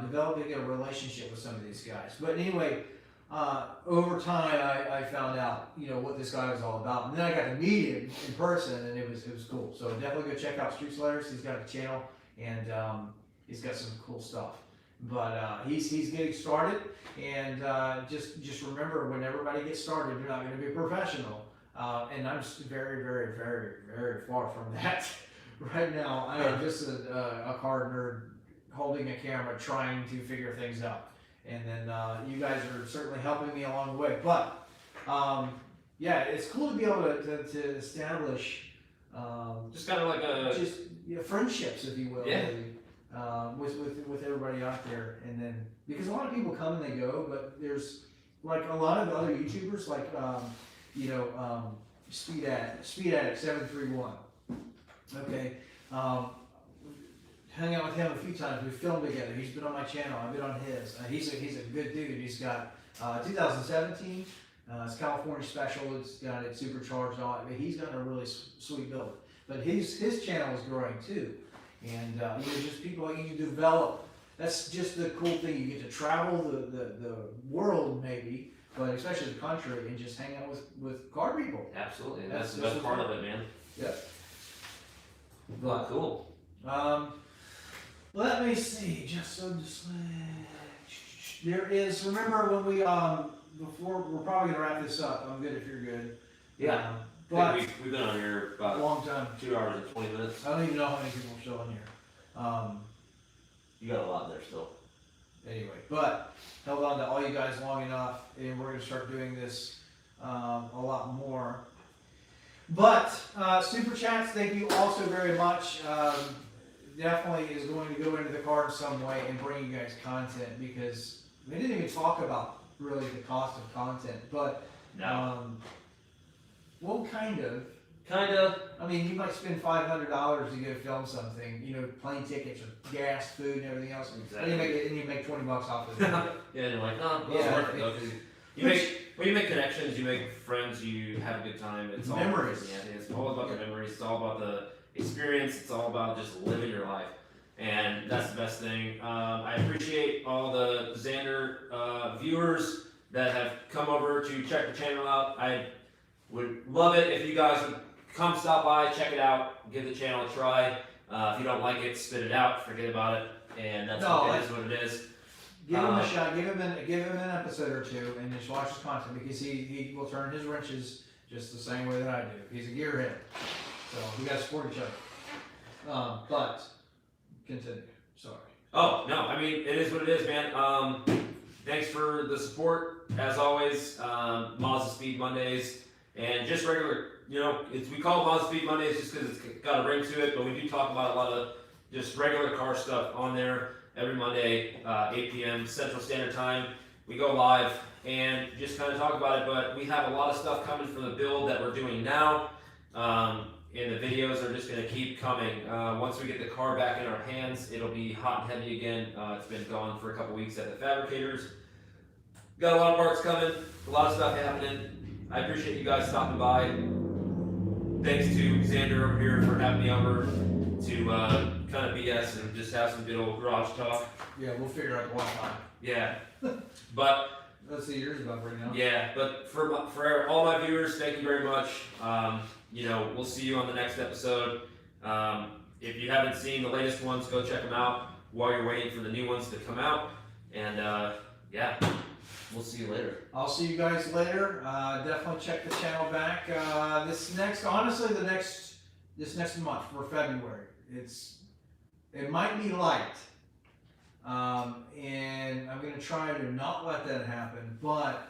developing a relationship with some of these guys. But anyway, over time I found out what this guy was all about, and then I got to meet him in person, and it was cool. So definitely go check out Street Slayers. He's got a channel, and he's got some cool stuff. But he's getting started, and just remember, when everybody gets started, you're not going to be a professional. And I'm very, very, very, very far from that. Right now, I am just a car nerd holding a camera, trying to figure things out. And then you guys are certainly helping me along the way. But yeah, it's cool to be able to establish
just kind of like
friendships, if you will,
yeah.
Really, with everybody out there. And then because a lot of people come and they go, but there's like a lot of other YouTubers, like Speed Addict 731. Okay, hung out with him a few times. We filmed together. He's been on my channel. I've been on his. He's a good dude. He's got 2017. It's California special. It's got it supercharged on it. He's got a really sweet build. But his channel is growing too, and just people like you develop. That's just the cool thing. You get to travel the world maybe. But especially the country, and just hang out with car people.
Absolutely, that's the best part of it, man.
Yeah.
Well, cool.
Let me see. There is. Remember when we before we're probably gonna wrap this up. I'm good if you're good.
Yeah.
But
we've been on here about
a long time.
2 hours and 20 minutes.
I don't even know how many people are still in here.
You got a lot there still.
Anyway, but held on to all you guys long enough, and we're going to start doing this a lot more. But super chats, thank you also very much. Definitely is going to go into the car in some way and bring you guys content, because we didn't even talk about really the cost of content, but well, kind of. I mean, you might spend $500 to go film something, plane tickets or gas, food, and everything else.
Exactly.
And you make $20 off of it.
Yeah, and you're like, oh, well, it's worth it though. 'Cause you make connections, you make friends, you have a good time. It's all
memories.
Yeah, it's all about the memories. It's all about the experience. It's all about just living your life, and that's the best thing. I appreciate all the Zander viewers that have come over to check the channel out. I would love it if you guys would come stop by, check it out, give the channel a try. If you don't like it, spit it out, forget about it. and that's
No,
what it is.
Give him a shot. Give him an episode or two, and just watch his content because he will turn his wrenches just the same way that I do. He's a gearhead, so we got to support each other. But continue. Sorry.
Oh no, I mean it is what it is, man. Thanks for the support as always. Mazda Speed Mondays and just regular. You know, we call it Mazda Speed Mondays just because it's got a ring to it, but we do talk about a lot of just regular car stuff on there every Monday, 8 p.m. Central Standard Time. We go live and just kind of talk about it, but we have a lot of stuff coming for the build that we're doing now, and the videos are just going to keep coming. Once we get the car back in our hands, it'll be hot and heavy again. It's been gone for a couple weeks at the fabricators. Got a lot of parts coming, a lot of stuff happening. I appreciate you guys stopping by. Thanks to Xander over here for having me over to kind of BS and just have some good old garage talk.
Yeah, we'll figure out one time.
Yeah, but
Let's see yours about right now.
yeah, but for all my viewers, thank you very much. You know, we'll see you on the next episode. If you haven't seen the latest ones, go check them out while you're waiting for the new ones to come out. And yeah, we'll see you later.
I'll see you guys later. Definitely check the channel back. This next month for February, it might be light, and I'm gonna try to not let that happen. But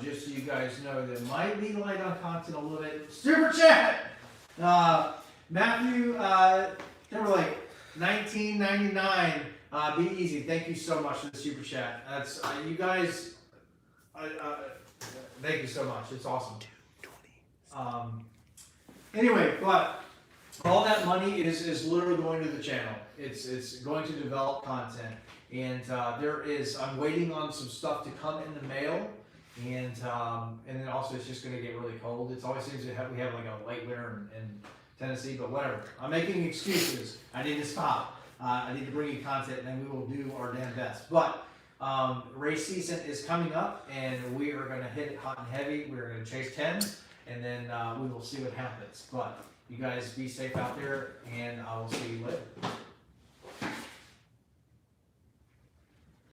just so you guys know, that it might be light on content a little bit. Super chat, Matthew Timberlake, 1999. Be easy. Thank you so much for the super chat. That's you guys. Thank you so much. It's awesome. Anyway, but all that money is literally going to the channel. It's going to develop content, and I'm waiting on some stuff to come in the mail, and then also it's just going to get really cold. It always seems we have like a light winter in Tennessee, but whatever. I'm making excuses. I need to stop. I need to bring you content, and then we will do our damn best. But race season is coming up, and we are going to hit it hot and heavy. We're going to chase 10s, and then we will see what happens. But you guys be safe out there, and I will see you later.